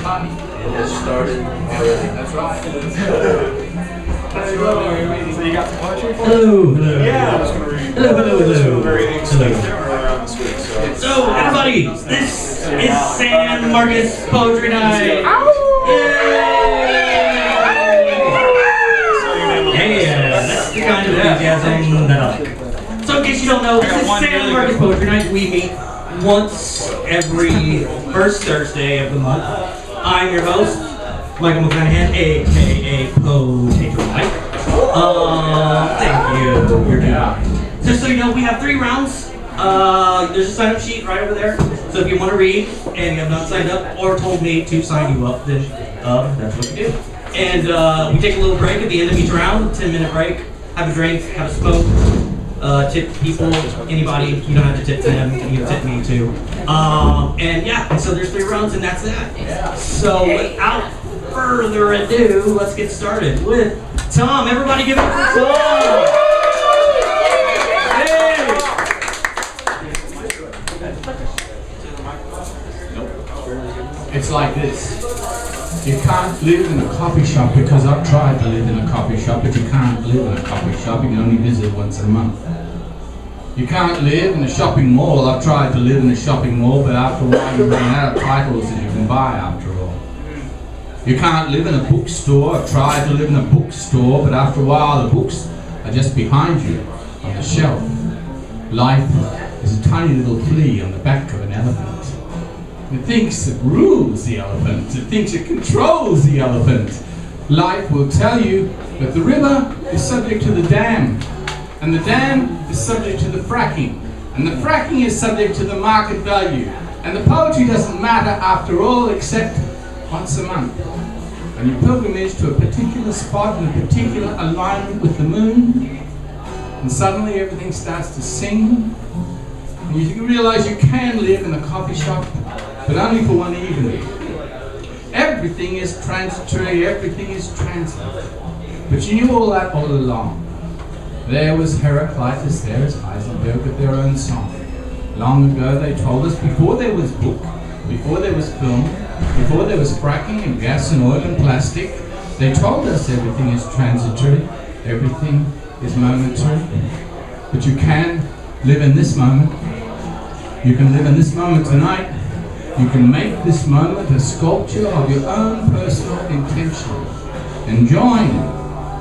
It has started already. That's right. So you got the poetry? Hello, hello. Yeah, I was going to read. Hello. Very interesting around this week. So, everybody, this is San Marcos Poetry Night. Yay! Yeah, that's the kind of enthusiasm that I like. So, in case you don't know, this is San Marcos Poetry Night. We meet once every first Thursday of the month. I'm your host, McClanahan, aka Potato Mike. Thank you. You're doing. Just so you know, we have 3 rounds. There's a sign-up sheet right over there. So if you want to read and you have not signed up or told me to sign you up, then that's what we do. And we take a little break at the end of each round, 10-minute break. Have a drink, have a smoke, tip people, anybody. You don't have to tip them, you can tip me too. And yeah, so there's 3 rounds and that's that. So without further ado, let's get started with Thom. Everybody give it up for Thom! It's like this. You can't live in a coffee shop because I've tried to live in a coffee shop, but you can't live in a coffee shop, you can only visit once a month. You can't live in a shopping mall. I've tried to live in a shopping mall, but after a while you run out of titles that you can buy after all. You can't live in a bookstore. I've tried to live in a bookstore, but after a while the books are just behind you on the shelf. Life is a tiny little flea on the back of an elephant. It thinks it rules the elephant. It thinks it controls the elephant. Life will tell you that the river is subject to the dam, and the dam is subject to the fracking, and the fracking is subject to the market value, and the poetry doesn't matter after all except once a month. And your pilgrimage to a particular spot in a particular alignment with the moon, and suddenly everything starts to sing, and you realize you can live in a coffee shop, but only for one evening. Everything is transitory, everything is transit. But you knew all that all along. There was Heraclitus, there is Heisenberg with their own song. Long ago they told us, before there was book, before there was film, before there was fracking and gas and oil and plastic, they told us everything is transitory, everything is momentary. But you can live in this moment. You can live in this moment tonight. You can make this moment a sculpture of your own personal intention and join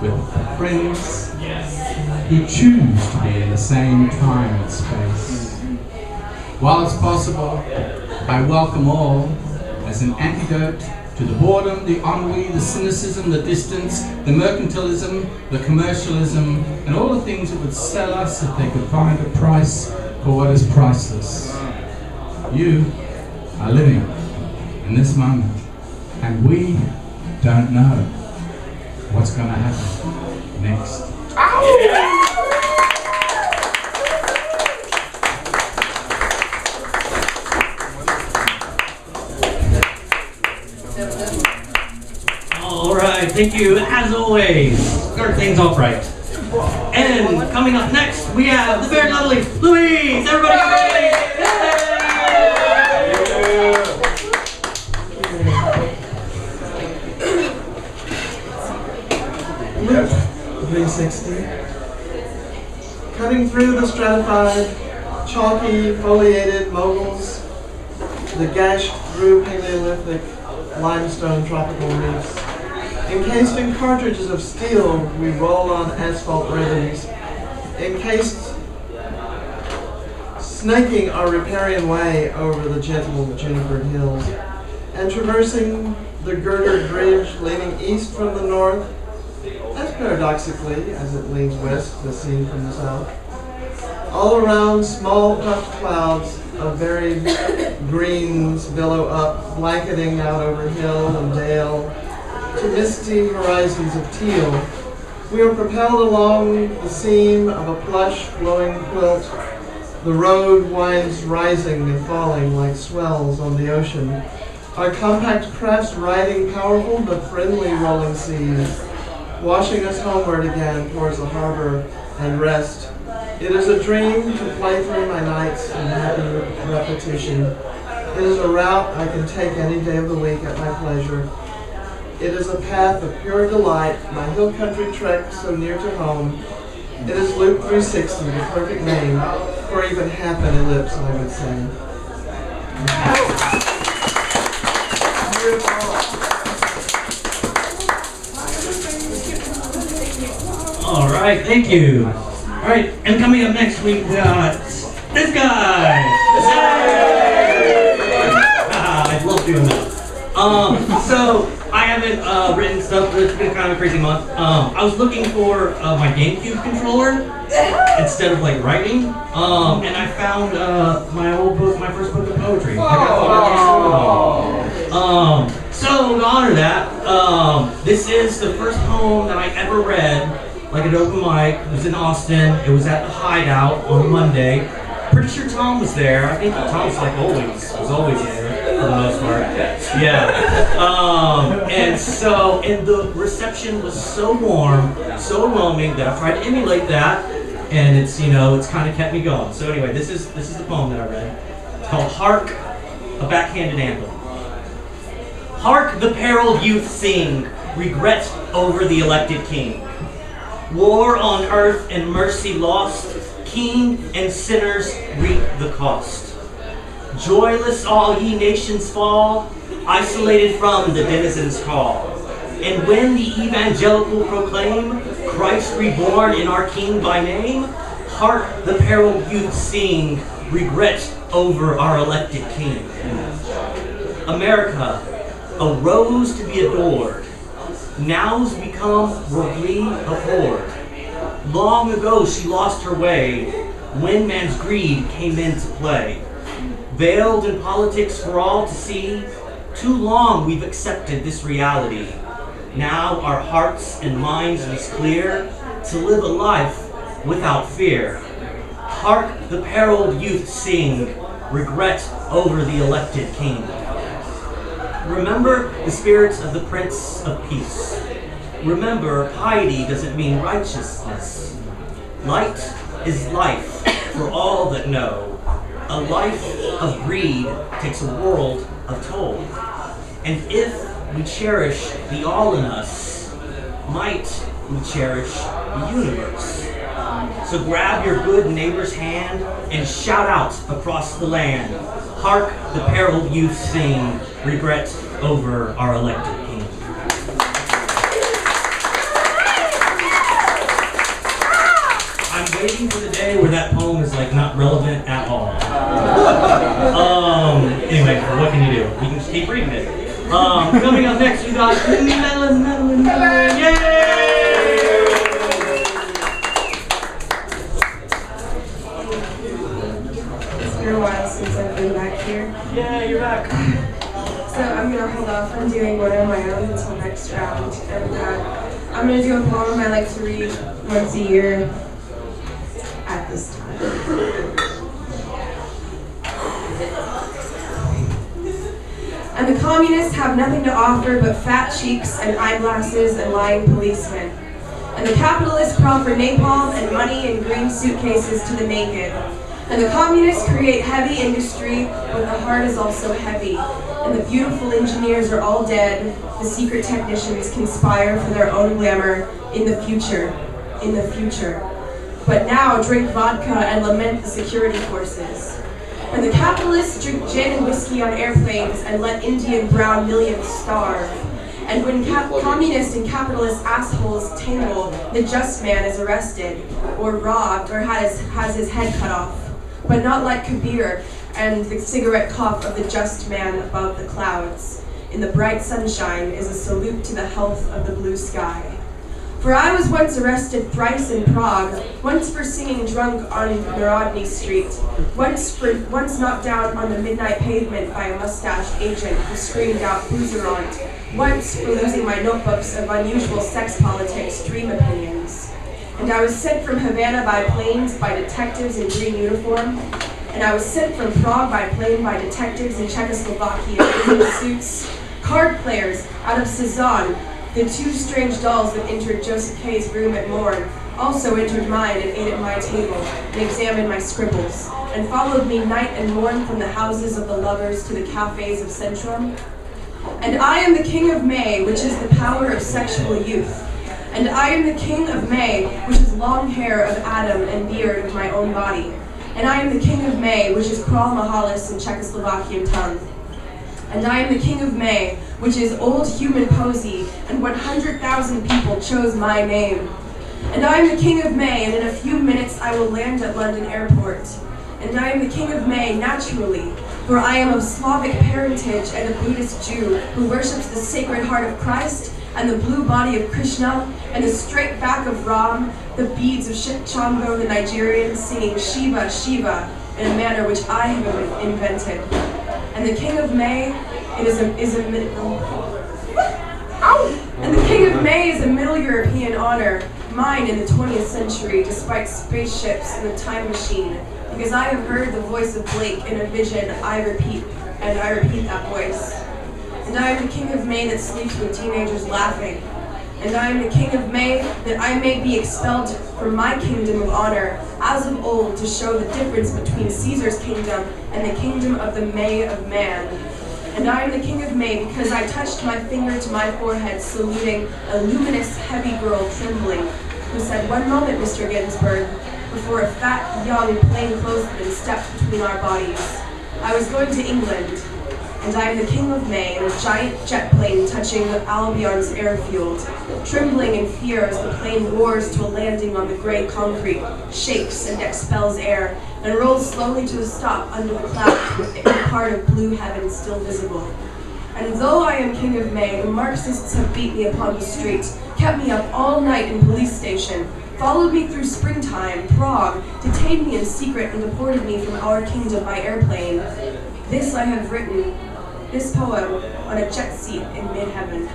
with friends who choose to be in the same time and space. While it's possible, I welcome all as an antidote to the boredom, the ennui, the cynicism, the distance, the mercantilism, the commercialism, and all the things that would sell us if they could find a price for what is priceless. You are living in this moment, and we don't know what's going to happen next. All right, thank you. As always, start things off right. And coming up next, we have the very lovely Louise. Everybody get ready! Luke 360. Cutting through the stratified, chalky, foliated moguls, the gashed through Paleolithic limestone tropical reefs. Encased in cartridges of steel, we roll on asphalt ribbons. Encased, snaking our riparian way over the gentle junipered hills, and traversing the girdered bridge leaning east from the north, as paradoxically as it leans west, the scene from the south. All around, small puffed clouds of varied greens billow up, blanketing out over hill and dale to misty horizons of teal. We are propelled along the seam of a plush, glowing quilt. The road winds rising and falling like swells on the ocean. Our compact crafts riding powerful but friendly rolling seas, washing us homeward again towards the harbor and rest. It is a dream to play through my nights in happy repetition. It is a route I can take any day of the week at my pleasure. It is a path of pure delight, my hill country trek so near to home. It is Loop 360, the perfect name for even half an ellipse, I would say. All right, thank you. All right, and coming up next, we got this guy. I love doing that. So I haven't written stuff, but it's been kind of a crazy month. I was looking for my GameCube controller instead of like writing, and I found my old book, my first book of poetry. So to honor that, this is the first poem that I ever read, like at open mic. It was in Austin. It was at the Hideout on Monday. Pretty sure Thom was there. I think Tom's like was always there for the most part. Yeah. And the reception was so warm, so overwhelming that I tried to emulate that, and it's kind of kept me going. So anyway, this is the poem that I read. It's called "Hark, a Backhanded Anthem." Hark the perilled youth sing, regret over the elected king. War on earth and mercy lost, king and sinners reap the cost. Joyless all ye nations fall, isolated from the denizens' call. And when the evangelical proclaim, Christ reborn in our King by name, hark the perilled youth sing, regret over our elected king. America, a rose to be adored, now's become worldly abhorred. Long ago she lost her way, when man's greed came into play. Veiled in politics for all to see, too long we've accepted this reality. Now our hearts and minds is clear to live a life without fear. Hark the perilled youth sing, regret over the elected king. Remember the spirits of the Prince of Peace. Remember, piety doesn't mean righteousness. Light is life for all that know. A life of greed takes a world of toll. And if we cherish the all in us, might we cherish the universe. So grab your good neighbor's hand and shout out across the land. Hark the perilled youth sing, regret over our elected king. I'm waiting for the day where that poem is like not relevant at all. Anyway, what can you do? You can just keep reading it. Coming up next, we got Madeline. Yay! It's been a while since I've been back here. Yeah, you're back. So I'm going to hold off on doing one on my own until next round. And I'm going to do a poem I like to read once a year at this time. And the communists have nothing to offer but fat cheeks and eyeglasses and lying policemen. And the capitalists proffer napalm and money in green suitcases to the naked. And the communists create heavy industry, but the heart is also heavy. And the beautiful engineers are all dead. The secret technicians conspire for their own glamour in the future. But now drink vodka and lament the security forces. And the capitalists drink gin and whiskey on airplanes and let Indian brown millions starve. And when communist and capitalist assholes tangle, the just man is arrested, or robbed, or has his head cut off. But not like Kabir and the cigarette cough of the just man above the clouds. In the bright sunshine is a salute to the health of the blue sky. For I was once arrested thrice in Prague, once for singing drunk on Narodny Street, once knocked down on the midnight pavement by a mustached agent who screamed out Buzerant, once for losing my notebooks of unusual sex politics dream opinions. And I was sent from Havana by planes by detectives in green uniform, and I was sent from Prague by plane by detectives in Czechoslovakia in green suits, card players out of Cezanne, the two strange dolls that entered Joseph K's room at morn, also entered mine and ate at my table, and examined my scribbles, and followed me night and morn from the houses of the lovers to the cafes of Centrum. And I am the king of May, which is the power of sexual youth. And I am the king of May, which is long hair of Adam and beard of my own body. And I am the king of May, which is Kral Mahalis in Czechoslovakian tongue. And I am the king of May, which is old human posy, and 100,000 people chose my name. And I am the king of May, and in a few minutes I will land at London Airport. And I am the king of May naturally, for I am of Slavic parentage and a Buddhist Jew who worships the Sacred Heart of Christ, and the blue body of Krishna, and the straight back of Ram, the beads of Chango the Nigerian singing Shiva, Shiva, in a manner which I have invented. And the king of May And the king of May is a Middle European honor, mine in the 20th century, despite spaceships and the time machine, because I have heard the voice of Blake in a vision I repeat that voice. And I am the king of May that sleeps with teenagers laughing. And I am the king of May that I may be expelled from my kingdom of honor, as of old, to show the difference between Caesar's kingdom and the kingdom of the May of man. And I am the king of May because I touched my finger to my forehead, saluting a luminous, heavy girl trembling, who said, "One moment, Mr. Ginsburg," before a fat, young, plainclothesman stepped between our bodies. I was going to England, and I am the king of May in a giant jet plane touching the Albion's airfield, trembling in fear as the plane roars to a landing on the gray concrete, shakes and expels air, and rolls slowly to a stop under the clouds with a part of blue heaven still visible. And though I am king of May, the Marxists have beat me upon the street, kept me up all night in police station, followed me through springtime, Prague, detained me in secret and deported me from our kingdom by airplane. This I have written, this poem, on a jet seat in mid-heaven.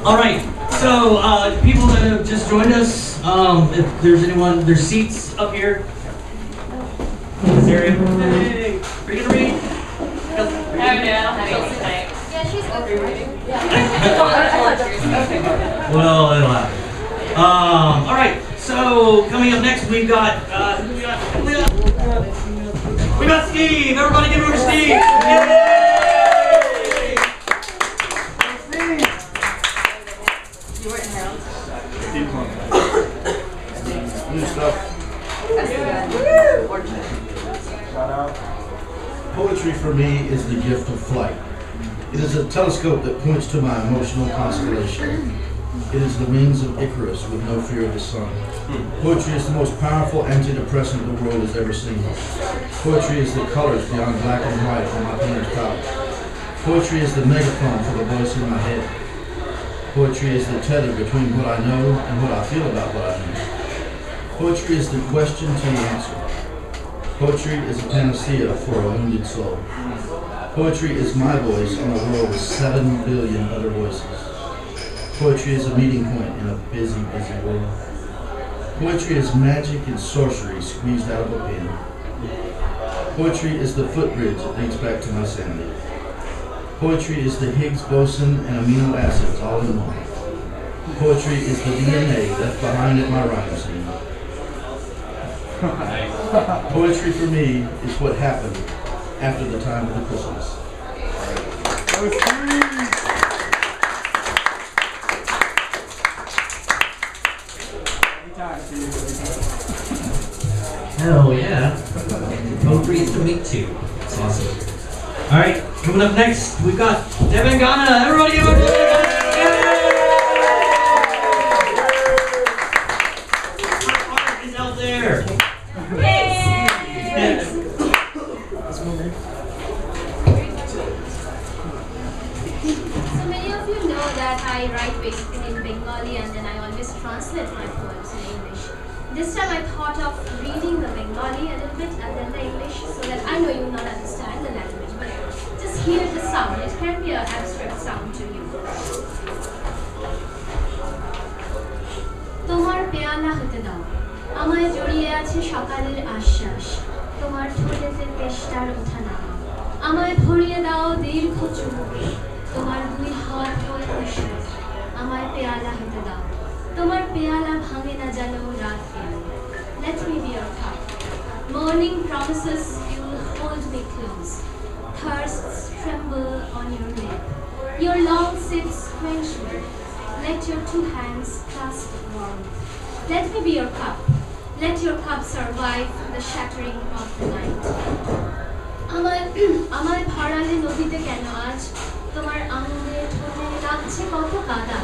All right, so people that have just joined us, if there's anyone, there's seats up here. This area. Hey, are you gonna read? No, I don't have it tonight. Yeah, she's over reading. Well, it'll happen. All right, so coming up next, we've got, who we got? We got Steve. Everybody give it over to Steve. Yay! New stuff. Shout out. Poetry for me is the gift of flight. It is a telescope that points to my emotional constellation. It is the wings of Icarus with no fear of the sun. Poetry is the most powerful antidepressant the world has ever seen. Poetry is the colors beyond black and white on my painter's couch. Poetry is the megaphone for the voice in my head. Poetry is the tether between what I know and what I feel about what I know. Poetry is the question to the answer. Poetry is a panacea for a wounded soul. Poetry is my voice on a world with 7 billion other voices. Poetry is a meeting point in a busy, busy world. Poetry is magic and sorcery squeezed out of a pen. Poetry is the footbridge that leads back to my sanity. Poetry is the Higgs boson and amino acids all in one. Poetry is the DNA left behind at my rhyme scene. Poetry for me is what happened after the time of the Christmas. Hell yeah. Poetry is for me too. It's awesome. All right, coming up next, we've got Debangana. Everybody give it up to Debangana. Is out there. So many of you know that I write basically in Bengali and then I always translate my poems in English. This time I thought of reading the Bengali a little bit and then the English so that I know you will not understand the language, but just hear the sound. It can be an abstract sound to you. তোমার হতে দাও আমায় জড়িয়ে আছে সকালের আশ্বাস তোমার ঠোঁটেতে তেষ্টার ওঠানামা আমায় ভরিয়ে দাও দীর্ঘ চুমুকে তোমার দুই হাত ফুসফুস আমায় পেয়ালা হতে দাও তোমার পেয়ালা ভাঙে না যেন রাত গেলে Let me be your cup. Morning promises you'll hold me close. Thirsts tremble on your lip. Your long sips quench me. Let your two hands clasp warmth. Let me be your cup. Let your cup survive the shattering of the night. আমায় ভরালে নদীতে কেন আজ তোমার আঙুলে ঠোঁটে লাগছে কত কাদা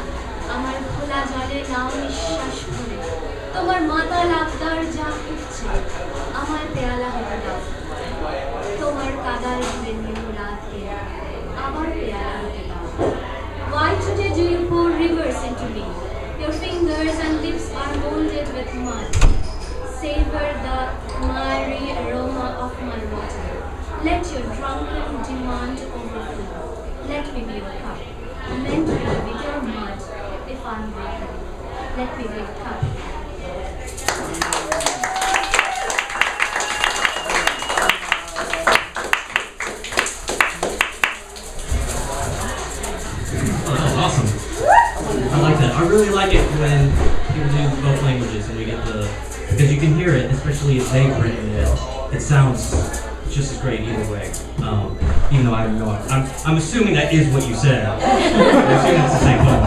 আমার খোলা জলে নাও নিঃশ্বাস ভরে তোমার মাতাল আবদার যা উঠছে আমায় পেয়ালা হতে দাও তোমার কাদার ঘুরে নিয়ে রাত গেলে আবার পেয়ালা হতে দাও Why today do you pour rivers into me? Your fingers and lips are molded with mud. Savor the miry aroma of my water. Let your drunken demand overflow. Let me be your cup. Meant to be your mud if I'm broken. Let me be your cup. Awesome. I like that. I really like it when people do both languages and we get the, because you can hear it, especially if they've written it, it sounds just as great either way. Even though I don't know it. I'm assuming that is what you said. I'm assuming it's the same poem.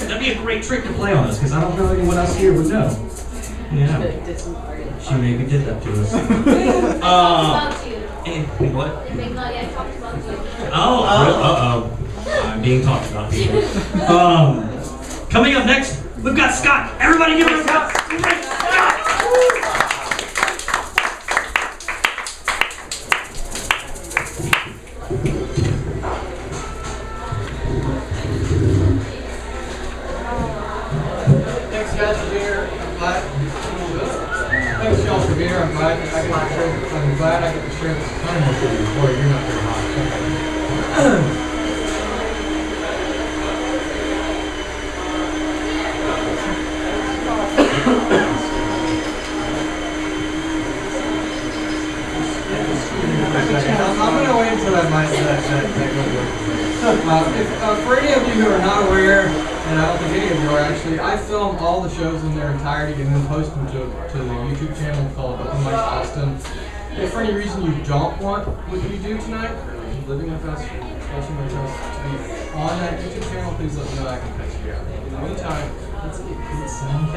That'd be a great trick to play on us because I don't know anyone else here would know. Yeah. She maybe did that to us. About you. And what? In Bengali, I talked about you. Oh, uh-oh. I'm being talked about. Coming up next, we've got Scott. Everybody give him a Scott. Scott! Thanks guys for being here. Thanks y'all for being here. I'm glad I get to share this time with you. Boy, you're not very hot. I'm going to wait until that mic for any of you who are not aware, and I don't think any of you are actually, I film all the shows in their entirety and then post them to the YouTube channel called Open Mic Austin. If for any reason you don't want what you do tonight, or living with us, or discussing with us, to be on that YouTube channel, please let me know. I can catch you out. In the meantime, let's get good sound.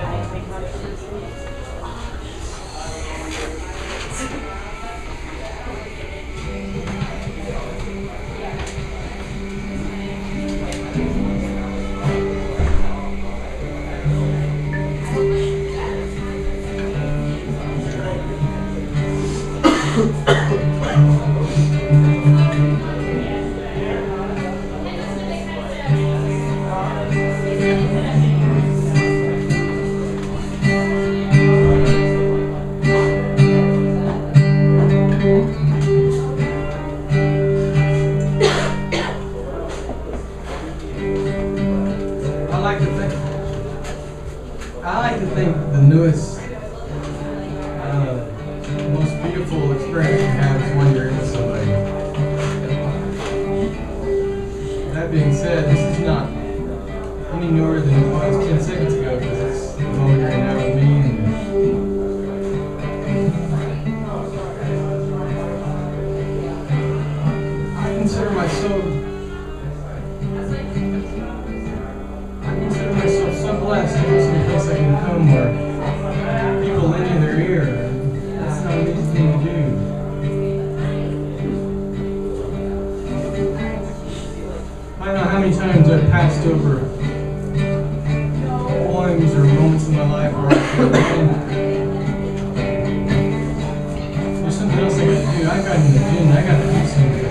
I like to think the newest, most beautiful experience you have is when you're into somebody. That being said, this is not any newer than it was 10 seconds ago because it's the moment you're in now with me. And I consider myself so blessed to be someplace I can come where people lend you their ear. That's not an easy thing to do. I don't know how many times I've passed over poems or moments in my life where I feel there's something else I got to do. I got in the gym. I got to do something.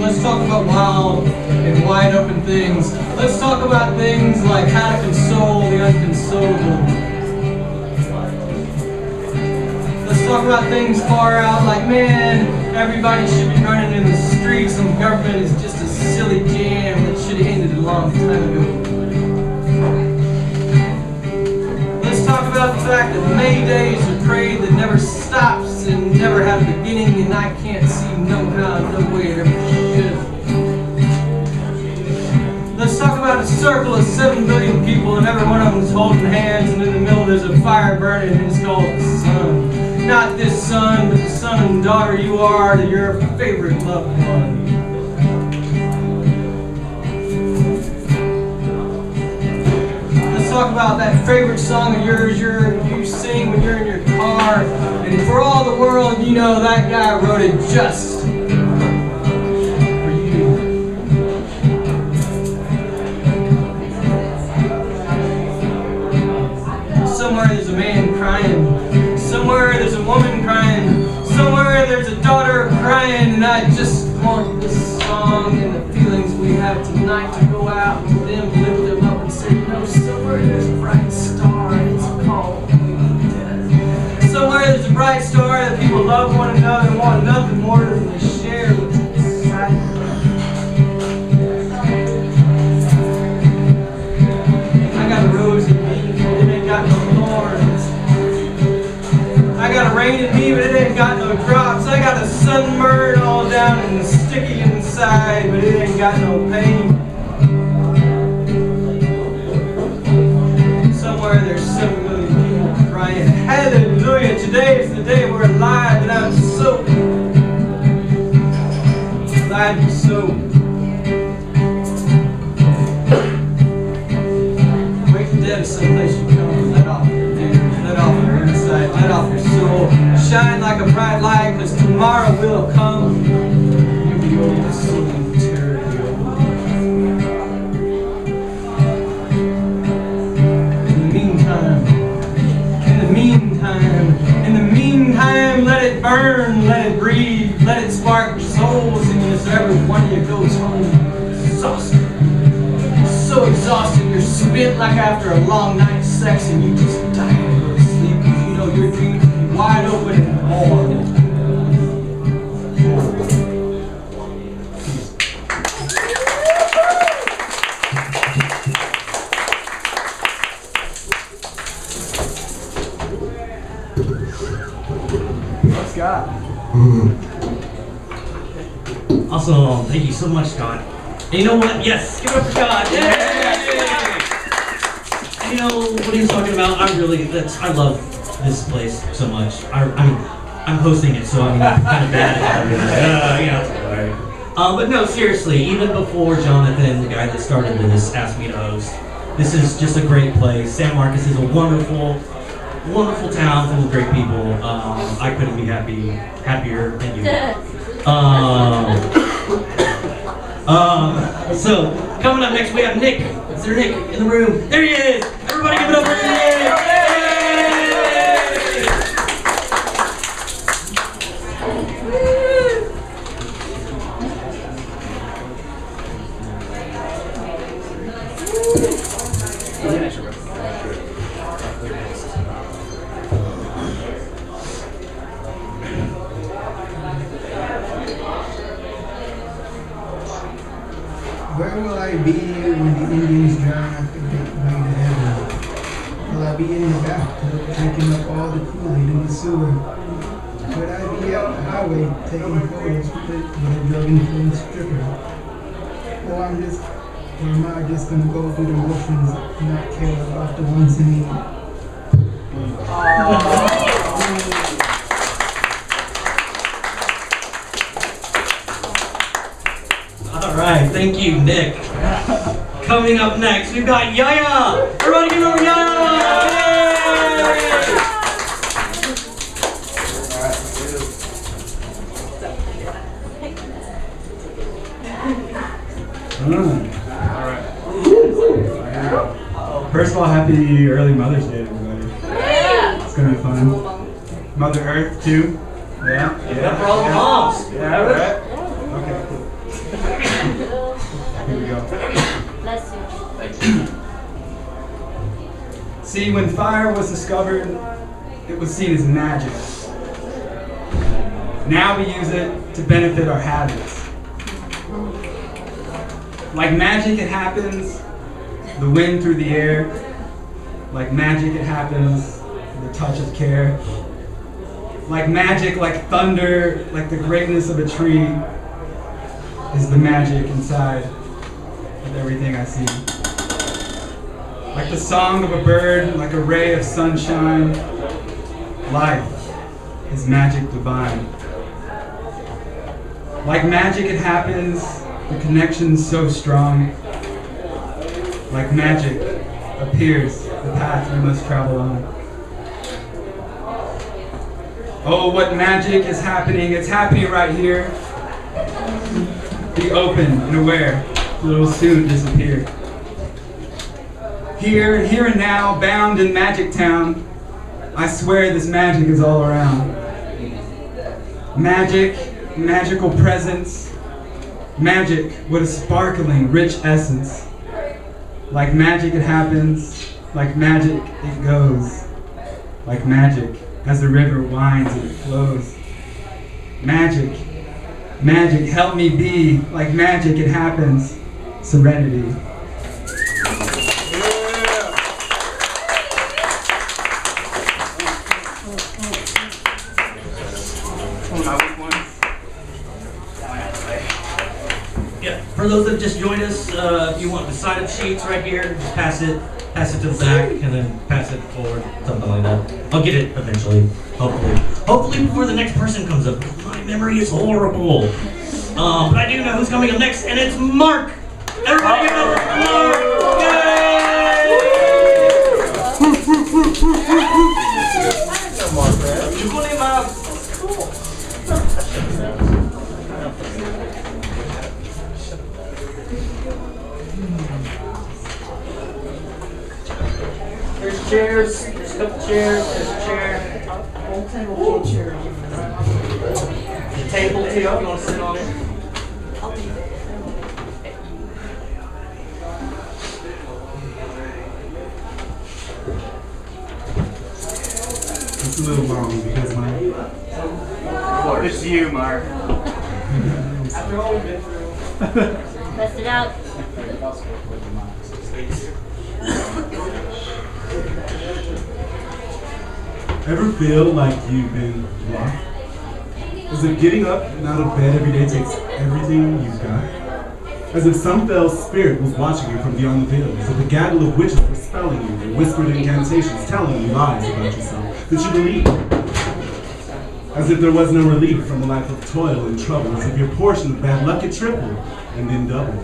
Let's talk about wild and wide open things. Let's talk about things like how to console the unconsolable. Let's talk about things far out like, man, Everybody should be running in the streets, and government is just a silly jam that should have ended a long time ago. Let's talk about the fact that May Day is a parade that never stops and never had a beginning, and I can't see no how, no way it ever should. Let's talk about a circle of 7 billion people, and every one of them is holding hands, and in the middle there's a fire burning, and it's called the sun. Not this son, but the son and daughter you are to your favorite loved one. Let's talk about that favorite song of yours you sing when you're in your car, and for all the world you know that guy wrote it just for you. Somewhere there's a man crying. Somewhere there's a woman crying. Somewhere there's a daughter crying. And I just want this song and the feelings we have tonight to go out to them, lift them up and say, you know, somewhere there's a bright star and it's called death. Somewhere there's a bright star that people love one another and want nothing more than to share what's inside them. I got a rose in me, it ain't got no thorns. I got a rain in me, but it ain't got no drops. I got a sunburn all down and sticky inside, but it ain't got no pain. Somewhere there's 7 million people crying, hallelujah, today is the day we're alive, and I'm so glad you're so. Wake the dead someplace you come, let off your fears, let off your insight, let off your soul. Shine like a bright light, cause tomorrow will come. You'll be old and so terribly old. In the meantime, let it burn, let it breathe, let it spark souls in you so every one of you goes home exhausted. So exhausted, you're spent like after a long night's sex, and you just die and go to sleep because you know your dreams will be wide open and warm. Scott. Awesome. Thank you so much, Scott. And you know what? Yes, give it up for Scott. Yay! And you know what he was talking about? I love this place so much. I'm hosting it, so I'm kind of bad at it. But no, seriously, even before Jonathan, the guy that started this, asked me to host, this is just a great place. San Marcos is a wonderful town full of great people. I couldn't be happier than you. So coming up next we have Nick. Is there Nick in the room? There he is! Everybody give it up for Nick! Where will I be when the Indians drown after gateway to heaven? Will I be in the bathtub drinking up all the Kool-Aid in the sewer? Would I be out the highway taking photos with a drug-influenced stripper? Or am I just gonna go through the motions and not care about the ones in need? Alright, thank you, Nick. Coming up next, we've got YaYa! Everybody give it up for YaYa! First of all, happy early Mother's Day, everybody. Yeah. It's gonna be fun. Mother Earth, too. Yeah. Yeah, for all the moms. Yeah, right? Okay, cool. Here we go. Bless you. See, when fire was discovered, it was seen as magic. Now we use it to benefit our habits. Like magic, it happens, the wind through the air. Like magic, it happens, the touch of care. Like magic, like thunder, like the greatness of a tree, is the magic inside of everything I see. Like the song of a bird, like a ray of sunshine, life is magic divine. Like magic, it happens, the connection's so strong. Like magic, appears the path we must travel on. Oh, what magic is happening? It's happening right here. Be open and aware, it will soon disappear. Here and now, bound in Magic Town, I swear this magic is all around. Magic, magical presence. Magic, what a sparkling, rich essence. Like magic it happens, like magic it goes. Like magic, as the river winds and it flows. Magic, magic, help me be. Like magic it happens, serenity. For those that just joined us, if you want the sign-up sheets right here, just pass it to the back, and then pass it forward, something like that. I'll get it eventually, hopefully before the next person comes up. My memory is horrible, but I do know who's coming up next, and it's Mark. Everybody give it up for Mark! There's chairs, there's a couple chairs, there's a chair. Whole table chair. The table too, if you want to sit on it. It's a little long because my... It's you, Mark. After all we've been through. Bust it out. Ever feel like you've been locked? As if getting up and out of bed every day takes everything you've got? As if some fell spirit was watching you from beyond the veil? As if a gaggle of witches were spelling you and whispered incantations telling you lies about yourself that you believed? As if there was no relief from a life of toil and trouble? As if your portion of bad luck had tripled and then doubled?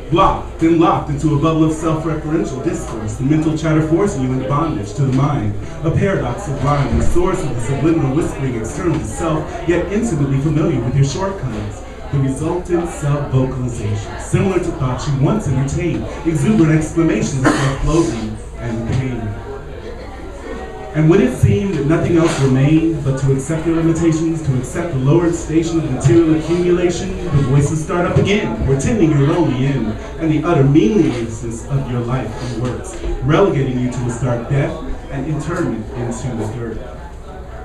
Blocked, then locked into a bubble of self-referential discourse, the mental chatter forcing you into bondage to the mind, a paradox sublime, the source of the subliminal whispering external to self, yet intimately familiar with your shortcomings, the resultant self-vocalization, similar to thoughts you once entertained, exuberant exclamations of self-loathing and pain. And when it seemed that nothing else remained but to accept your limitations, to accept the lowered station of material accumulation, the voices start up again, pretending you're lonely in, and the utter meaninglessness of your life and works, relegating you to a stark death and internment into the dirt.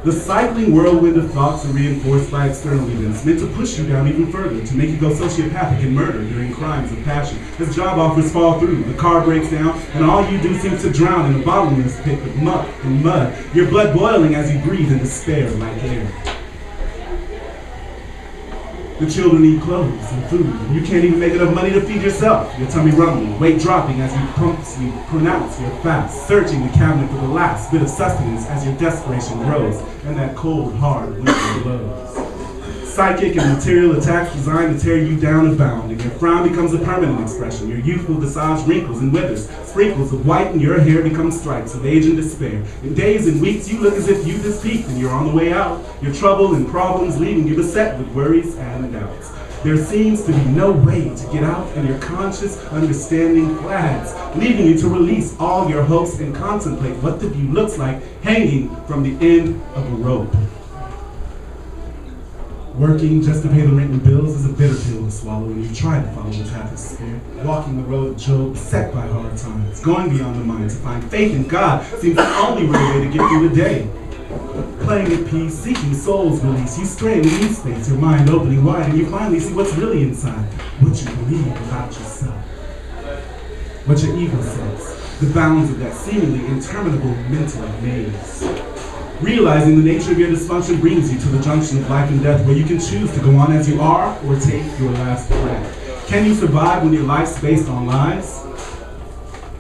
The cycling whirlwind of thoughts are reinforced by external events, meant to push you down even further, to make you go sociopathic and murder during crimes of passion. As job offers fall through, the car breaks down, and all you do seems to drown in a bottomless pit of muck and mud, your blood boiling as you breathe in despair like air. The children need clothes and food, and you can't even make enough money to feed yourself. Your tummy rumbling, weight dropping as you pronounce your fast, searching the cabinet for the last bit of sustenance as your desperation grows, and that cold, hard winter blows. Psychic and material attacks designed to tear you down and bound, and your frown becomes a permanent expression. Your youthful visage wrinkles and withers. Sprinkles of white and your hair become stripes of age and despair. In days and weeks you look as if youth has peaked and you're on the way out. Your trouble and problems leaving you beset with worries and doubts. There seems to be no way to get out, and your conscious understanding flags, leaving you to release all your hopes and contemplate what the view looks like hanging from the end of a rope. Working just to pay the rent and bills is a bitter pill to swallow when you try to follow the path of spirit. Walking the road of Job, beset by hard times, going beyond the mind to find faith in God seems the only real way to get through the day. playing at peace, seeking soul's release. You stray in new space, your mind opening wide, and you finally see what's really inside, what you believe about yourself, what your ego says, the bounds of that seemingly interminable mental maze. Realizing the nature of your dysfunction brings you to the junction of life and death, where you can choose to go on as you are or take your last breath. Can you survive when your life's based on lies?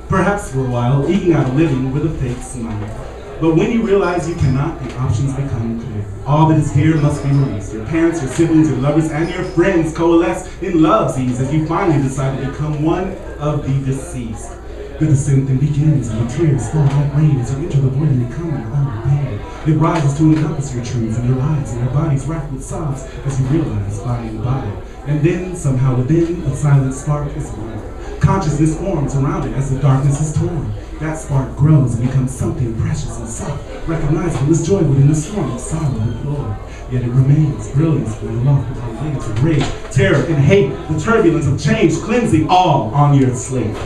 Perhaps for a while, eking out a living with a fake smile. But when you realize you cannot, the options become clear. All that is here must be released. Your parents, your siblings, your lovers, and your friends coalesce in love's ease as you finally decide to become one of the deceased. The descent then begins, and the tears fall like rain as you enter the void and become your own pain. It rises to encompass your truths and your lives, and your bodies racked with sobs as you realize by and by. And then, somehow within, a silent spark is born. Consciousness forms around it as the darkness is torn. That spark grows and becomes something precious and soft, recognizable as joy within the storm of sorrow and glory. Yet it remains brilliance when aloft upon waves of rage, terror, and hate, the turbulence of change, cleansing all on your slate.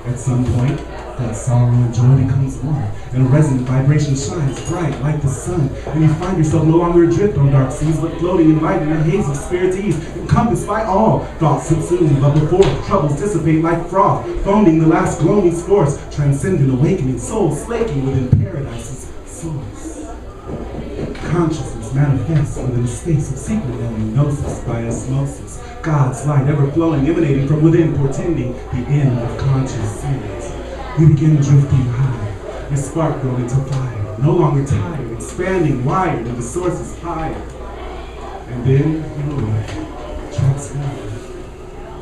At some point, that sorrow and joy becomes one, and a resonant vibration shines bright like the sun, and you find yourself no longer adrift on dark seas, but floating in light in a haze of spirit's ease, encompassed by all thoughts subsumed, but before troubles dissipate like froth, foaming the last glowing force, transcendent awakening, soul slaking within paradise's source. Consciousness manifests within a space of secret gnosis by osmosis, God's light ever flowing, emanating from within, portending the end of conscious sins. You begin drifting high, your spark grows into fire, no longer tired, expanding wired into sources higher. And then you arrive, transformed.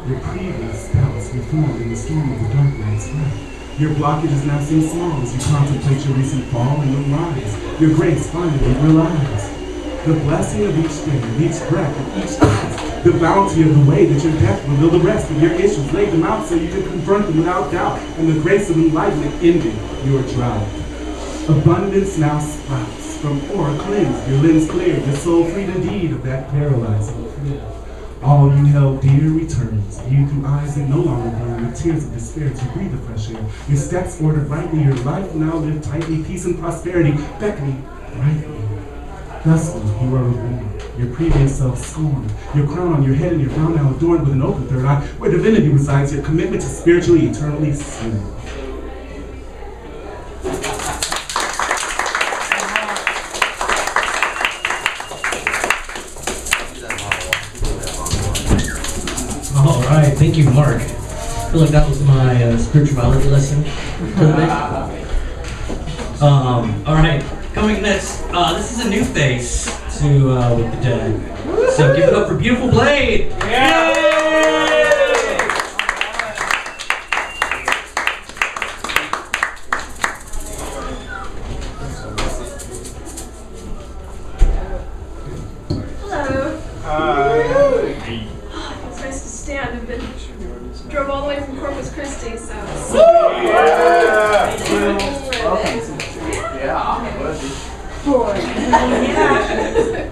Your previous doubts reformed in the storm of the dark night's light. Your blockages now seem small as you contemplate your recent fall and your rise. Your grace finally realized. The blessing of each day, of each breath, of each task, the bounty of the way that your death will build the rest of your issues, lay them out so you can confront them without doubt, and the grace of enlightenment ended your drought. Abundance now sprouts, from aura cleansed, your lens cleared, your soul freed indeed of that paralyzing fear. All you held dear returns, viewed through eyes that no longer burn, with tears of despair to breathe the fresh air. Your steps ordered rightly, your life now lived tightly, peace and prosperity beckoning brightly. Thusly you are reborn, your previous self scorned, your crown on your head and your crown now adorned with an open third eye, where divinity resides, your commitment to spiritually, eternally soon. All right, thank you, Mark. I feel like that was my spirituality lesson for the day. All right, coming next, this is a new face to With the Dead. So give it up for Beautiful Blade. Yay! Hello. Hi. It's nice to stand. I've been drove all the way from Corpus Christi, so. Yeah.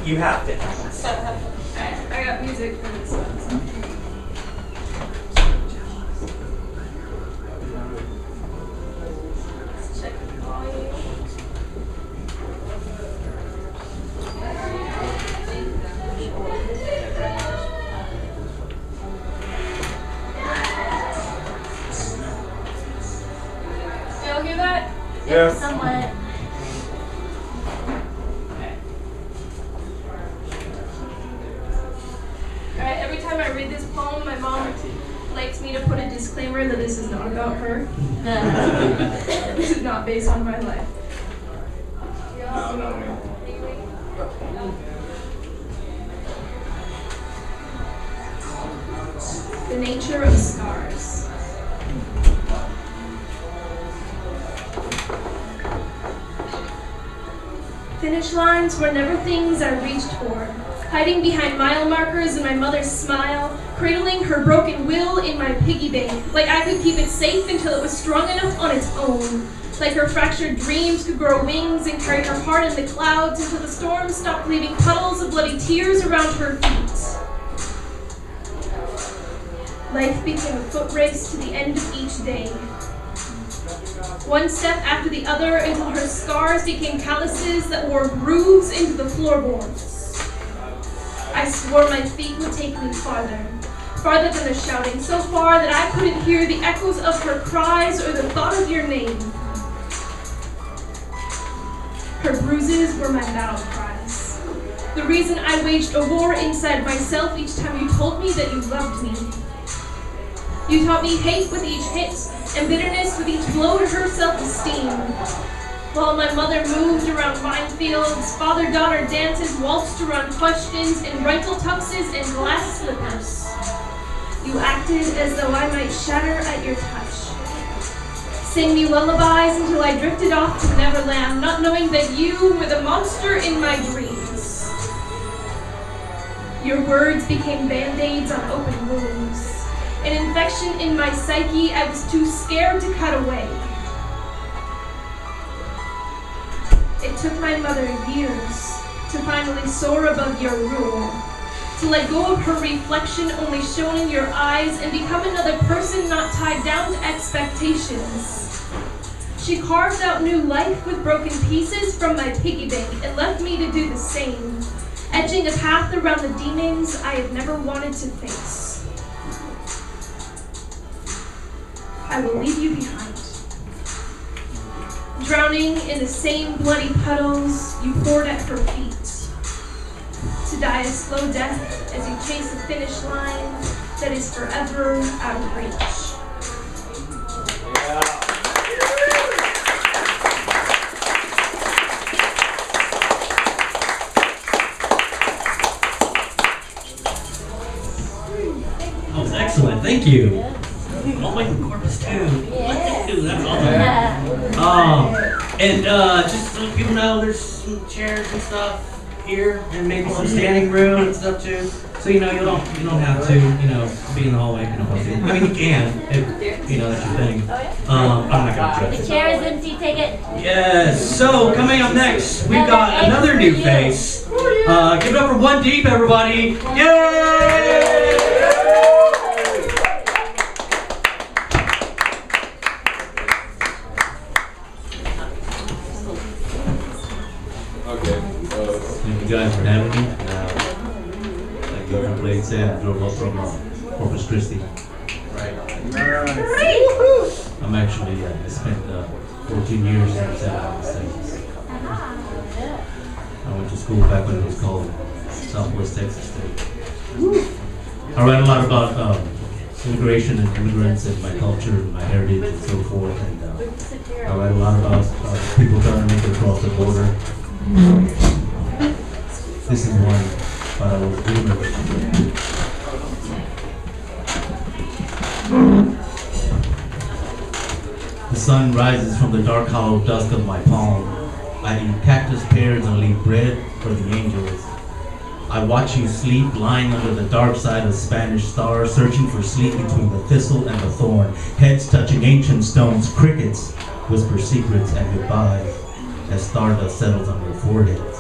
You have to. I got music for this one. So. Let's check the volume. Y'all hear that? Yes. Somewhat. Alright, every time I read this poem, my mom likes me to put a disclaimer that this is not about her. This is not based on my life. The nature of scars. Finish lines were never things I reached for. Hiding behind mile markers and my mother's smile, cradling her broken will in my piggy bank, like I could keep it safe until it was strong enough on its own. Like her fractured dreams could grow wings and carry her heart in the clouds until the storm stopped leaving puddles of bloody tears around her feet. Life became a foot race to the end of each day. one step after the other until her scars became calluses that wore grooves into the floorboards. I swore my feet would take me farther than the shouting, so far that I couldn't hear the echoes of her cries or the thought of your name. Her bruises were my battle cries, the reason I waged a war inside myself each time you told me that you loved me. You taught me hate with each hit, and bitterness with each blow to her self-esteem. While my mother moved around minefields, father-daughter dances waltzed around questions in rifle tuxes and glass slippers. You acted as though I might shatter at your touch. Sing me lullabies until I drifted off to Neverland, not knowing that you were the monster in my dreams. Your words became band-aids on open wounds. An infection in my psyche I was too scared to cut away. It took my mother years to finally soar above your rule, to let go of her reflection only shown in your eyes and become another person not tied down to expectations. She carved out new life with broken pieces from my piggy bank and left me to do the same, etching a path around the demons I had never wanted to face. I will leave you behind, drowning in the same bloody puddles you poured at her feet, to die a slow death as you chase a finish line that is forever out of reach. That was excellent, thank you. Oh, my corpus too. That's awesome. And just so people know, there's some chairs and stuff here, and maybe some standing room and stuff too. So you know, you don't have to, be in the hallway if you don't want to. I mean, you can, if that's your thing. I'm not gonna judge. The chair is empty. Take it. Yes. So coming up next, we've got another new face. Give it up for One Deep, everybody! Yay! Thank you guys for having me. Like the other blade said, I drove up from Corpus Christi. Right. I'm actually, I spent 14 years in the States. I went to school back when it was called Southwest Texas State. I write a lot about immigration and immigrants and my culture and my heritage and so forth. And I write a lot about people trying to make it across the border. This is one, but I was dreaming. The sun rises from the dark hollow dusk of my palm. I eat cactus pears and leave bread for the angels. I watch you sleep, lying under the dark side of Spanish stars, searching for sleep between the thistle and the thorn. Heads touching ancient stones, crickets whisper secrets and goodbyes as stardust settles on your foreheads.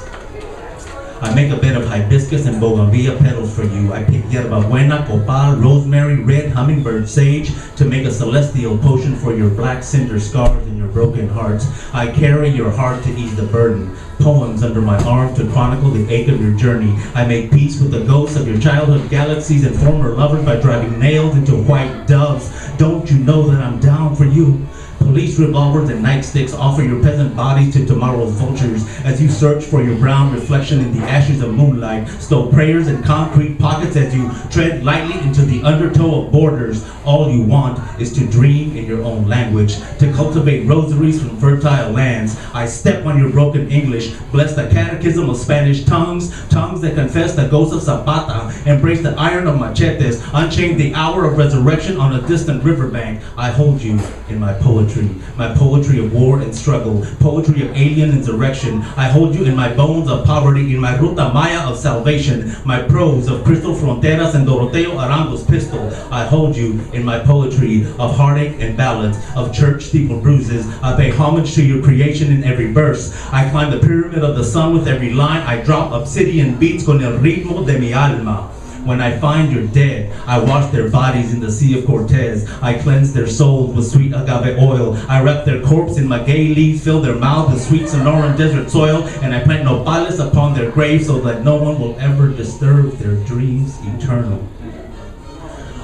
I make a bed of hibiscus and bougainvillea petals for you. I pick yerba buena, copal, rosemary, red hummingbird, sage to make a celestial potion for your black cinder scars and your broken hearts. I carry your heart to ease the burden. Poems under my arm to chronicle the ache of your journey. I make peace with the ghosts of your childhood galaxies and former lovers by driving nails into white doves. Don't you know that I'm down for you? Police revolvers and nightsticks offer your peasant bodies to tomorrow's vultures as you search for your brown reflection in the ashes of moonlight. Stow prayers in concrete pockets as you tread lightly into the undertow of borders. All you want is to dream in your own language, to cultivate rosaries from fertile lands. I step on your broken English, bless the catechism of Spanish tongues, tongues that confess the ghost of Zapata, embrace the iron of machetes, unchain the hour of resurrection on a distant riverbank. I hold you in my poetry of war and struggle, poetry of alien insurrection. I hold you in my bones of poverty, in my ruta maya of salvation, my prose of crystal fronteras and Doroteo Arango's pistol. I hold you in my poetry of heartache and ballads, of church steeple bruises. I pay homage to your creation in every verse. I climb the pyramid of the sun with every line. I drop obsidian beats con el ritmo de mi alma. When I find you're dead, I wash their bodies in the Sea of Cortez. I cleanse their souls with sweet agave oil. I wrap their corpse in maguey leaves, fill their mouths with sweet Sonoran desert soil, and I plant nopales upon their graves so that no one will ever disturb their dreams eternal.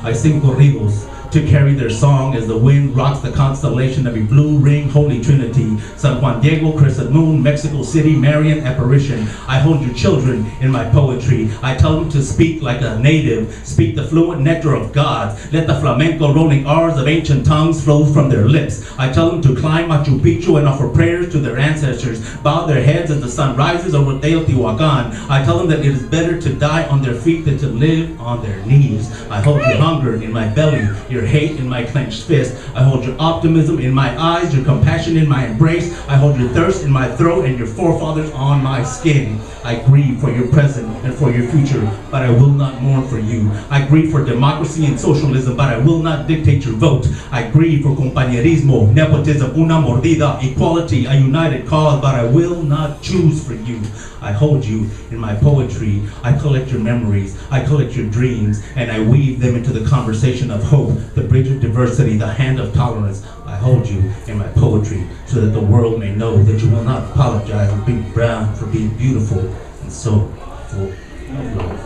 I sing corridos to carry their song as the wind rocks the constellation of a blue ring holy trinity. San Juan Diego, crescent moon, Mexico City, Marian apparition. I hold your children in my poetry. I tell them to speak like a native, speak the fluent nectar of gods. Let the flamenco rolling R's of ancient tongues flow from their lips. I tell them to climb Machu Picchu and offer prayers to their ancestors, bow their heads as the sun rises over Teotihuacan. I tell them that it is better to die on their feet than to live on their knees. I hold your hunger in my belly, your hate in my clenched fist. I hold your optimism in my eyes, your compassion in my embrace. I hold your thirst in my throat and your forefathers on my skin. I grieve for your present and for your future, but I will not mourn for you. I grieve for democracy and socialism, but I will not dictate your vote. I grieve for compañerismo, nepotism, una mordida, equality, a united cause, but I will not choose for you. I hold you in my poetry. I collect your memories. I collect your dreams, and I weave them into the conversation of hope, the bridge of diversity, the hand of tolerance. I hold you in my poetry so that the world may know that you will not apologize for being brown, for being beautiful, and so full of love.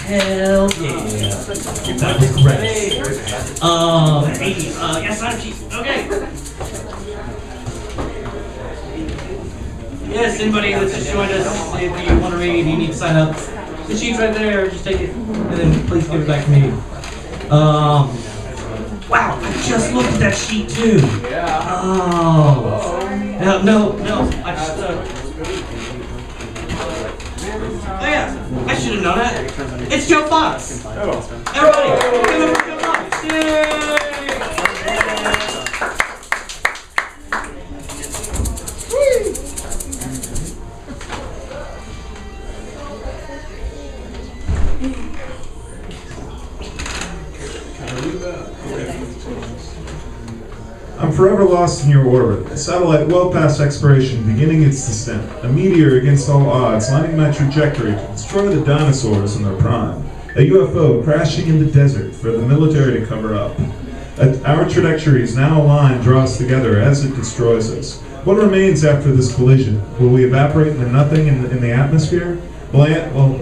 Hell yeah. That was great. Yes, sign up sheet. Okay. Yes, anybody that's just joined us, if you want to read, you need to sign up. The sheet's right there, just take it, and then please give it back to me. Wow, I just looked at that sheet too. Oh. No, I just, oh yeah, I should have known that. It's Joe Fox. Everybody, give it up for Joe Fox. Yay! I'm forever lost in your orbit, a satellite well past expiration, beginning its descent, a meteor against all odds, lining my trajectory to destroy the dinosaurs in their prime, a UFO crashing in the desert for the military to cover up. Our trajectories now aligned draw us together as it destroys us. What remains after this collision? Will we evaporate into nothing in the atmosphere? Well,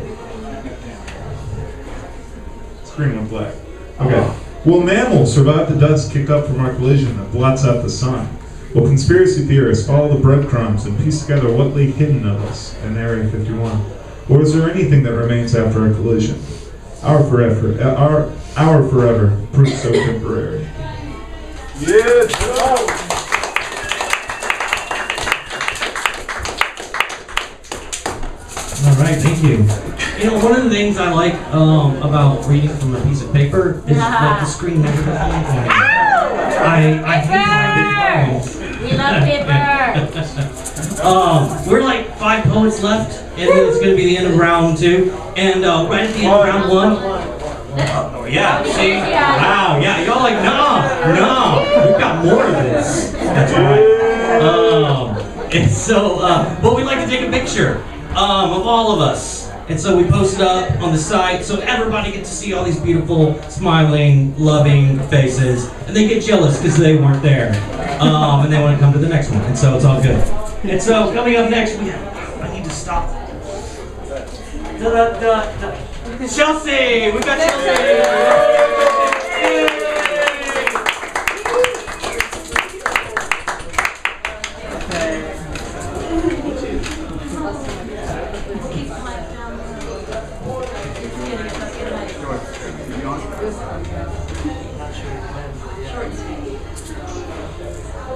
screen went black. Okay. Will mammals survive the dust kicked up from our collision that blots out the sun? Will conspiracy theorists follow the breadcrumbs and piece together what lay hidden of us in Area 51? Or is there anything that remains after our collision? Our forever proves so temporary. Yeah, All right, thank you. You know, one of the things I like about reading from a piece of paper is that the screen never does anything. I hate We love paper. We're like 5 poets left, and it's going to be the end of round 2. And right at the end of round 1, oh yeah, see? Wow, yeah, y'all like, no, we've got more of this. That's right. And so, but we'd like to take a picture of all of us. And so we post it up on the site so everybody gets to see all these beautiful, smiling, loving faces. And they get jealous because they weren't there. And they want to come to the next one. And so it's all good. And so coming up next, I need to stop. Chelsea! We got Chelsea!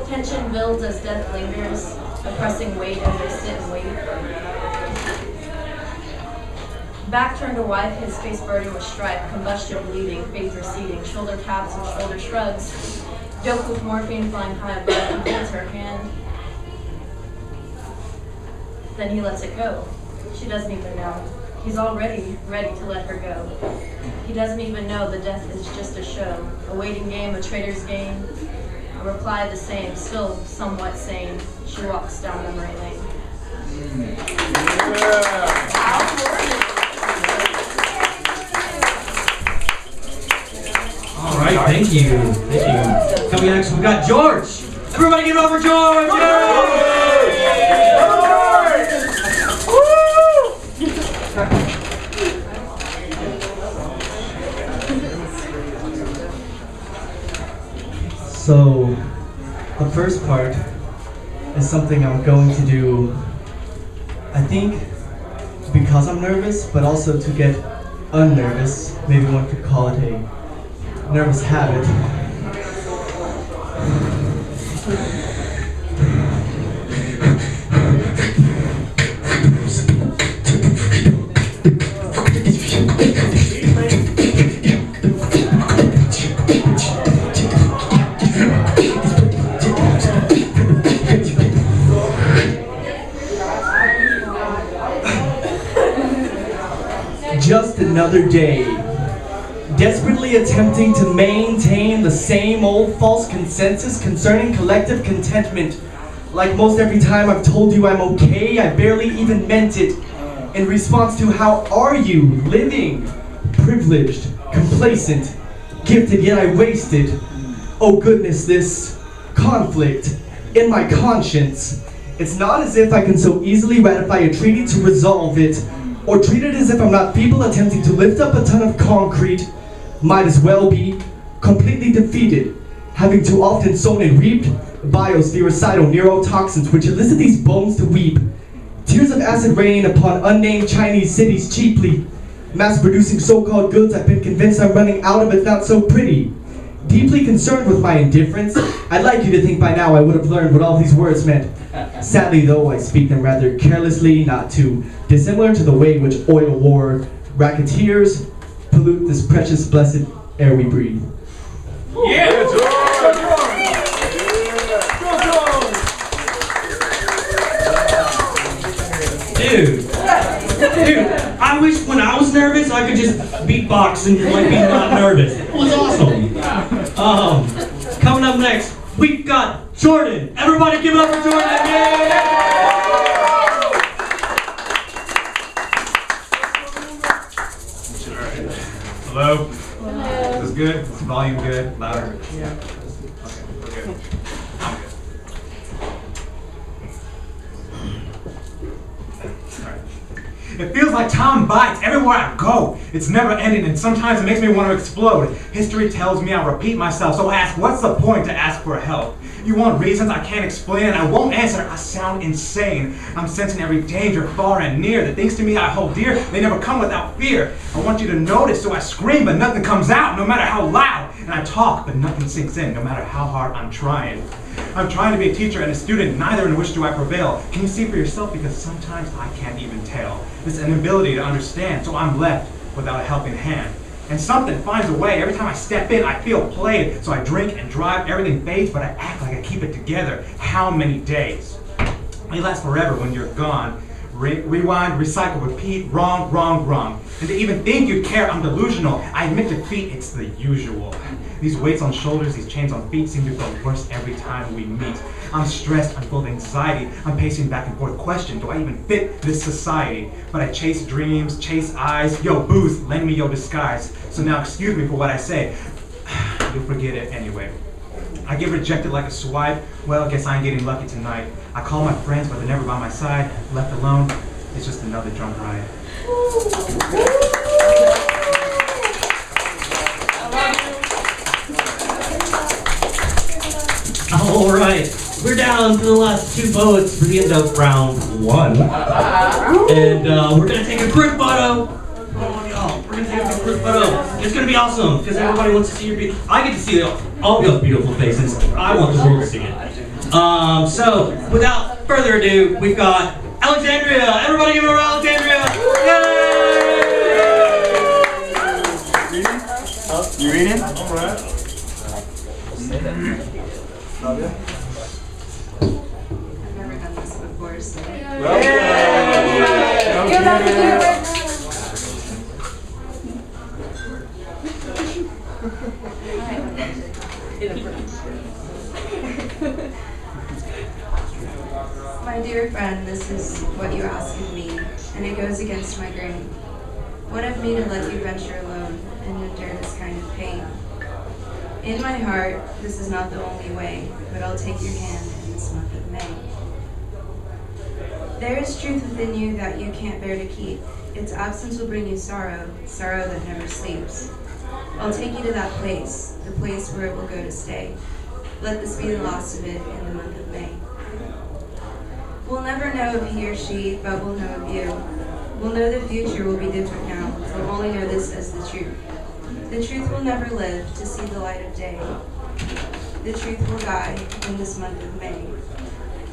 Tension builds as death lingers, oppressing weight as they sit and wait. Back turned to wife, his face burdened with strife, combustion bleeding, faith receding, shoulder taps and shoulder shrugs, doped with morphine flying high above, he holds her hand. Then he lets it go. She doesn't even know. He's already ready to let her go. He doesn't even know the death is just a show, a waiting game, a traitor's game. A reply the same, still somewhat sane. She walks down memory lane. All right, thank you. Coming next, we got George. Everybody give it up for George! So, the first part is something I'm going to do, I think, because I'm nervous, but also to get unnervous. Maybe one could call it a nervous habit. Just another day, desperately attempting to maintain the same old false consensus concerning collective contentment. Like most every time I've told you I'm okay, I barely even meant it. In response to how are you living? Privileged, complacent, gifted yet I wasted. Oh goodness, this conflict in my conscience. It's not as if I can so easily ratify a treaty to resolve it, or treat it as if I'm not feeble attempting to lift up a ton of concrete. Might as well be completely defeated, having too often sown and reaped biospherocidal neurotoxins which elicit these bones to weep. Tears of acid rain upon unnamed Chinese cities cheaply. Mass-producing so-called goods I've been convinced I'm running out of, it's not so pretty. Deeply concerned with my indifference, I'd like you to think by now I would have learned what all these words meant. Sadly though, I speak them rather carelessly, not too dissimilar to the way in which oil war racketeers pollute this precious, blessed air we breathe. Yeah! Dude, I wish when I was nervous I could just beatbox and like be not nervous. It was awesome. Coming up next, we've got Jordan. Everybody give it up for Jordan. Hello? Hello. Is this good? Is the volume good? Louder? Yeah. Okay, we're good. I'm good. Alright. It feels like Thom bites everywhere I go. It's never ending and sometimes it makes me want to explode. History tells me I repeat myself, so I ask, what's the point to ask for help? You want reasons I can't explain and I won't answer. I sound insane. I'm sensing every danger far and near. The things to me I hold dear, they never come without fear. I want you to notice, so I scream, but nothing comes out, no matter how loud. And I talk, but nothing sinks in, no matter how hard I'm trying. I'm trying to be a teacher and a student, neither in which do I prevail. Can you see for yourself? Because sometimes I can't even tell. This inability to understand, so I'm left without a helping hand. And something finds a way. Every time I step in, I feel played. So I drink and drive, everything fades, but I act like I keep it together. How many days? They last forever when you're gone. Rewind, recycle, repeat, wrong, wrong, wrong. And to even think you'd care, I'm delusional. I admit defeat, it's the usual. These weights on shoulders, these chains on feet seem to feel worse every time we meet. I'm stressed, I'm full of anxiety. I'm pacing back and forth, question, do I even fit this society? But I chase dreams, chase eyes. Yo, booze, lend me your disguise. So now excuse me for what I say. You'll forget it anyway. I get rejected like a swipe. Well, I guess I ain't getting lucky tonight. I call my friends, but they're never by my side. Left alone, it's just another drunk ride. All right, we're down to the last two poets for the end of round one. And we're gonna take a group photo. Y'all, we're gonna take a group photo. It's gonna be awesome, because everybody wants to see your I get to see all y'all's beautiful faces. I want the world to see it. So, without further ado, we've got Alexandra. Everybody give it up, Alexandra! Yay! You reading? All right. I've never done this before, so. My dear friend, this is what you ask of me, and it goes against my grain. What of me to let you venture alone and endure this kind of pain? In my heart, this is not the only way, but I'll take your hand in this month of May. There is truth within you that you can't bear to keep. Its absence will bring you sorrow, sorrow that never sleeps. I'll take you to that place, the place where it will go to stay. Let this be the last of it in the month of May. We'll never know of he or she, but we'll know of you. We'll know the future will be different now. We'll only know this as the truth. The truth will never live to see the light of day. The truth will die in this month of May.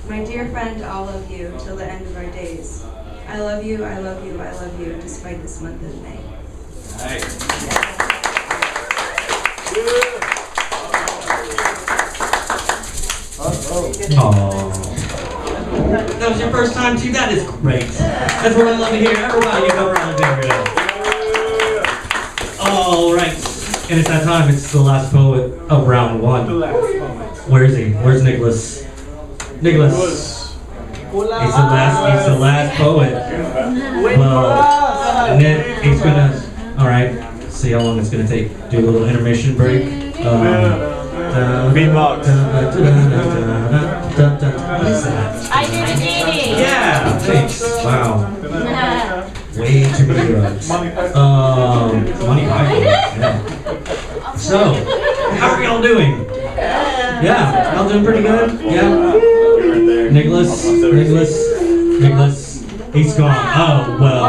My dear friend, I'll love you till the end of our days. I love you, I love you, I love you, despite this month of May. That was your first time too? That is great. That's what I love to hear. Everybody give a round of applause. All right. And it's that time. It's the last poet of round one. Where is he? Where's Nicolas? Nicolas. He's the last poet. Well, Nick, he's gonna. All right. See how long it's gonna take. Do a little intermission break. Beatbox. What is that? I do the genie. Yeah, thanks. Wow. Way too many drugs. Money Python. Yeah. So, how are y'all doing? Yeah, y'all doing pretty good? Yeah. Nicolas. He's gone. Oh well,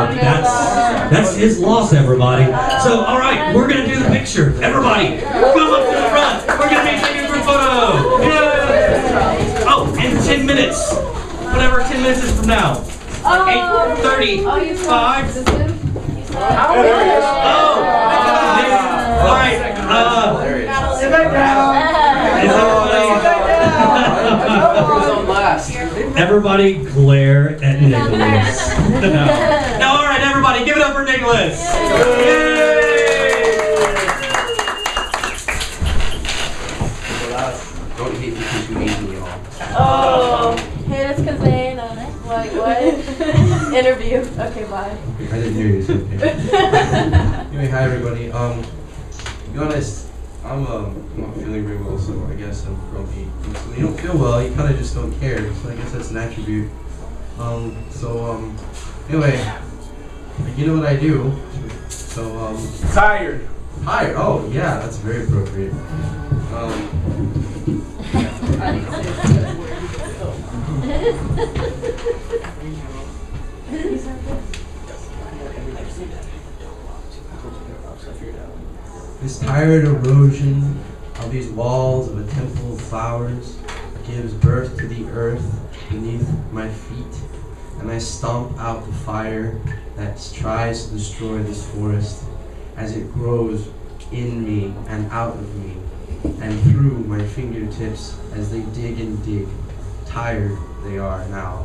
that's his loss, everybody. So, all right, we're gonna do the picture. Everybody, come up to the front. We're gonna be taking a group photo. Yeah. Oh, in 10 minutes. Whatever 10 minutes is from now. 8:35. Oh. All right. Everybody glare at Nicolas. No, all right, everybody, give it up for Nicolas. Don't hate because you hate me all. Oh, hey, that's because they ain't on it. Like, what? Interview. Okay, bye. I didn't hear you. Okay. Anyway, hi everybody. To be honest, I'm not feeling very well, so I guess I'm grumpy. So when you don't feel well, you kind of just don't care. So I guess that's an attribute. Anyway, you know what I do. So tired. Tired. Oh yeah, that's very appropriate. This tired erosion of these walls of a temple of flowers gives birth to the earth beneath my feet, and I stomp out the fire that tries to destroy this forest as it grows in me and out of me and through my fingertips as they dig and dig. Tired they are now,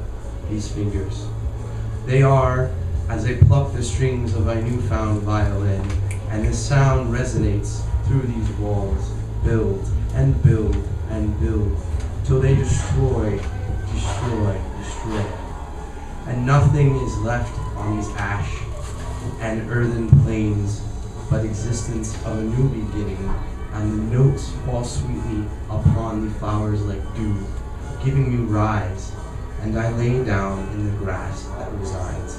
these fingers. They are as they pluck the strings of my newfound violin, and the sound resonates through these walls, build and build and build, till they destroy, and nothing is left on these ash and earthen plains but existence of a new beginning, and the notes fall sweetly upon the flowers like dew, giving me rise, and I lay down in the grass that resides.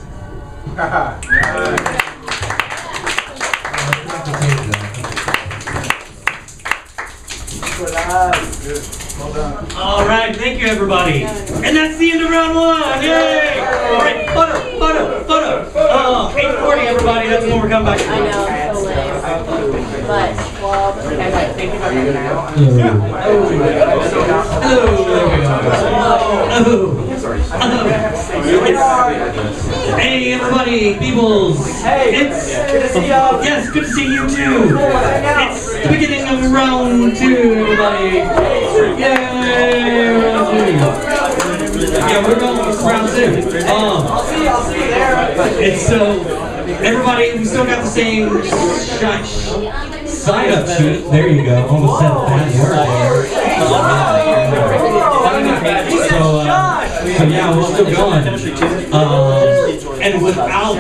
All right, thank you, everybody. And that's the end of round one. Yay! All right, photo. 8:40, everybody. That's when we're coming back. I know, it's so lame. But, well, thank you for coming now. Hey, everybody, peoples. Hey, it's good to see y'all. Yes, good to see you too. It's the beginning of round two, everybody. Yay! Round two. Yeah, we're going with round two. I'll see you there. It's so, everybody, we still got the same sign-up sheet. There you go. Almost said a bad word there. So yeah, we're still going. And without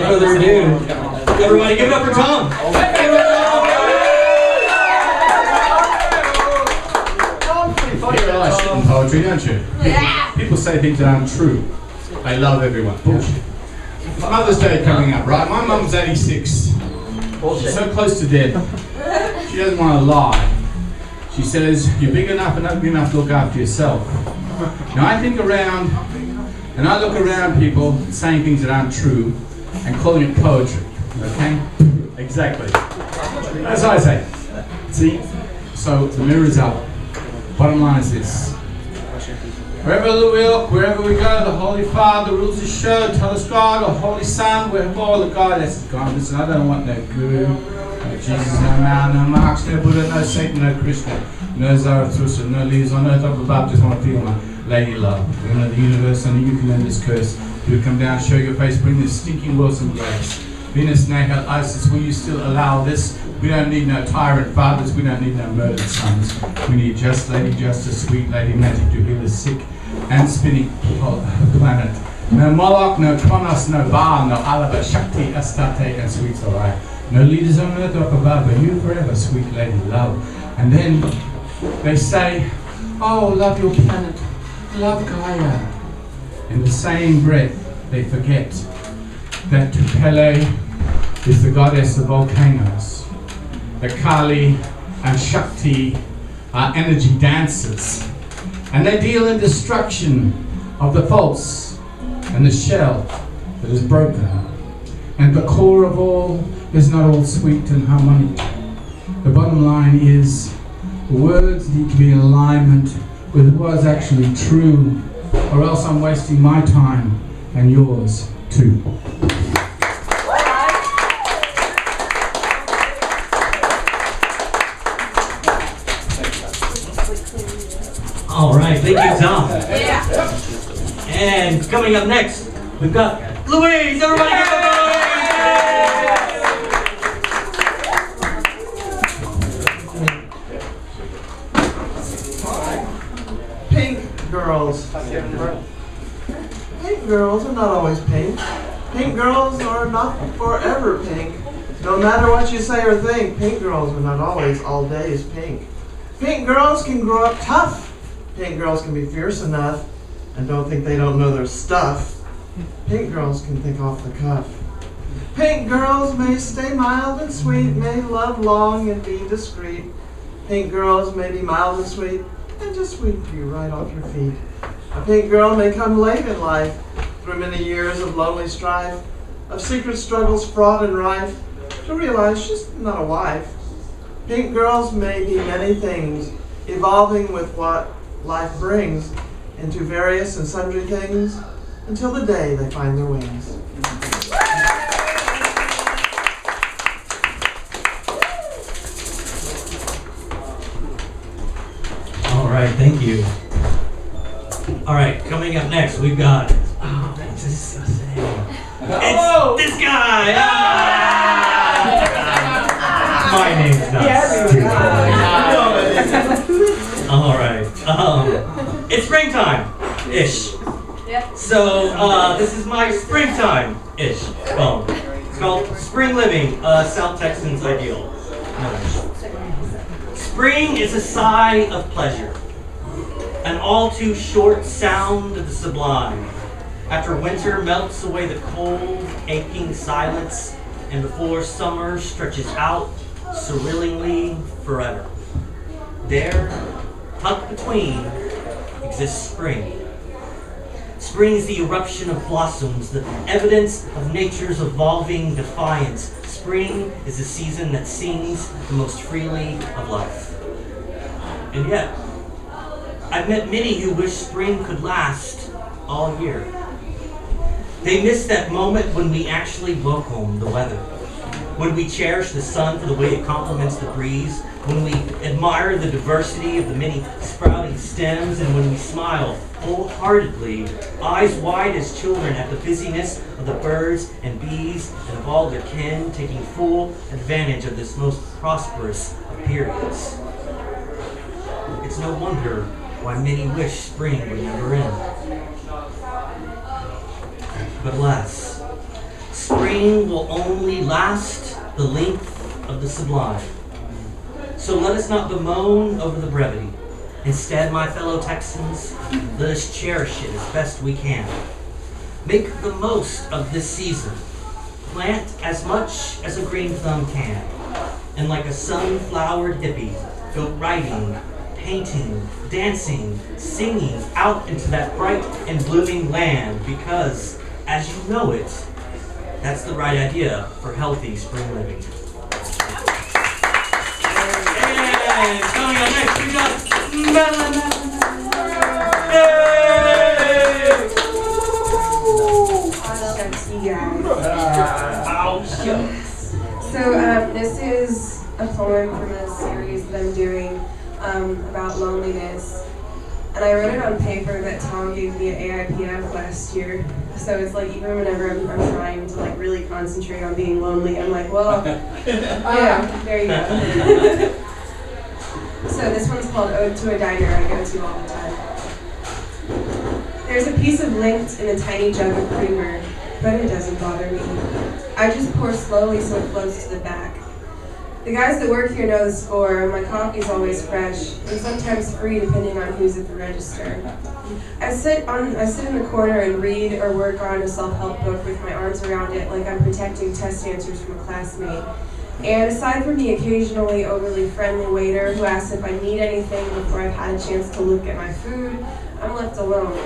further ado, everybody give it up for Thom. You realize shit in poetry, don't you? People say things that aren't true. I love everyone. Bullshit. It's Mother's Day coming up, right? My mum's 86. She's so close to death. She doesn't want to lie. She says, you're big enough and ugly enough to look after yourself. Now I think around, and I look around people saying things that aren't true and calling it poetry. Okay? Exactly. That's what I say. See? So the mirror is up. Bottom line is this. Wherever we look, wherever we go, the Holy Father rules the show. Tell us God, the Holy Son, we're all the goddess is gone. Listen, I don't want no guru, no Jesus, no man, no Marx, no Buddha, no Satan, no Krishna, no Zarathustra, no leaves on earth up above. Just want to feel my lady love. We're gonna the universe, only you can end this curse. You come down, show your face, bring this stinking world some grace. Venus, Nahal, Isis, will you still allow this? We don't need no tyrant fathers, we don't need no murdered sons. We need just Lady Justice, sweet Lady Magic to heal the sick and spinning planet. No Moloch, no Kronos, no Baal, no Alaba, Shakti, Astarte, and sweet Sarai. No leaders on earth up above, but you forever, sweet Lady Love. And then they say, oh, love your planet, love Gaia. In the same breath, they forget that Pele is the goddess of volcanoes. The Kali and Shakti are energy dancers. And they deal in destruction of the false and the shell that is broken. And the core of all is not all sweet and harmonic. The bottom line is the words need to be in alignment with what's actually true, or else I'm wasting my time and yours too. All right, thank you, Thom. And coming up next, we've got Louise. Everybody give it up. Pink girls. Pink girls are not always pink. Pink girls are not forever pink. No matter what you say or think, pink girls are not always all days pink. Pink girls can grow up tough. Pink girls can be fierce enough and don't think they don't know their stuff. Pink girls can think off the cuff. Pink girls may stay mild and sweet, may love long and be discreet. Pink girls may be mild and sweet and just sweep you right off your feet. A pink girl may come late in life through many years of lonely strife, of secret struggles, fraud and rife, to realize she's not a wife. Pink girls may be many things, evolving with what life brings into various and sundry things until the day they find their wings. All right, thank you. All right, coming up next, we've got. Oh, this is so sad. It's this guy. My name's not Steve. All right. It's springtime-ish. So this is my springtime-ish poem. It's called Spring Living, South Texans Ideal. Spring is a sigh of pleasure, an all too short sound of the sublime. After winter melts away the cold, aching silence, and before summer stretches out surrealingly forever. There, tucked between, exists spring. Spring is the eruption of blossoms, the evidence of nature's evolving defiance. Spring is the season that sings the most freely of life. And yet, I've met many who wish spring could last all year. They miss that moment when we actually welcome the weather, when we cherish the sun for the way it complements the breeze, when we admire the diversity of the many sprouting stems, and when we smile wholeheartedly, eyes wide as children at the busyness of the birds and bees and of all their kin, taking full advantage of this most prosperous of periods. It's no wonder why many wish spring would never end. But alas, spring will only last the length of the sublime. So let us not bemoan over the brevity. Instead, my fellow Texans, let us cherish it as best we can. Make the most of this season. Plant as much as a green thumb can. And like a sunflowered hippie, go writing, painting, dancing, singing out into that bright and blooming land because, as you know it, that's the right idea for healthy spring living. And coming up next, we got Madeline. So this is a poem from a series that I'm doing about loneliness. And I wrote it on paper that Thom gave me at AIPF last year. So it's like even whenever I'm trying to like really concentrate on being lonely, I'm like, well, yeah, there you go. So this one's called Ode to a Diner I go to all the time. There's a piece of lint in a tiny jug of creamer, but it doesn't bother me. I just pour slowly so it flows to the back. The guys that work here know the score. My coffee's always fresh, and sometimes free depending on who's at the register. I sit in the corner and read or work on a self-help book with my arms around it like I'm protecting test answers from a classmate. And aside from the occasionally overly friendly waiter who asks if I need anything before I've had a chance to look at my food, I'm left alone.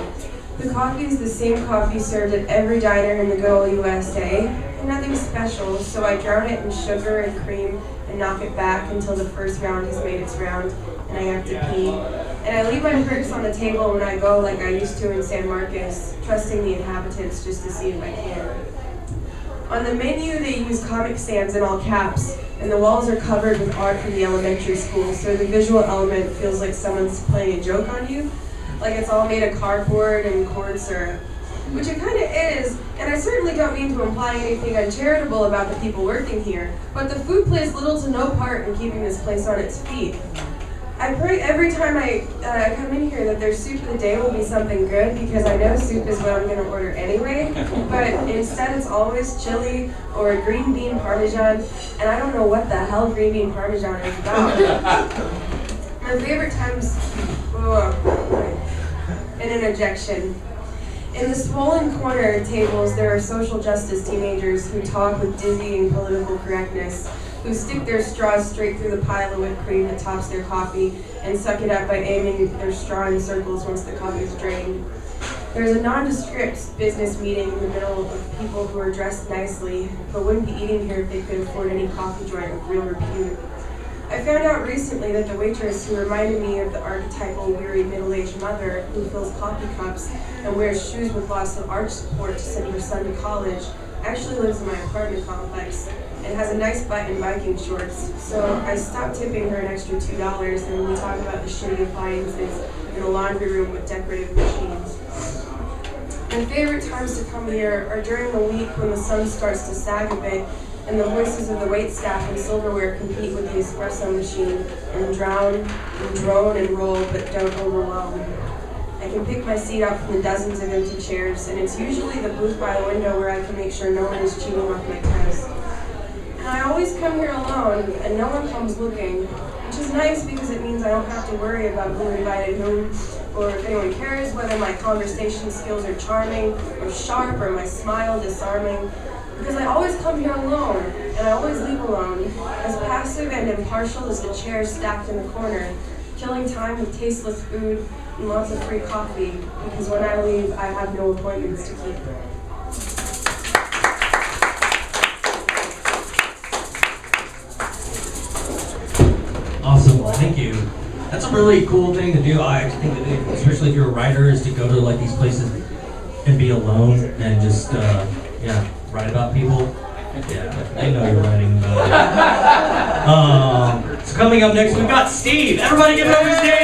The coffee is the same coffee served at every diner in the good old USA, and nothing special, so I drown it in sugar and cream and knock it back until the first round has made its round and I have to pee. And I leave my purse on the table when I go like I used to in San Marcos, trusting the inhabitants just to see if I can. On the menu, they use Comic Sans in all caps, and the walls are covered with art from the elementary school, so the visual element feels like someone's playing a joke on you, like it's all made of cardboard and corn syrup. Which it kind of is, and I certainly don't mean to imply anything uncharitable about the people working here, but the food plays little to no part in keeping this place on its feet. I pray every time I come in here that their soup of the day will be something good, because I know soup is what I'm going to order anyway, but instead it's always chili or green bean parmesan, and I don't know what the hell green bean parmesan is about. My favorite times, an interjection. In the swollen corner tables, there are social justice teenagers who talk with dizzying political correctness, who stick their straws straight through the pile of whipped cream that tops their coffee and suck it up by aiming their straw in circles once the coffee is drained. There's a nondescript business meeting in the middle of people who are dressed nicely, but wouldn't be eating here if they could afford any coffee joint of real repute. I found out recently that the waitress who reminded me of the archetypal weary middle-aged mother who fills coffee cups and wears shoes with lots of arch support to send her son to college actually lives in my apartment complex and has a nice butt in biking shorts. So I stopped tipping her an extra $2 and we talk about the shitty appliances in a laundry room with decorative machines. My favorite times to come here are during the week when the sun starts to sag a bit and the voices of the waitstaff and silverware compete with the espresso machine and drown and drone and roll but don't overwhelm. I can pick my seat out from the dozens of empty chairs, and it's usually the booth by the window where I can make sure no one is cheating off my test. And I always come here alone, and no one comes looking, which is nice because it means I don't have to worry about who invited whom, or if anyone cares whether my conversation skills are charming or sharp or my smile disarming. Because I always come here alone, and I always leave alone, as passive and impartial as the chairs stacked in the corner, killing time with tasteless food and lots of free coffee, because when I leave, I have no appointments to keep. Awesome, thank you. That's a really cool thing to do. I think that, especially if you're a writer, is to go to like these places and be alone and just, write about people. Yeah, they know you're writing about it. So coming up next, we've got Steve. Everybody give it over to Steve!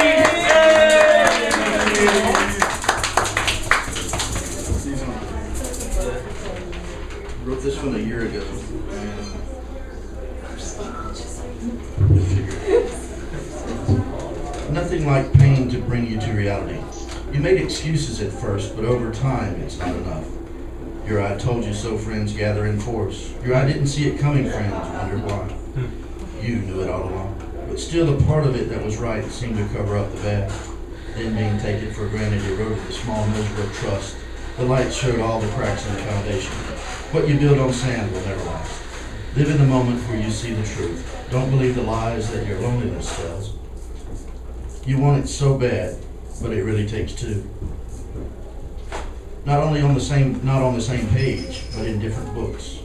Wrote this one a year ago. nothing like pain to bring you to reality. You made excuses at first, but over time, it's not enough. Your I told you so friends gather in force. Your I didn't see it coming friends wonder why. You knew it all along. But still the part of it that was right seemed to cover up the bad. Then being taken for granted eroded the small measure of trust. The light showed all the cracks in the foundation. What you build on sand will never last. Live in the moment where you see the truth. Don't believe the lies that your loneliness tells. You want it so bad, but it really takes two. Not on the same page, but in different books.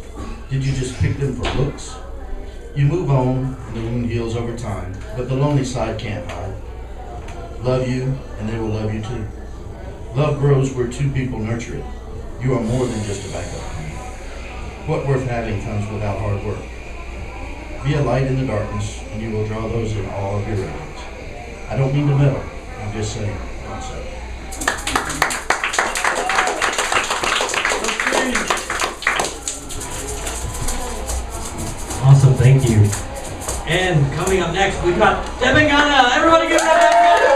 Did you just pick them for looks? You move on, and the wound heals over time, but the lonely side can't hide. Love you, and they will love you too. Love grows where two people nurture it. You are more than just a backup plan. What worth having comes without hard work. Be a light in the darkness, and you will draw those in awe of your radiance. I don't mean to meddle. I'm just saying, don't settle. Awesome, thank you. And coming up next, we've got Debangana. Everybody give it up, Debangana!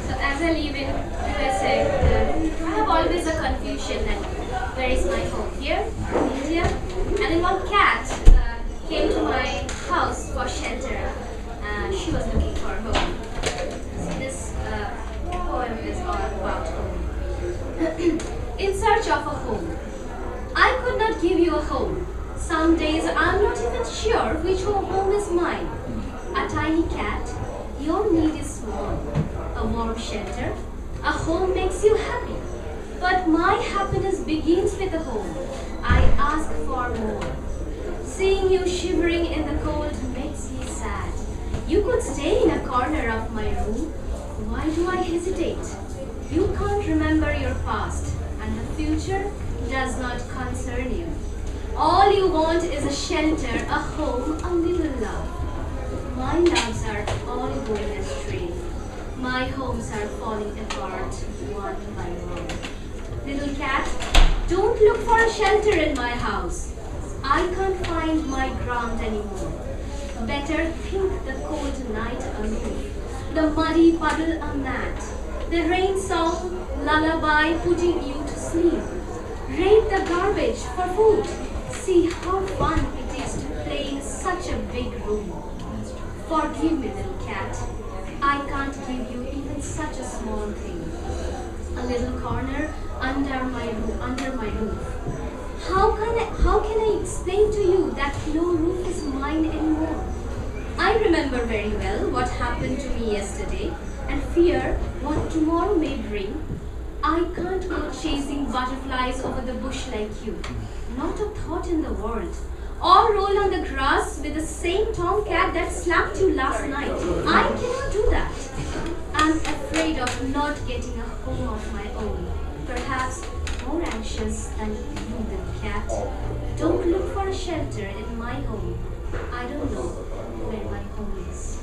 So as I live in USA, I have always a confusion that where is my home? Here, in India? And then one cat came to my house for shelter. She was looking for a home. See, this poem is all about home. In search of a home. I could not give you a home. Some days I'm not even sure which home is mine. A tiny cat, your need is small. A warm shelter, a home makes you happy. But my happiness begins with a home. I ask for more. Seeing you shivering in the cold makes me sad. You could stay in a corner of my room. Why do I hesitate? You can't remember your past, and the future does not concern you. All you want is a shelter, a home, a little love. My loves are all going astray. My homes are falling apart one by one. Little cat, don't look for a shelter in my house. I can't find my ground anymore. Better think the cold night aloof, the muddy puddle a mat, the rain song, lullaby putting you to sleep. Raid the garbage for food. See how fun it is to play in such a big room. Forgive me, little cat. I can't give you even such a small thing. A little corner under my roof. How can I explain to you that no roof is mine anymore? I remember very well what happened to me yesterday and fear what tomorrow may bring. I can't go chasing butterflies over the bush like you. Not a thought in the world. Or roll on the grass with the same tomcat that slapped you last night. I cannot do that. I'm afraid of not getting a home of my own. Perhaps more anxious than you, little cat. Don't look for a shelter in my home. I don't know where my home is.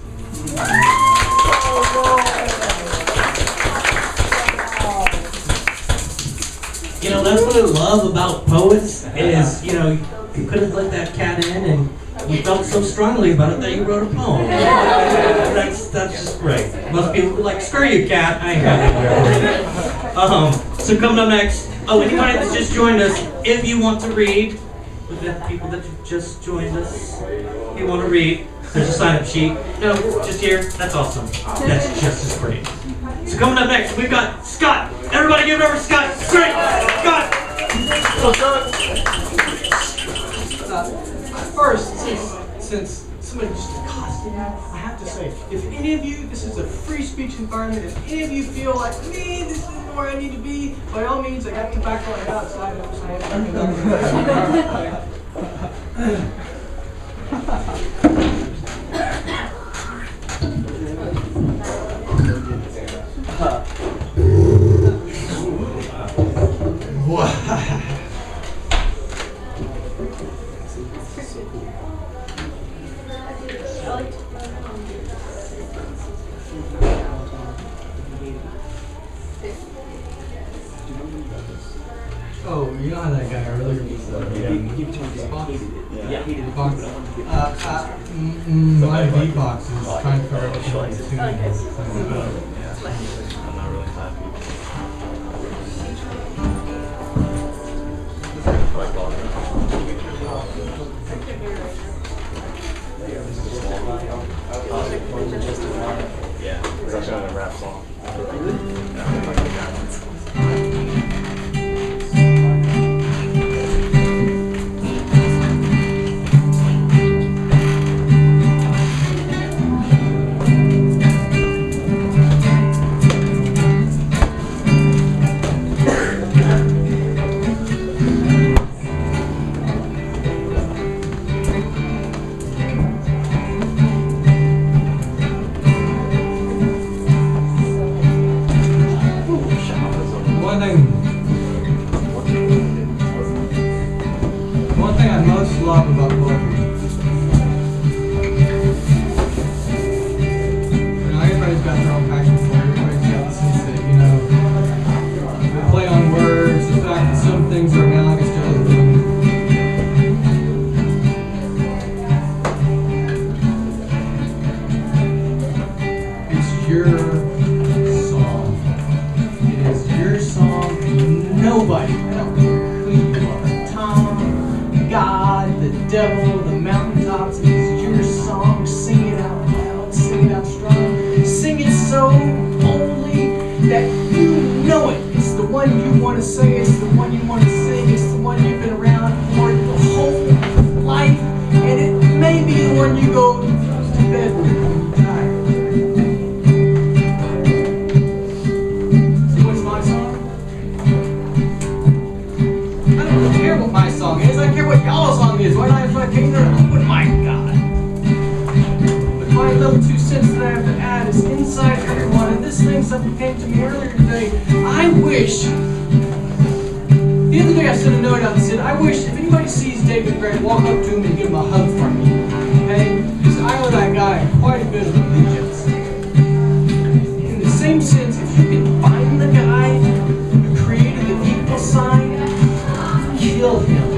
You know, that's what I love about poets is, you know, you couldn't let that cat in and you felt so strongly about it that you wrote a poem. That's just great. Most people be like, screw you, cat. I ain't got anywhere. So coming up next, anybody that's just joined us, if you want to read, we've got people that just joined us. If you want to read, there's a sign-up sheet. No, just here. That's awesome. That's just as great. So coming up next, we've got Scott. Everybody give it over to Scott. Great. Scott. First, since somebody just accosted me, I have to say, if any of you, this is a free speech environment, if any of you feel like, me, this isn't where I need to be, by all means, I got tobacco right outside. Oh, you know how that guy earlier was My beatbox is trying to figure out what to tune. I'm not really happy. Yeah, it's actually a rap song. One thing I most love about poetry, everybody's got their own passion for it. Everybody's got the sense that, the play on words, the fact that some things are analogous to other things. It's your song. It is your song. Nobody, I don't care who you are, Thom, God, the devil, the mountaintops, it is your song. Sing it out loud, sing it out strong. Sing it so boldly that you know it. It's the one you want to say, it's the one you want to sing, it's the one you've been around for your whole life, and it may be the one you go to bed with when you die. So what's my song? I don't care what my song is, I care what y'all's song is. Why not if I came there and open my God? But my little 2 cents that I have to add is inside everyone, and this thing, something came to me earlier today. I wish, the other day I sent a note out that said, I wish if anybody sees David Gray, walk up to him and give him a hug from me. Okay? Because I owe that guy quite a bit of allegiance. In the same sense, if you can find the guy who created the equal sign, kill him.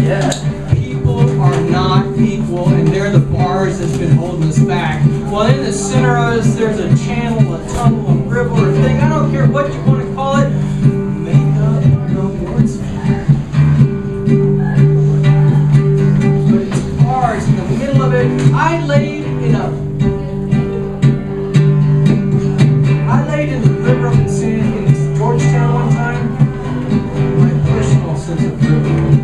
Yeah. People are not equal, and they're the bars that's been holding us back. Well, in the center of us, there's a channel, a tunnel, a river, a thing. I don't care what you want to call it. Make up your own words for it. But it's bars in the middle of it. I laid in the river of insanity in Georgetown one time. My personal sense of privilege.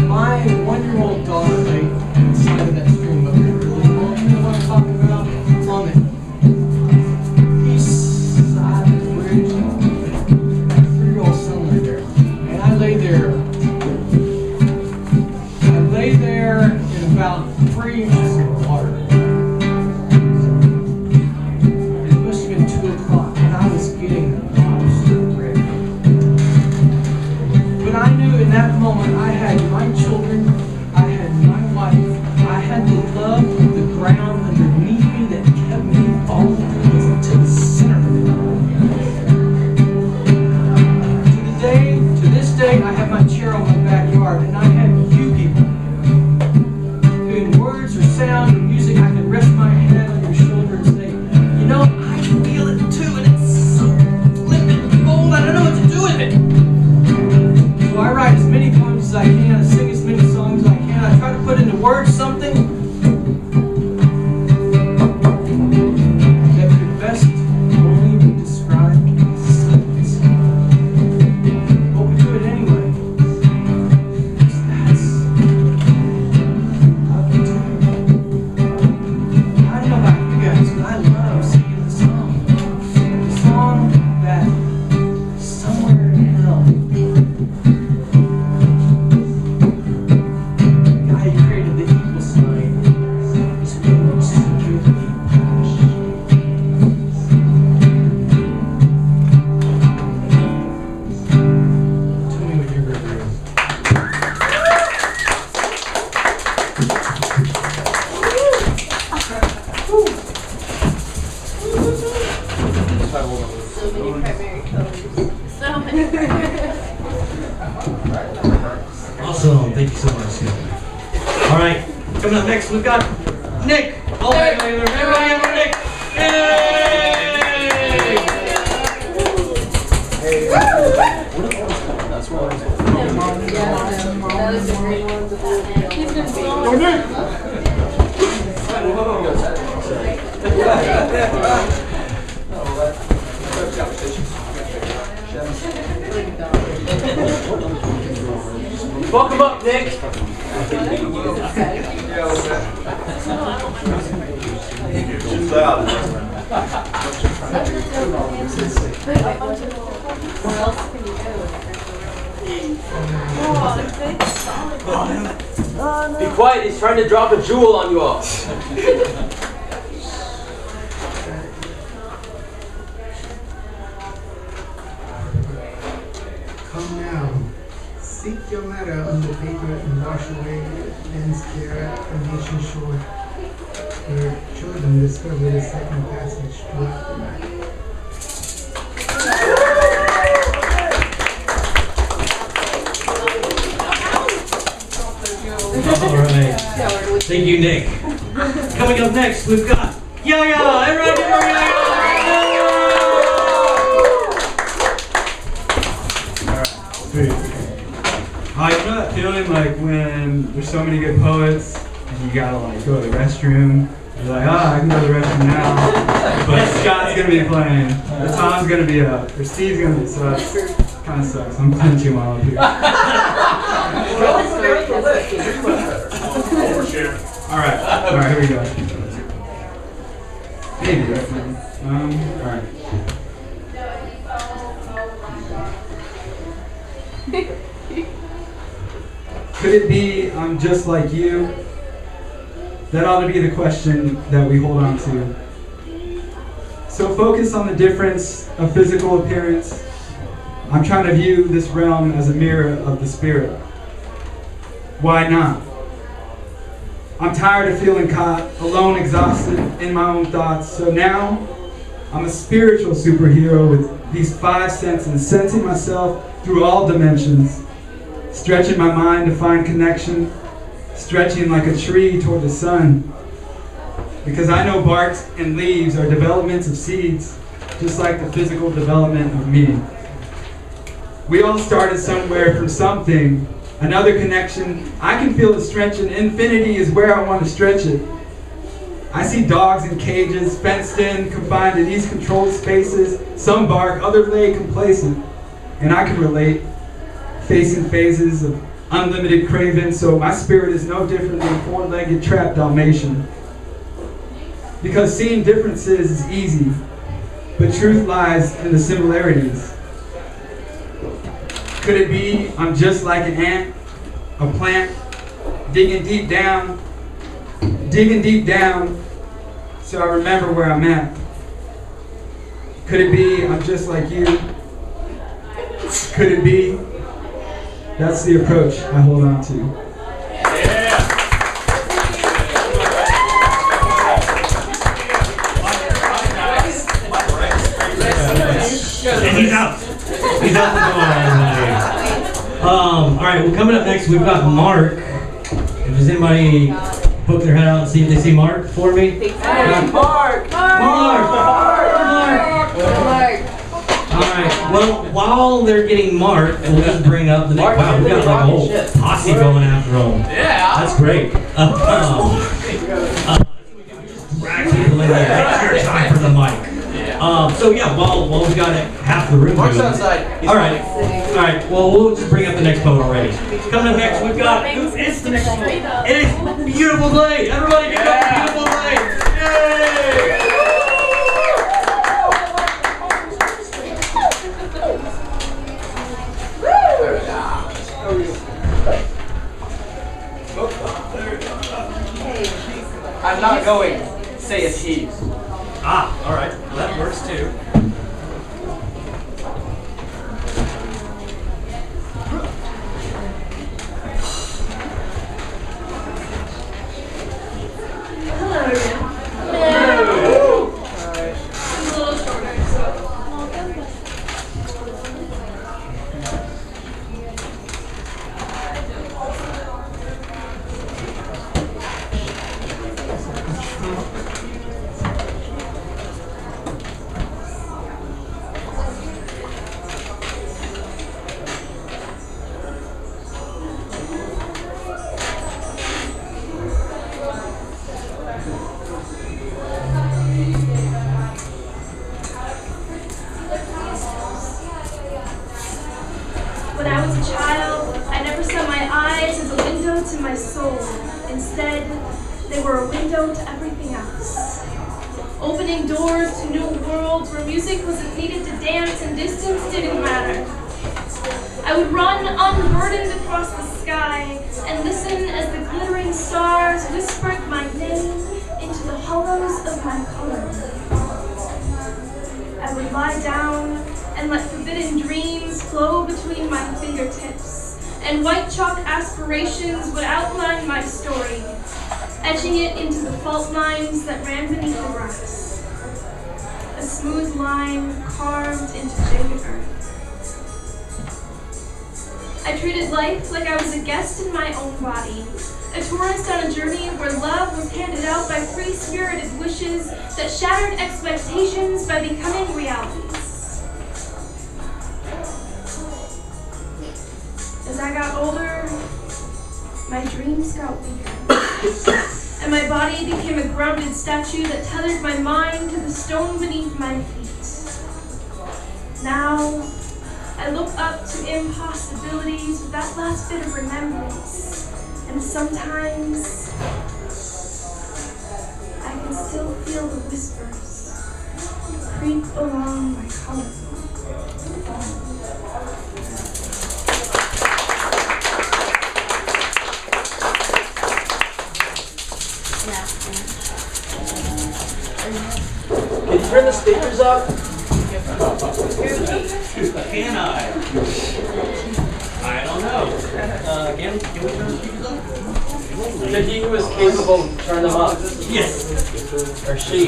My 1-year-old daughter lay inside of that stream, but we really don't know what I'm talking about. On it. East side of the bridge. My 3-year-old son lay there. And I lay there. I lay there in about 3 inches of water. It must have been 2 o'clock, and I was getting lobster bread. But I knew in that moment I had my children, I had my wife, I had the love of the ground underneath me that kept me falling to the center of it. To this day, I have my chair on my backyard, and I have you people who in words or sound or music, I can rest my head on your shoulder and say, I feel it too, and it's so flippin' bold, I don't know what to do with it. So I write as many poems as I can, I sing as many songs as I can, I try to put into words something that could best only be described as silence. But we do it anyway. Because that's how we do it. I don't know about you guys, but I love singing the song. The song that somewhere in hell Awesome. Thank you so much. All right. Coming up next, we've got Nick. Oh, everybody have for Nick. Yay! That's what Welcome up, Nick. Where else can you go? Be quiet, he's trying to drop a jewel on you all. Come now, seek your matter under paper and wash away men's care at the nation's shore, where children discover the second passage throughout the night. All right. Thank you, Nick. Coming up next, we've got YaYa. Everybody give her YaYa. You know that feeling like when there's so many good poets and you gotta like go to the restroom. You're like, I can go to the restroom now, but Scott's gonna be playing, or Tom's gonna be up, or Steve's gonna be. So that kind of sucks. I'm punching while I'm here. All right, here we go. Maybe that's fine. All right. Could it be I'm just like you? That ought to be the question that we hold on to. So focus on the difference of physical appearance. I'm trying to view this realm as a mirror of the spirit. Why not? I'm tired of feeling caught, alone, exhausted in my own thoughts. So now, I'm a spiritual superhero with these 5 senses, sensing myself through all dimensions, stretching my mind to find connection, stretching like a tree toward the sun. Because I know barks and leaves are developments of seeds, just like the physical development of me. We all started somewhere from something, another connection. I can feel the stretch, and infinity is where I want to stretch it. I see dogs in cages, fenced in, confined to these controlled spaces. Some bark, others lay complacent. And I can relate, facing phases of unlimited craving, so my spirit is no different than a 4-legged trapped Dalmatian. Because seeing differences is easy, but truth lies in the similarities. Could it be I'm just like an ant, a plant, digging deep down, so I remember where I'm at? Could it be I'm just like you? Could it be? That's the approach I hold on to. And he's out. He's out the door. All right, well, coming up next, we've got Mark. If there's anybody poke their head out and see if they see Mark for me. Mark! Alright, well, while they're getting Mark, we'll just bring up the next. Wow, we got like a whole posse going after him. Yeah! That's great. Drag people in here. It's your time for the mic. So yeah, while we got half the room. Mark's outside. Alright, well, we'll just bring up the next poet already. Coming up next, we've got, it's the next poet. It is Beautiful Blade. Everybody give up for Beautiful Blade. Yay! I'm not going, saith he. Ah, alright. Well, that works too. Hello again. Alright. It's a little shorter, so. window to my soul. Instead, they were a window to everything else. Opening doors to new worlds where music wasn't needed to dance and distance didn't matter. I would run unburdened across the sky and listen as the glittering stars whispered my name into the hollows of my color. I would lie down and let forbidden dreams flow between my fingertips, and white chalk aspirations would outline my story, etching it into the fault lines that ran beneath the grass. A smooth line carved into jagged earth. I treated life like I was a guest in my own body, a tourist on a journey where love was handed out by free-spirited wishes that shattered expectations by becoming realities. As I got older, my dreams got weaker, and my body became a grounded statue that tethered my mind to the stone beneath my feet. Now, I look up to impossibilities with that last bit of remembrance, and sometimes I can still feel the whispers creep along my collarbone. Can you turn the speakers up? Can I? I don't know. Can we turn the speakers up? Did he who is capable turn them up? Yes. Or she?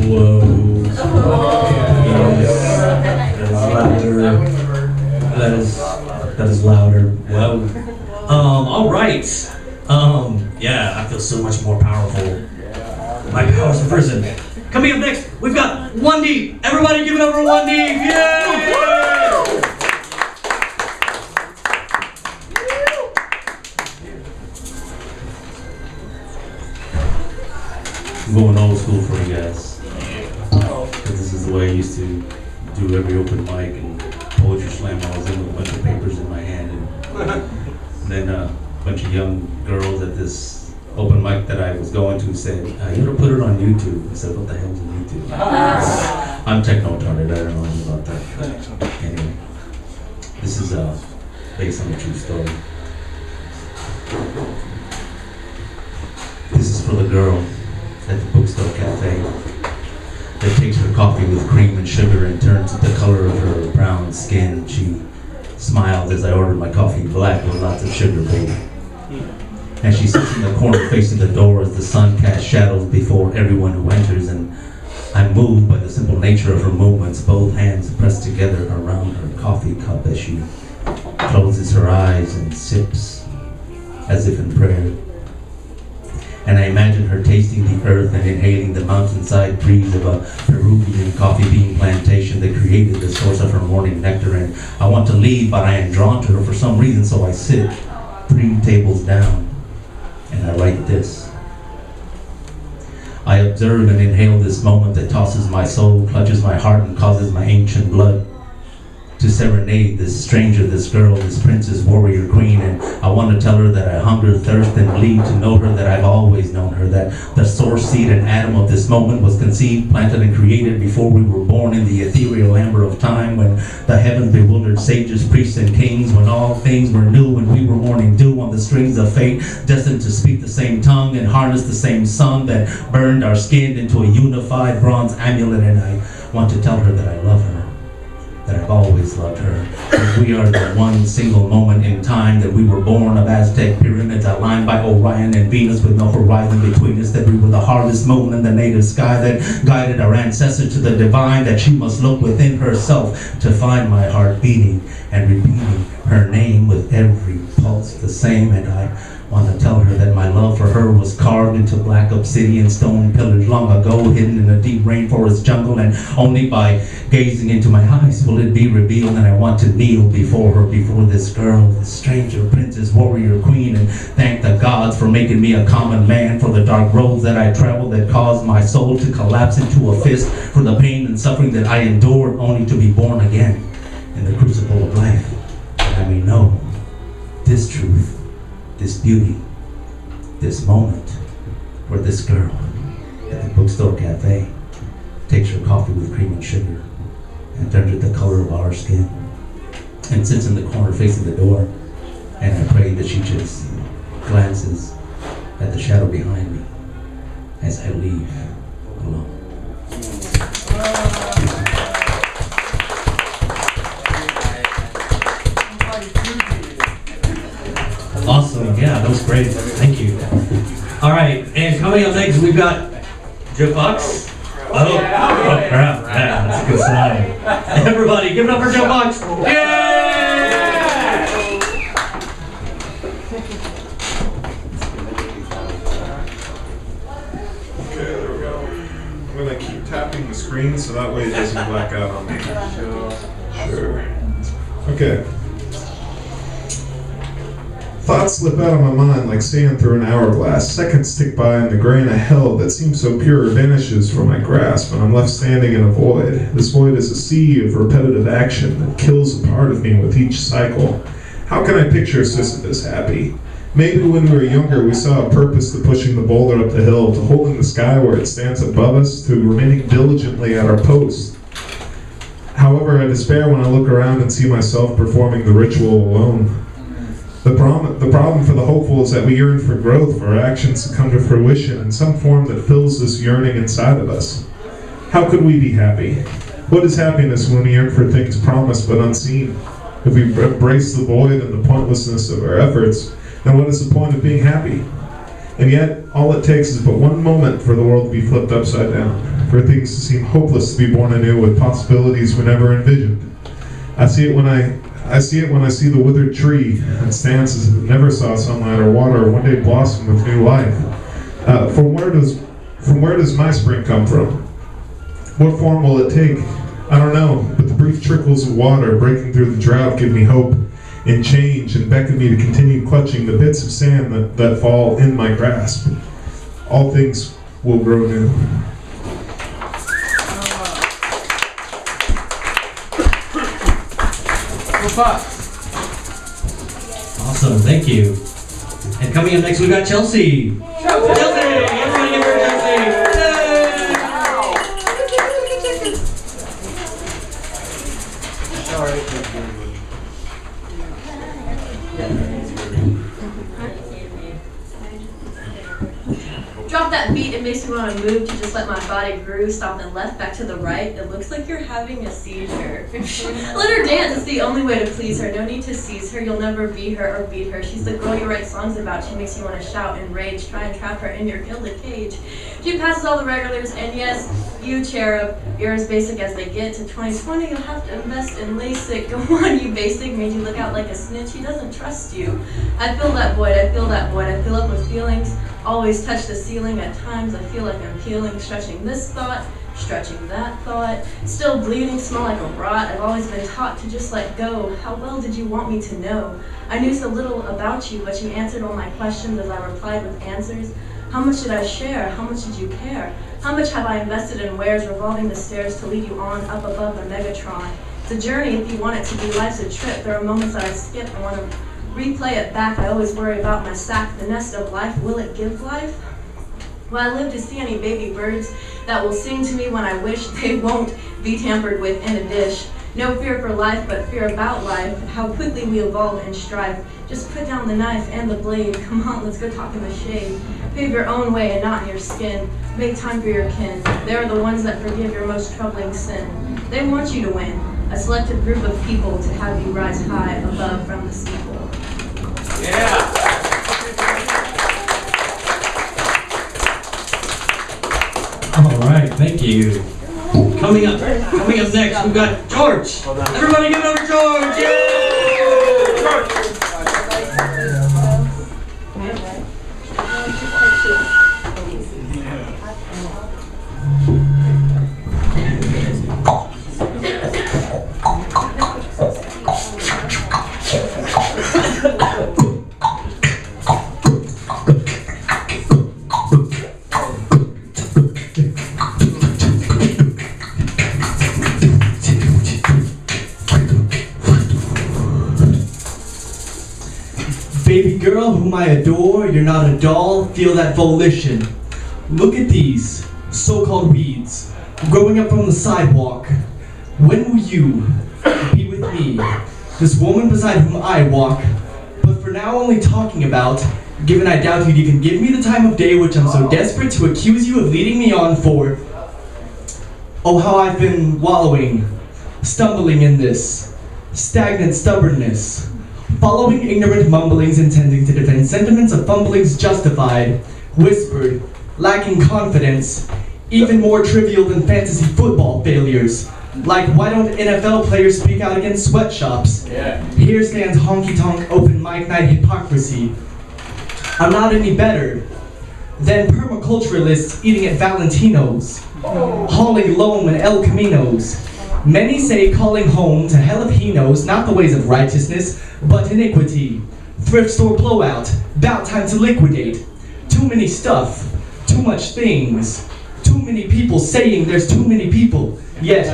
Whoa. That is louder. Whoa. All right. Yeah, I feel so much more powerful. My power's in prison. Coming up next, we've got One Deep. Everybody give it up for One Deep. Yay! I'm going old school for you guys. This is the way I used to do every open mic and poetry slam. I was in with a bunch of papers in my hand, and then a bunch of young girls at this open mic that I was going to said, "You gotta put it on YouTube." I said, "What the hell's on YouTube?" I'm techno-retarded. I don't know anything about that. Anyway, this is based on a true story. This is for the girl at the bookstore cafe that takes her coffee with cream and sugar and turns the color of her brown skin. She smiled as I ordered my coffee black with lots of sugar, baby. And she sits in the corner facing the door as the sun casts shadows before everyone who enters, and I'm moved by the simple nature of her movements, both hands pressed together around her coffee cup as she closes her eyes and sips as if in prayer. And I imagine her tasting the earth and inhaling the mountainside breeze of a Peruvian coffee bean plantation that created the source of her morning nectar. And I want to leave, but I am drawn to her for some reason, so I sit 3 tables down and I write this. I observe and inhale this moment that tosses my soul, clutches my heart, and causes my ancient blood to serenade this stranger, this girl, this princess, warrior, queen. And I want to tell her that I hunger, thirst, and bleed to know her, that I've always known her, that the source, seed, and atom of this moment was conceived, planted, and created before we were born in the ethereal amber of time, when the heavens bewildered sages, priests, and kings, when all things were new and we were morning dew on the strings of fate, destined to speak the same tongue and harness the same sun that burned our skin into a unified bronze amulet. And I want to tell her that I love her, that I've always loved her, that we are the one single moment in time, that we were born of Aztec pyramids outlined by Orion and Venus with no horizon between us, that we were the harvest moon in the native sky that guided our ancestors to the divine, that she must look within herself to find my heart beating and repeating her name with every pulse the same, and I want to tell her that my love for her was carved into black obsidian stone pillars long ago, hidden in a deep rainforest jungle, and only by gazing into my eyes will it be revealed. And I want to kneel before her, before this girl, this stranger, princess, warrior, queen, and thank the gods for making me a common man, for the dark roads that I traveled that caused my soul to collapse into a fist, for the pain and suffering that I endured only to be born again in the crucible of life, that I may know this truth, this beauty, this moment, where this girl at the bookstore cafe takes her coffee with cream and sugar and turns it the color of our skin and sits in the corner facing the door, and I pray that she just glances at the shadow behind me as I leave alone. Awesome, yeah, that was great. Thank you. All right, and coming up next, we've got Joe Fox. Oh crap, yeah, that's a good sign. Everybody, give it up for Joe Fox. Okay, there we go. I'm gonna keep tapping the screen so that way it doesn't black out on me. Sure. Okay. Thoughts slip out of my mind like sand through an hourglass. Seconds tick by and the grain of hell that seems so pure vanishes from my grasp, and I'm left standing in a void. This void is a sea of repetitive action that kills a part of me with each cycle. How can I picture Sisyphus happy? Maybe when we were younger we saw a purpose to pushing the boulder up the hill, to holding the sky where it stands above us, to remaining diligently at our post. However, I despair when I look around and see myself performing the ritual alone. The problem for the hopeful is that we yearn for growth, for our actions to come to fruition in some form that fills this yearning inside of us. How could we be happy? What is happiness when we yearn for things promised but unseen? If we embrace the void and the pointlessness of our efforts, then what is the point of being happy? And yet, all it takes is but one moment for the world to be flipped upside down, for things to seem hopeless to be born anew with possibilities we never envisioned. I see it when I see the withered tree that stands as if it never saw sunlight or water, one day blossom with new life. From where does my spring come from? What form will it take? I don't know, but the brief trickles of water breaking through the drought give me hope in change and beckon me to continue clutching the bits of sand that fall in my grasp. All things will grow new. Awesome, thank you. And coming up next, we got Chelsea. Chelsea! Everybody give her Chelsea! Drop that beat, it makes me want to move to just let my body groove, stop and left, back to the right. It looks like you're having a seizure. Let her dance, it's the only way to please her. No need to seize her, you'll never be her or beat her. She's the girl you write songs about, she makes you want to shout and rage. Try and trap her in your gilded cage. She passes all the regulars, and yes, you cherub, you're as basic as they get. To 2020, you'll have to invest in LASIK. Go on, you basic, made you look out like a snitch. He doesn't trust you. I feel that void, I feel that void. I fill up with feelings, always touch the ceiling. At times, I feel like I'm peeling, stretching this thought, stretching that thought. Still bleeding, smell like a rot. I've always been taught to just let go. How well did you want me to know? I knew so little about you, but you answered all my questions as I replied with answers. How much did I share? How much did you care? How much have I invested in wares, revolving the stairs to lead you on up above the Megatron? It's a journey if you want it to be. Life's a trip. There are moments that I skip. I want to replay it back. I always worry about my sack. The nest of life, will it give life? Will I live to see any baby birds that will sing to me when I wish? They won't be tampered with in a dish. No fear for life, but fear about life. How quickly we evolve and strive. Just put down the knife and the blade. Come on, let's go talk in the shade. Pave your own way and not in your skin. Make time for your kin. They are the ones that forgive your most troubling sin. They want you to win. A selected group of people to have you rise high above from the steeple. Yeah. All right, thank you. Coming up next, we've got George. Everybody give it up for George! Yay! Baby girl whom I adore, you're not a doll, feel that volition. Look at these so-called weeds growing up from the sidewalk. When will you be with me, this woman beside whom I walk? But for now only talking about, given I doubt you'd even give me the time of day which I'm so desperate to accuse you of leading me on for. Oh, how I've been wallowing, stumbling in this stagnant stubbornness, following ignorant mumblings intending to defend sentiments of fumblings justified, whispered, lacking confidence, even more trivial than fantasy football failures. Like, why don't NFL players speak out against sweatshops? Yeah. Here stands honky-tonk open mic night hypocrisy. I'm not any better than permaculturalists eating at Valentino's, hauling loam in El Caminos. Many say calling home to hell if he knows not the ways of righteousness, but iniquity. Thrift store blowout, about time to liquidate. Too many stuff, too much things. Too many people saying there's too many people. Yet,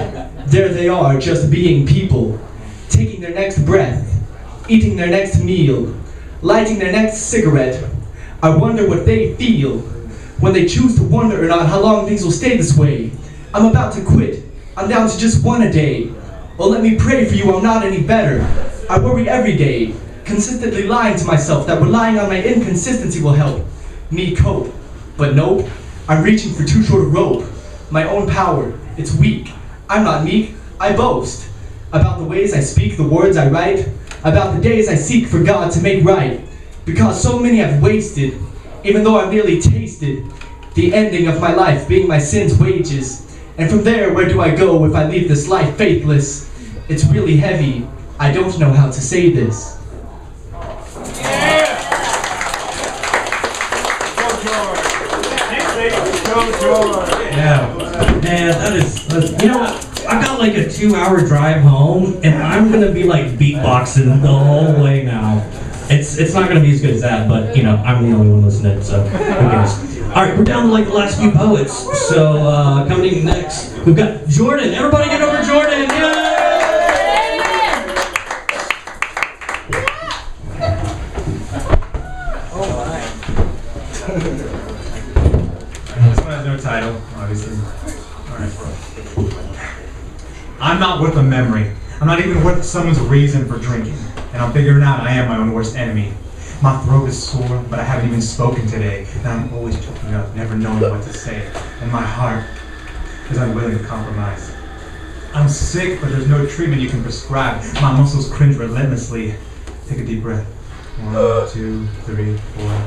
there they are, just being people. Taking their next breath, eating their next meal, lighting their next cigarette. I wonder what they feel when they choose to wonder or not how long things will stay this way. I'm about to quit. I'm down to just one a day. Well, let me pray for you, I'm not any better. I worry every day, consistently lying to myself that relying on my inconsistency will help me cope. But nope, I'm reaching for too short a rope. My own power, it's weak. I'm not meek, I boast. About the ways I speak, the words I write. About the days I seek for God to make right. Because so many I've wasted, even though I've nearly tasted the ending of my life being my sin's wages. And from there, where do I go if I leave this life faithless? It's really heavy. I don't know how to say this. Yeah, man, that's, you know, I've got like a 2-hour drive home, and I'm gonna be like beatboxing the whole way now. It's not gonna be as good as that, but you know, I'm the only one listening, so who cares? All right, we're down to like the last few poets. So coming next, we've got Jordan. Everybody get over Jordan! Yay! This one has no title, obviously. Alright. I'm not worth a memory. I'm not even worth someone's reason for drinking. And I'm figuring out I am my own worst enemy. My throat is sore, but I haven't even spoken today. And I'm always choking up, never knowing what to say. And my heart is unwilling to compromise. I'm sick, but there's no treatment you can prescribe. My muscles cringe relentlessly. Take a deep breath. 1, 2, 3, 4,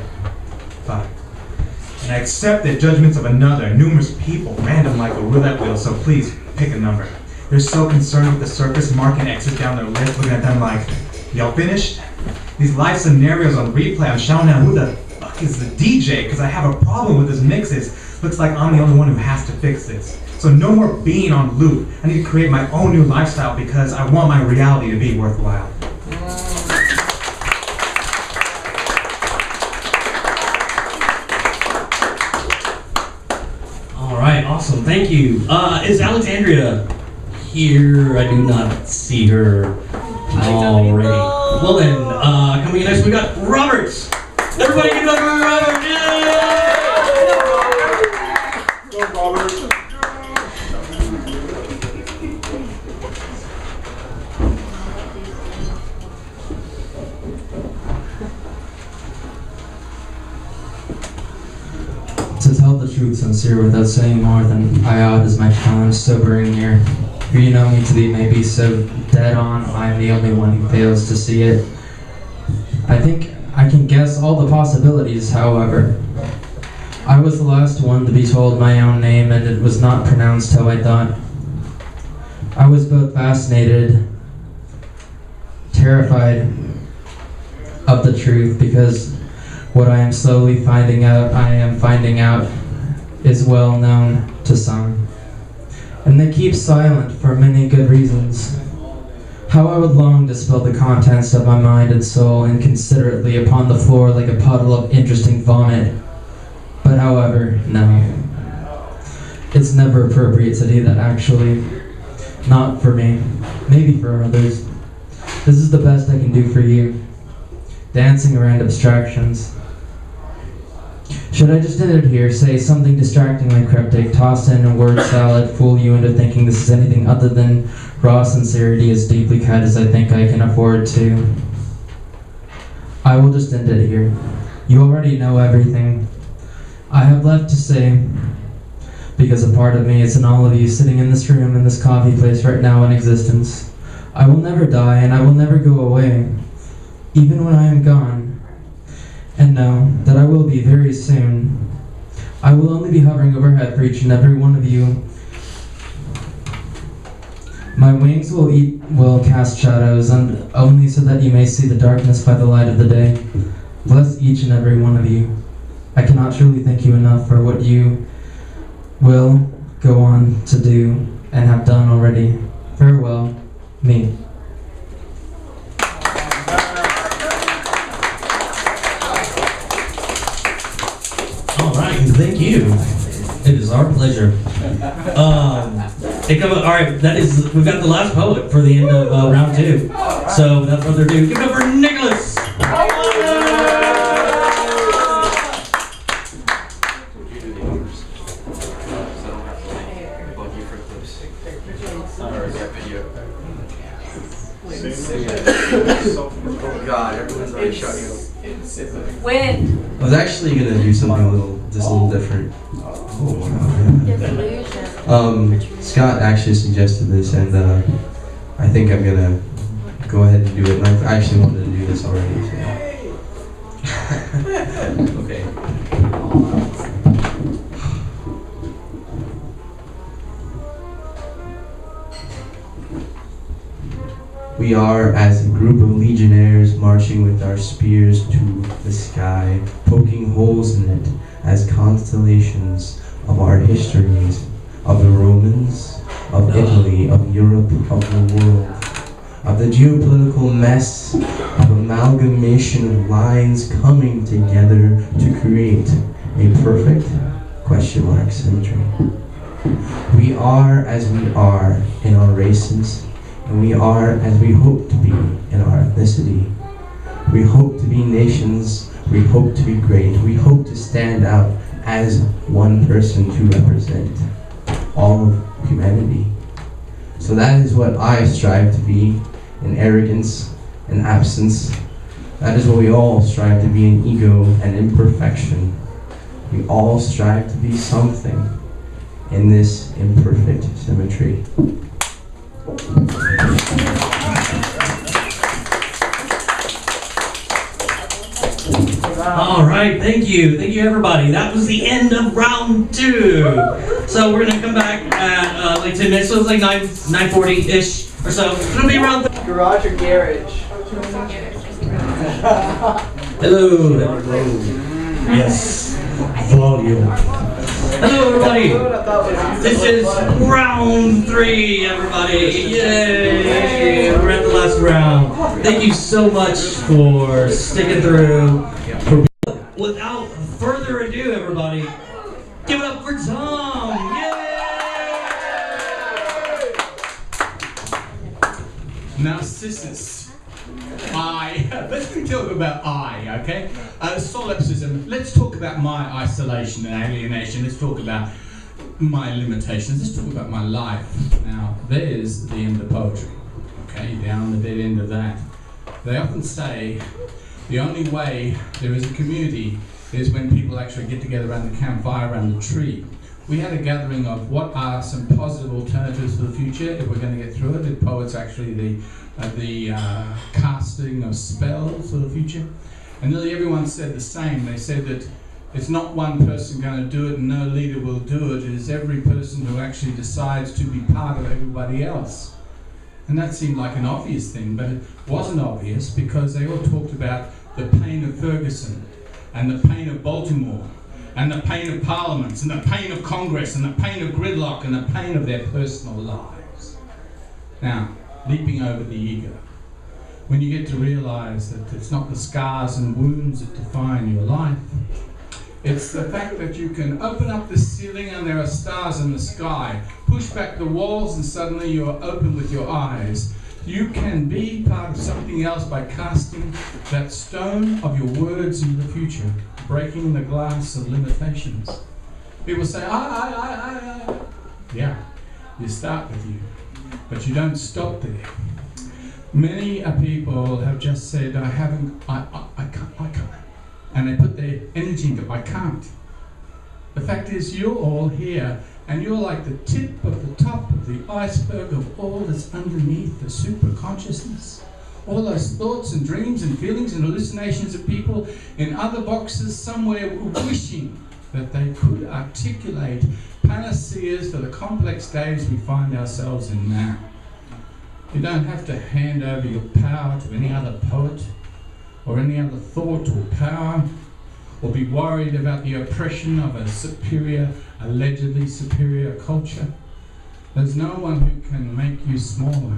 5. And I accept the judgments of another, numerous people, random like a roulette wheel, so please pick a number. They're so concerned with the surface, marking X's down their list, looking at them like, y'all finished? These live scenarios on replay, I'm shouting out, who the fuck is the DJ? Because I have a problem with his mixes. Looks like I'm the only one who has to fix this. So no more being on loop. I need to create my own new lifestyle because I want my reality to be worthwhile. All right, awesome, thank you. Is Alexandra here? I do not see her already. Well then, coming in next we got Roberts. Everybody give it up for Robert! Yay! Go Robert! To tell the truth sincere without saying more than I ought is my challenge sobering here. Who you know me to be may be so dead on, I am the only one who fails to see it. I think I can guess all the possibilities, however. I was the last one to be told my own name, and it was not pronounced how I thought. I was both fascinated, terrified of the truth, because what I am slowly finding out, is well known to some. And they keep silent for many good reasons. How I would long to spill the contents of my mind and soul inconsiderately upon the floor like a puddle of interesting vomit. But however, no. It's never appropriate to do that, actually. Not for me. Maybe for others. This is the best I can do for you. dancing around abstractions. Should I just end it here, say something distractingly cryptic, toss in a word salad, fool you into thinking this is anything other than raw sincerity as deeply cut as I think I can afford to? I will just end it here. You already know everything I have left to say, because a part of me is in all of you sitting in this room, in this coffee place right now in existence. I will never die, and I will never go away, even when I am gone. And know that I will be very soon. I will only be hovering overhead for each and every one of you. My wings will cast shadows, and only so that you may see the darkness by the light of the day. Bless each and every one of you. I cannot truly thank you enough for what you will go on to do and have done already. Farewell, me. Thank you. It is our pleasure. All right, we've got the last poet for the end of round 2. So without further ado, give it up for Nicolas. Oh God, everyone's already shouting out. When? I was actually gonna do something a little different. Oh wow. Scott actually suggested this, and I think I'm gonna go ahead and do it. And I actually wanted to do this already. So. Okay. We are as a group of legionnaires marching with our spears to the sky, poking holes in it as constellations of our histories, of the Romans, of Italy, of Europe, of the world, of the geopolitical mess, of amalgamation of lines coming together to create a perfect ? Symmetry. We are as we are in our races, and we are as we hope to be in our ethnicity. We hope to be nations, we hope to be great, we hope to stand out as one person to represent all of humanity. So that is what I strive to be, in arrogance and absence. That is what we all strive to be, in ego and imperfection. We all strive to be something in this imperfect symmetry. All right, thank you everybody. That was the end of round 2. So we're gonna come back at like 10 minutes. So it's like 9:40-ish or so. It'll be around. Garage or garage? Hello. Yes. Volume. Hello everybody. This is round 3, everybody. Yay! We're at the last round. Thank you so much for sticking through. Without further ado, everybody, give it up for Thom. Yay! Narcissus. Let's talk about okay? Solipsism. Let's talk about my isolation and alienation. Let's talk about my limitations. Let's talk about my life. Now, there's the end of poetry, okay? Down the dead end of that. They often say the only way there is a community is when people actually get together around the campfire, around the tree. We had a gathering of what are some positive alternatives for the future if we're going to get through it. The poets actually the casting of spells for the future. And nearly everyone said the same. They said that it's not one person going to do it and no leader will do it. It is every person who actually decides to be part of everybody else. And that seemed like an obvious thing, but it wasn't obvious because they all talked about the pain of Ferguson and the pain of Baltimore and the pain of parliaments and the pain of Congress and the pain of gridlock and the pain of their personal lives. Now, leaping over the ego, when you get to realize that it's not the scars and wounds that define your life, it's the fact that you can open up the ceiling and there are stars in the sky, push back the walls and suddenly you're open with your eyes You can be part of something else by casting that stone of your words into the future, breaking the glass of limitations. People say, I. Yeah, you start with you, but you don't stop there. Many people have just said, I can't. And they put their energy into, I can't. The fact is, you're all here, and you're like the tip of the top of the iceberg of all that's underneath the superconsciousness. All those thoughts and dreams and feelings and hallucinations of people in other boxes somewhere wishing that they could articulate panaceas for the complex days we find ourselves in now. You don't have to hand over your power to any other poet or any other thought or power, or be worried about the oppression of a superior, allegedly superior culture. There's no one who can make you smaller.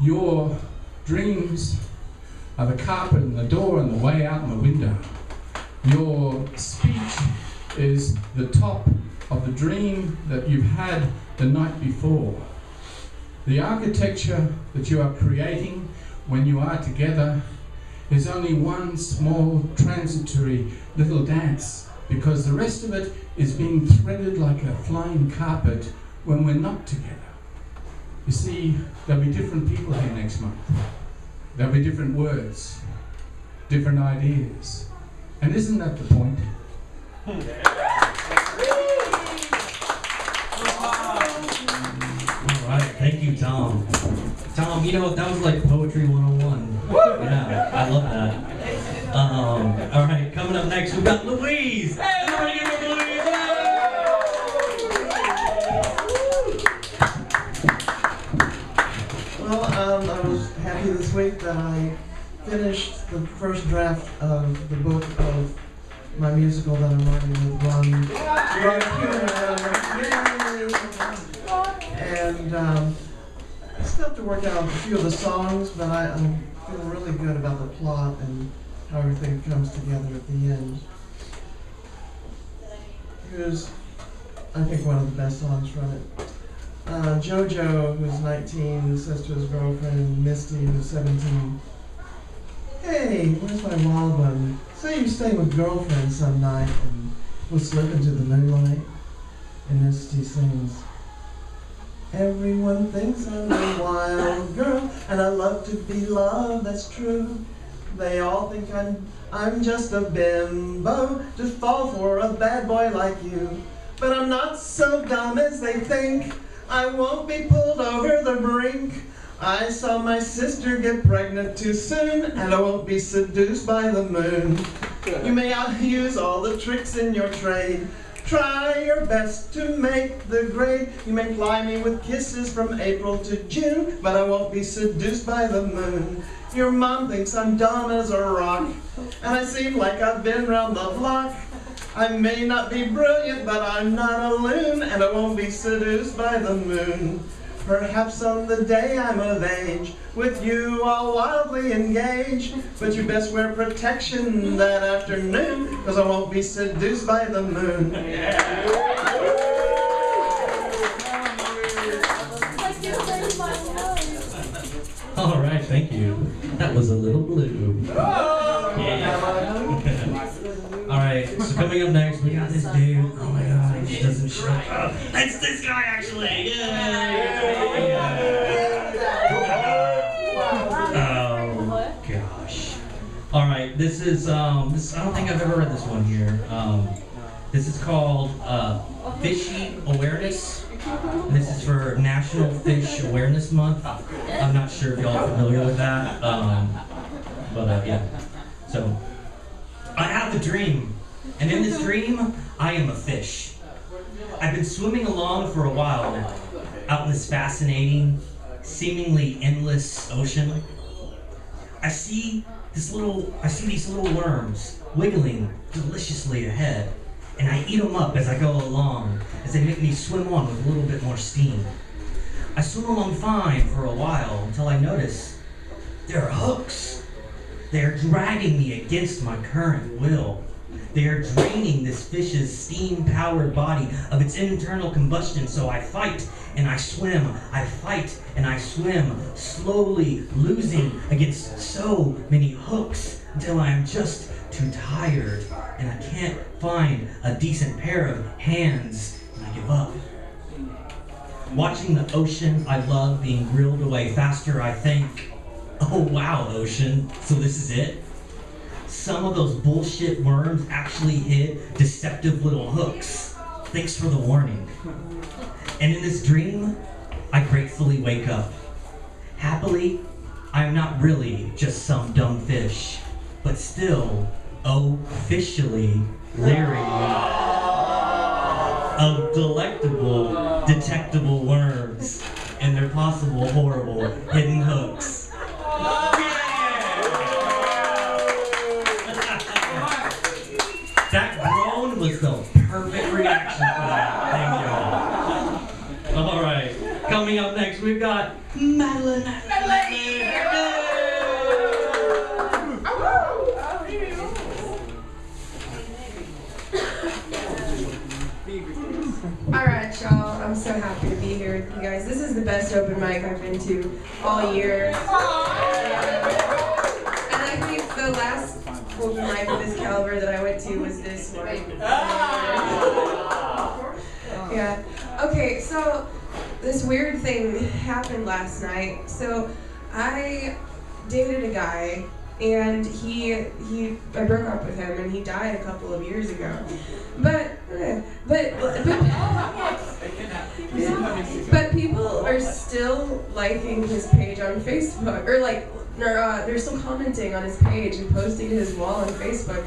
Your dreams are the carpet and the door and the way out and the window. Your speech is the top of the dream that you've had the night before. The architecture that you are creating when you are together is only one small transitory little dance, because the rest of it is being threaded like a flying carpet when we're not together. You see, there'll be different people here next month. There'll be different words, different ideas. And isn't that the point? All right, thank you, Thom. Thom, you know, that was like Poetry 101. Yeah, I love that. All right, coming up next, we've got Louise. Hey, everybody give it Louise. Well, I was happy this week that I finished the first draft of the book of my musical that I'm writing with Ron and I still have to work out a few of the songs, but I'm feeling really good about the plot and how everything comes together at the end. Here's, I think, one of the best songs from it. Jojo, who's 19, says to his girlfriend, Misty, who's 17, "Hey, where's my wild one? Say you stay with girlfriend some night and we'll slip into the moonlight." And Misty sings, "Everyone thinks I'm a wild girl and I love to be loved, that's true. They all think I'm just a bimbo to fall for a bad boy like you. But I'm not so dumb as they think. I won't be pulled over the brink. I saw my sister get pregnant too soon, and I won't be seduced by the moon. You may use all the tricks in your trade. Try your best to make the grade. You may ply me with kisses from April to June, but I won't be seduced by the moon. Your mom thinks I'm dumb as a rock, and I seem like I've been round the block. I may not be brilliant, but I'm not a loon, and I won't be seduced by the moon. Perhaps on the day I'm of age, with you I'll wildly engage, but you best wear protection that afternoon, cause I won't be seduced by the moon." All right, thank you. That was a little blue. Yeah. All right, so coming up next, we got this dude. Oh my God, he just doesn't shut up. That's this guy, actually. Oh gosh. All right, this is this. I don't think I've ever read this one here. This is called Fishy Awareness. This is for National Fish Awareness Month. I'm not sure if y'all are familiar with that, but yeah. So, I have a dream, and in this dream, I am a fish. I've been swimming along for a while now, out in this fascinating, seemingly endless ocean. I see these little worms wiggling deliciously ahead, and I eat them up as I go along, as they make me swim on with a little bit more steam. I swim along fine for a while until I notice there are hooks. They are dragging me against my current will. They are draining this fish's steam-powered body of its internal combustion, so I fight and I swim. I fight and I swim, slowly losing against so many hooks until I am just too tired and I can't find a decent pair of hands and I give up. Watching the ocean I love being grilled away faster, I think, oh wow, ocean, so this is it? Some of those bullshit worms actually hid deceptive little hooks. Thanks for the warning. And in this dream, I gratefully wake up. Happily, I am not really just some dumb fish, but still, officially leery of delectable, detectable worms and their possible horrible hidden hooks. That groan was the perfect reaction for that. Thank you. All right. Coming up next, we've got Madeline. Alright, y'all. I'm so happy to be here with you guys. This is the best open mic I've been to all year. And I think the last open mic of this caliber that I went to was this one. Yeah. Okay, so this weird thing happened last night. So I dated a guy, and I broke up with him, and he died a couple of years ago. But people are still liking his page on Facebook, or they're still commenting on his page and posting to his wall on Facebook,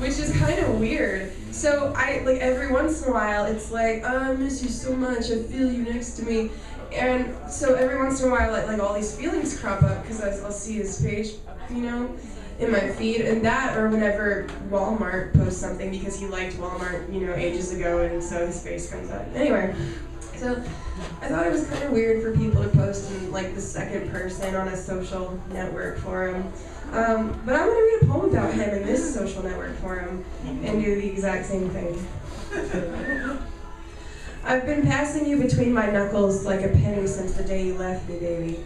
which is kind of weird. So every once in a while, it's like, oh, I miss you so much, I feel you next to me. And so every once in a while, all these feelings crop up, because I'll see his page, in my feed, and that, or whenever Walmart posts something, because he liked Walmart, ages ago, and so his face comes up. Anyway, so I thought it was kind of weird for people to post in, the second person on a social network forum. But I'm going to read a poem about him in this social network forum, and do the exact same thing. I've been passing you between my knuckles like a penny since the day you left me, baby.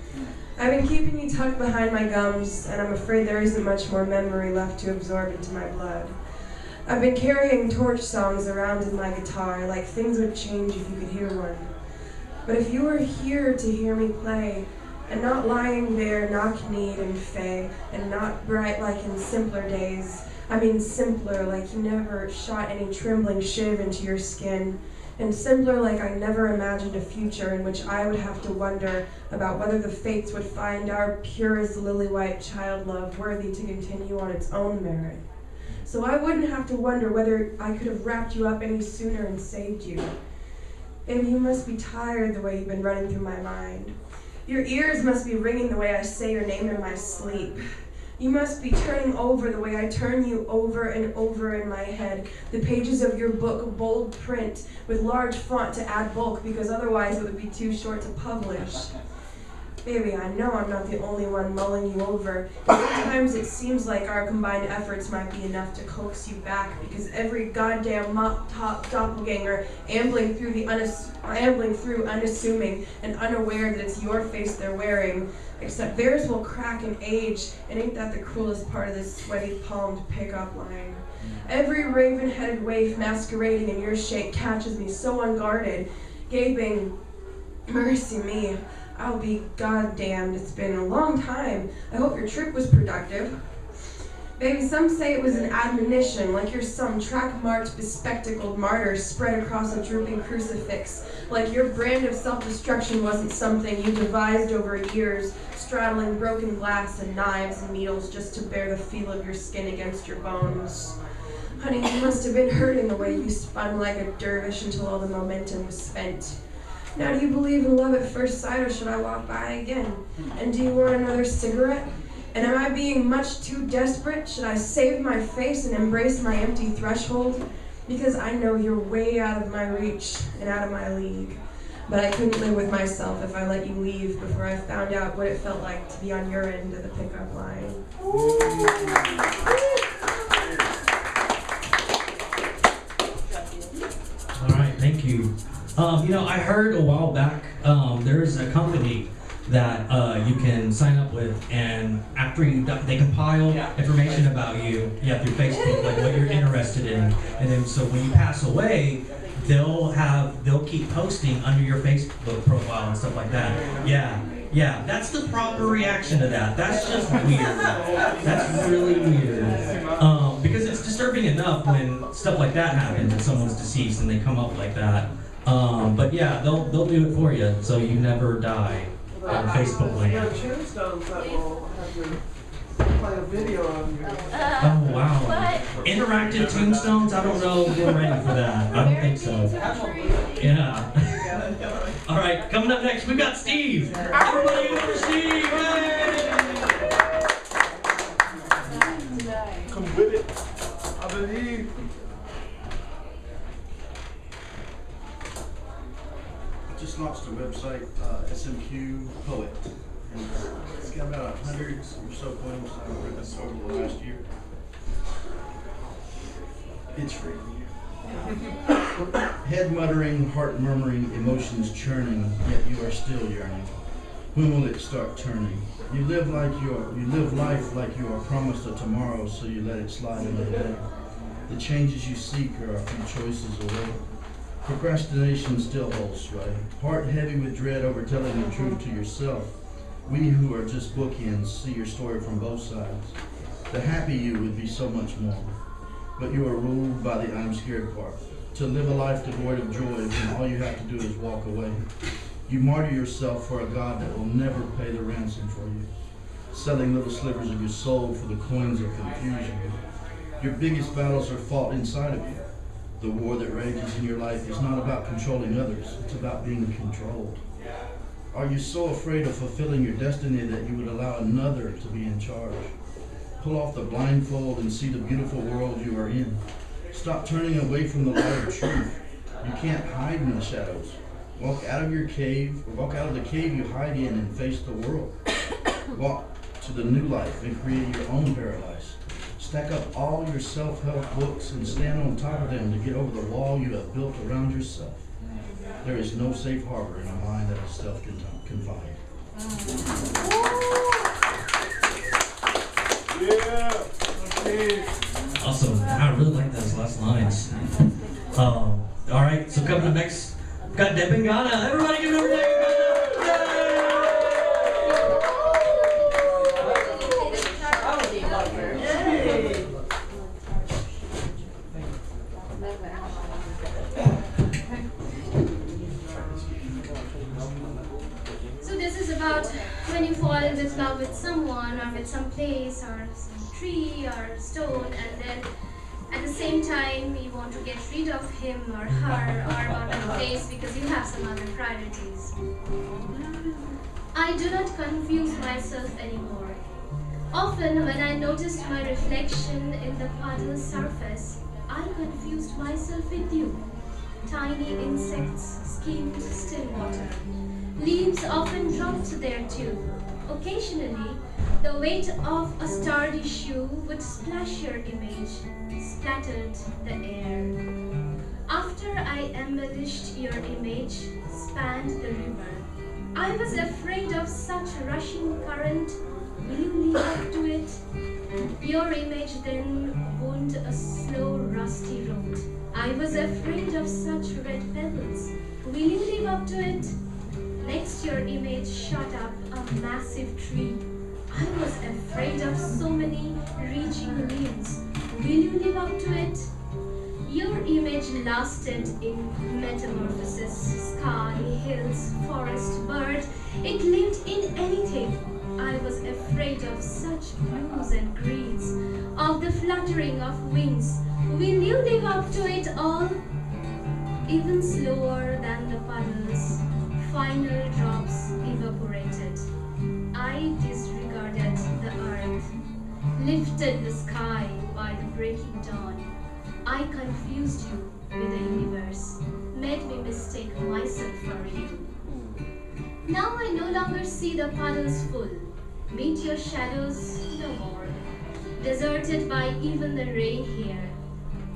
I've been keeping you tucked behind my gums, and I'm afraid there isn't much more memory left to absorb into my blood. I've been carrying torch songs around in my guitar, like things would change if you could hear one. But if you were here to hear me play, and not lying there knock-kneed and fey, and not bright like in simpler days, I mean simpler, like you never shot any trembling shiv into your skin, and simpler like I never imagined a future in which I would have to wonder about whether the fates would find our pure as lily-white child love worthy to continue on its own merit. So I wouldn't have to wonder whether I could have wrapped you up any sooner and saved you. Baby, you must be tired the way you've been running through my mind. Your ears must be ringing the way I say your name in my sleep. You must be turning over the way I turn you over and over in my head. The pages of your book, bold print, with large font to add bulk, because otherwise it would be too short to publish. Baby, I know I'm not the only one mulling you over. Sometimes it seems like our combined efforts might be enough to coax you back, because every goddamn mop-top doppelganger ambling through unassuming and unaware that it's your face they're wearing, except theirs will crack and age, and ain't that the cruelest part of this sweaty-palmed pickup line? Every raven-headed waif masquerading in your shape catches me so unguarded, gaping, mercy me, I'll be goddamned, it's been a long time. I hope your trip was productive. Baby, some say it was an admonition, like you're some track-marked, bespectacled martyr spread across a drooping crucifix, like your brand of self-destruction wasn't something you devised over years, straddling broken glass and knives and needles just to bear the feel of your skin against your bones. Honey, you must have been hurting the way you spun like a dervish until all the momentum was spent. Now, do you believe in love at first sight, or should I walk by again? And do you want another cigarette? And am I being much too desperate? Should I save my face and embrace my empty threshold? Because I know you're way out of my reach and out of my league. But I couldn't live with myself if I let you leave before I found out what it felt like to be on your end of the pickup line. All right, thank you. I heard a while back there's a company that you can sign up with, and after they compile information about you, through Facebook, like what you're interested in, and then so when you pass away, they'll keep posting under your Facebook profile and stuff like that. Yeah, that's the proper reaction to that. That's just weird. That's really weird. Because it's disturbing enough when stuff like that happens and someone's deceased and they come up like that. But yeah, they'll do it for you so you never die on Facebook There land. are tombstones that will have to play a video on you. Oh wow. Interactive tombstones? I don't know if we're ready for that. I don't think so. Yeah. All right, coming up next, we've got Steve. Everybody go for Steve! Yay! Come with it. I believe. I just launched a website, SteveQ Poet. And it's got about 100 or so poems I've written over the last year. It's free. Head muttering, heart murmuring, emotions churning, yet you are still yearning. When will it start turning? You live life like you are promised a tomorrow, so you let it slide another day. The changes you seek are a few choices away. Procrastination still holds sway. Heart heavy with dread over telling the truth to yourself. We who are just bookends see your story from both sides. The happy you would be so much more. But you are ruled by the I'm scared part. To live a life devoid of joy when all you have to do is walk away. You martyr yourself for a God that will never pay the ransom for you. Selling little slivers of your soul for the coins of confusion. Your biggest battles are fought inside of you. The war that rages in your life is not about controlling others, it's about being controlled. Are you so afraid of fulfilling your destiny that you would allow another to be in charge? Pull off the blindfold and see the beautiful world you are in. Stop turning away from the light of truth. You can't hide in the shadows. Walk out of your cave, or walk out of the cave you hide in and face the world. Walk to the new life and create your own paradise. Stack up all your self-help books and stand on top of them to get over the wall you have built around yourself. There is no safe harbor in a mind that is self-confined. Awesome. I really like those last lines. All right, so coming up next, we've got Debangana. Everybody give it over to So this is about when you fall in love with someone or with some place or some tree or stone, and then at the same time you want to get rid of him or her or about the place because you have some other priorities. I do not confuse myself anymore. Often when I noticed my reflection in the puddle's surface, I confused myself with you. Tiny insects skimmed still water. Leaves often dropped there too. Occasionally, the weight of a sturdy shoe would splash your image, splattered the air. After I embellished your image, spanned the river, I was afraid of such rushing current. Will you leave up to it? Your image then wound a slow, rusty road. I was afraid of such red pebbles. Will you live up to it? Next, your image shot up a massive tree. I was afraid of so many reaching limbs. Will you live up to it? Your image lasted in metamorphosis, sky, hills, forest, bird. It lived in anything. I was afraid of such blues and greens, of the fluttering of wings. Will you live up to it all? Even slower than the puddles, final drops evaporated. I disregarded the earth, lifted the sky by the breaking dawn. I confused you with the universe, made me mistake myself for you. Now I no longer see the puddles full, meet your shadows no more. Deserted by even the rain here,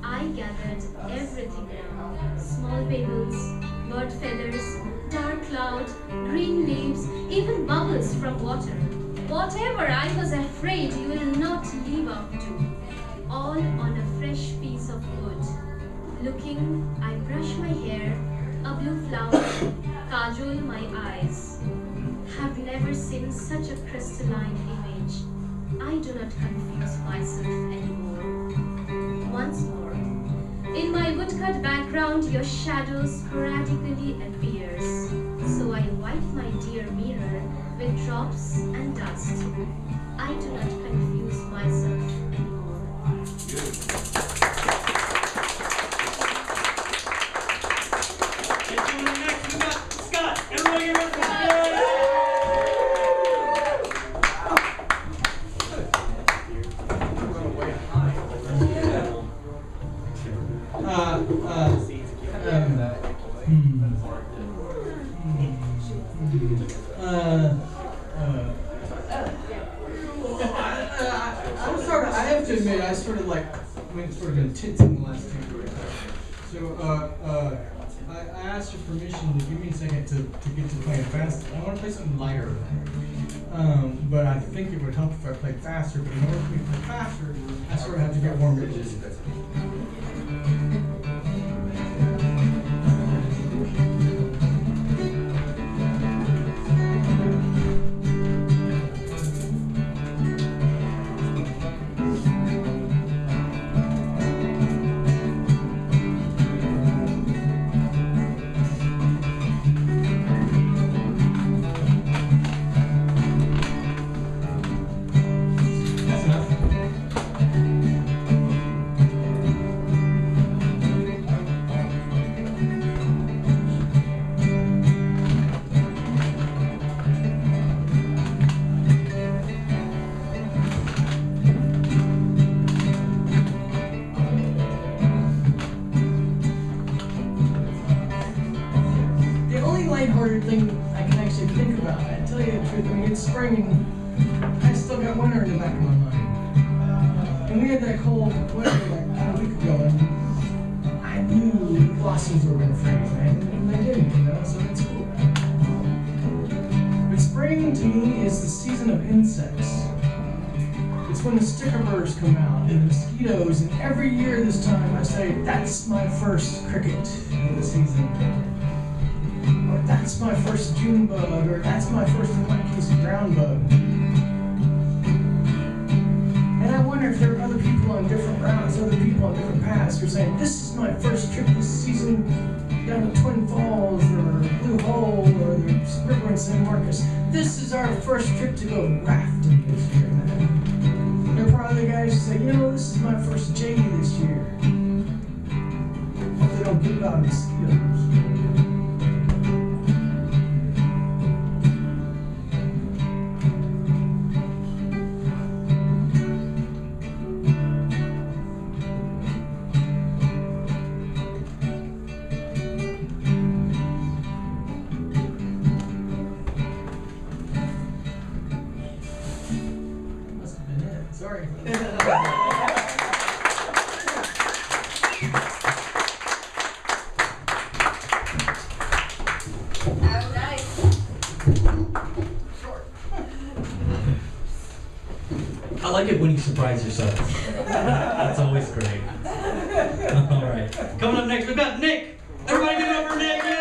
I gathered everything now. Small pebbles, bird feathers, dark cloud, green leaves, even bubbles from water. Whatever I was afraid you will not live up to, all on a fresh piece of wood. Looking, I brush my hair, a blue flower, kajol my eyes. Have never seen such a crystalline image. I do not confuse myself anymore. Once more, in my woodcut background, your shadow sporadically appears. So I wipe my dear mirror with drops and dust. I do not confuse myself anymore. Next, we got Scott. Everybody give it up. I have to admit, I sort of like went sort of intense in the last 2 years. So I asked your permission to give me a second to get to playing fast. I want to play something lighter. But I think it would help if I played faster. But in order for me to play faster, I sort of have to get warmed up. lighthearted thing I can actually think about. I tell you the truth, I mean, it's spring and I still got winter in the back of my mind. And we had that cold winter like a week ago, and I knew blossoms were going to freeze, man, and they didn't, you know, so that's cool. But spring to me is the season of insects. It's when the sticker burrs come out and the mosquitoes, and every year this time I say, that's my first cricket of the season. Or that's my first June bug, or that's my first, in my case, ground bug. And I wonder if there are other people on different routes, other people on different paths who are saying, this is my first trip this season down to Twin Falls, or Blue Hole, or the river in San Marcos. This is our first trip to go rafting this year, man. There are probably the guys who say, you know, this is my first J this year. Hope they don't get it out of mosquitoes. Sorry. I like it when you surprise yourself. That's always great. All right. Coming up next, we've got Nick. Everybody give it up for Nick. Yay!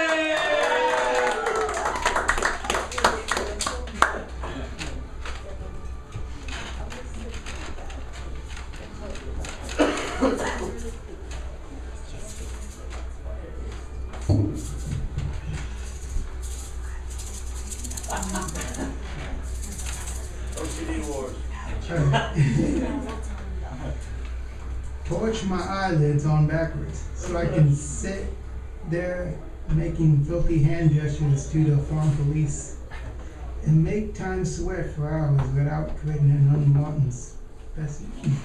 Torch my eyelids on backwards so I can sit there making filthy hand gestures to the farm police and make time sweat for hours without creating an unwanted specimen.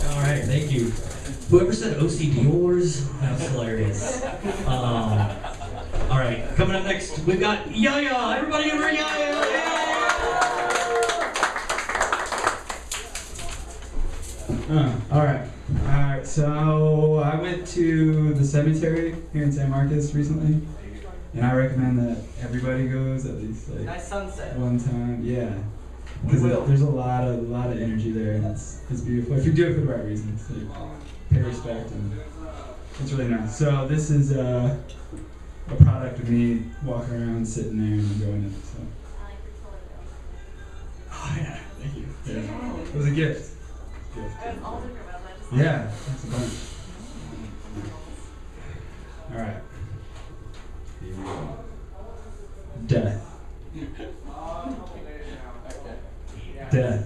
All right, thank you. Whoever said OCD wars, that was hilarious. All right, coming up next, we've got YaYa. Everybody give her a YaYa. So I went to the cemetery here in San Marcos recently, and I recommend that everybody goes at least like Nice sunset. one time. Yeah, because there's a lot of energy there, and it's beautiful if you do it for the right reasons. Like, pay respect, and it's really nice. So this is a product of me walking around, sitting there, and enjoying it. So. Oh yeah, thank you. Yeah. It was a gift. Yeah, that's a bunch. All right. Here we go. Death. Death.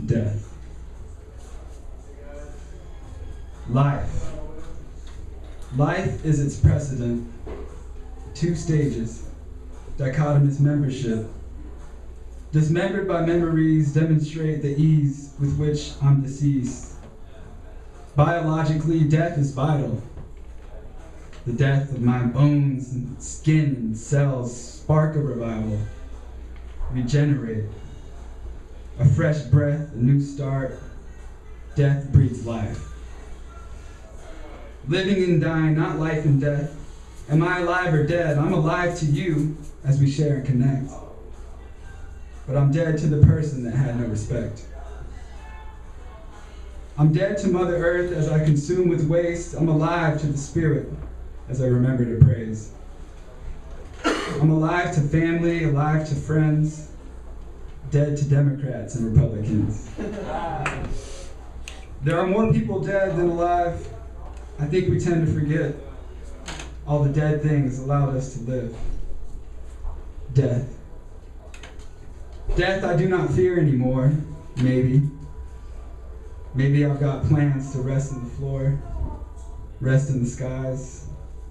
Death. Life. Life is its precedent. 2 stages. Dichotomous membership. Dismembered by memories demonstrate the ease with which I'm deceased. Biologically, death is vital. The death of my bones and skin and cells spark a revival. Regenerate. A fresh breath, a new start. Death breeds life. Living and dying, not life and death. Am I alive or dead? I'm alive to you as we share and connect. But I'm dead to the person that had no respect. I'm dead to Mother Earth as I consume with waste. I'm alive to the spirit as I remember to praise. I'm alive to family, alive to friends, dead to Democrats and Republicans. There are more people dead than alive. I think we tend to forget all the dead things allowed us to live. Death. Death I do not fear anymore, maybe. Maybe I've got plans to rest in the floor, rest in the skies.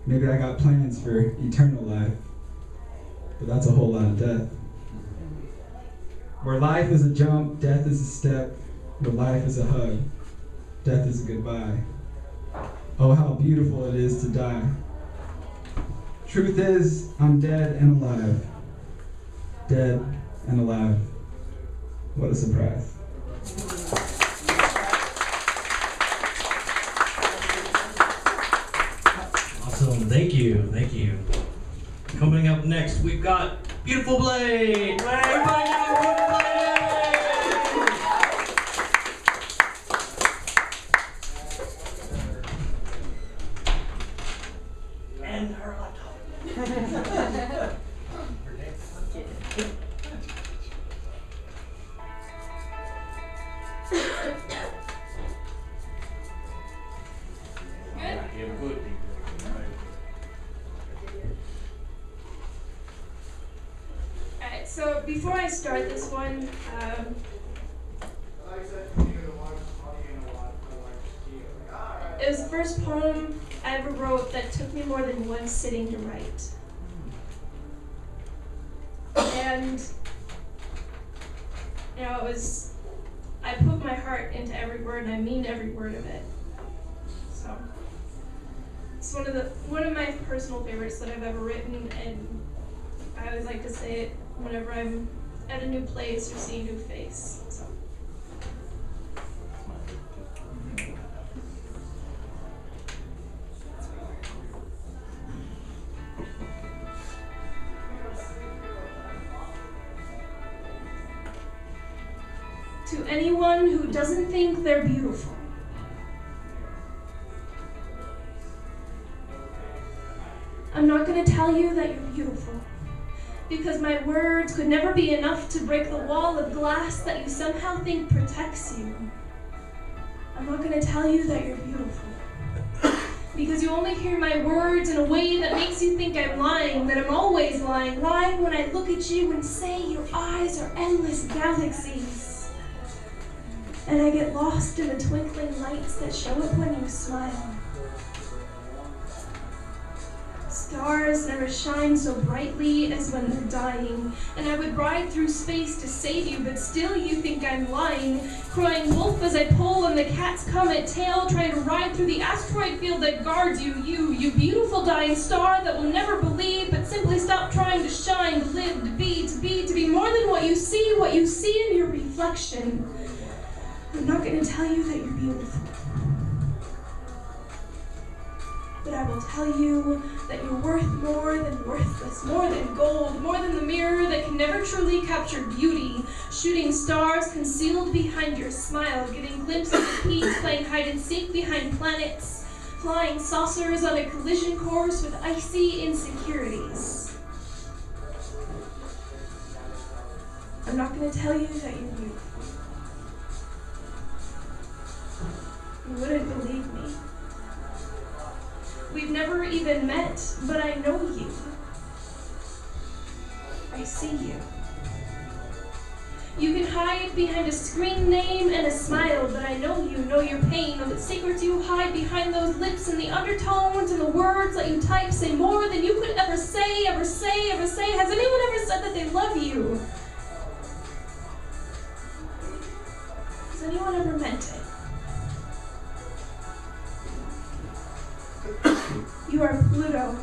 Maybe I got plans for eternal life, but that's a whole lot of death. Where life is a jump, death is a step. Where life is a hug, death is a goodbye. Oh, how beautiful it is to die. Truth is, I'm dead and alive. Dead and alive. What a surprise. Awesome, thank you, thank you. Coming up next, we've got Beautiful Blade. Everybody know Beautiful Blade! And her laptop. Alright, so before I start this one, it was the first poem I ever wrote that took me more than one sitting to write. And, you know, I put my heart into every word and I mean every word of it. So, it's one of my personal favorites that I've ever written, and I always like to say it whenever I'm at a new place or see a new face. So. To anyone who doesn't think they're beautiful, I'm not going to tell you that you're beautiful, because my words could never be enough to break the wall of glass that you somehow think protects you. I'm not going to tell you that you're beautiful, because you only hear my words in a way that makes you think I'm lying, that I'm always lying when I look at you and say your eyes are endless galaxies. And I get lost in the twinkling lights that show up when you smile. Stars never shine so brightly as when they're dying, and I would ride through space to save you, but still you think I'm lying, crying wolf as I pull on the cat's comet tail, trying to ride through the asteroid field that guards you beautiful dying star that will never believe, but simply stop trying to shine, to live, to be more than what you see in your reflection. I'm not going to tell you that you're beautiful. But I will tell you that you're worth more than worthless, more than gold, more than the mirror that can never truly capture beauty, shooting stars concealed behind your smile, giving glimpses of peace, playing hide and seek behind planets, flying saucers on a collision course with icy insecurities. I'm not going to tell you that you're beautiful. You wouldn't believe me. We've never even met, but I know you. I see you. You can hide behind a screen name and a smile, but I know you, know your pain, know the secrets you hide behind those lips and the undertones and the words that you type say more than you could ever say, ever say, ever say. Has anyone ever said that they love you? Has anyone ever meant it? You are Pluto,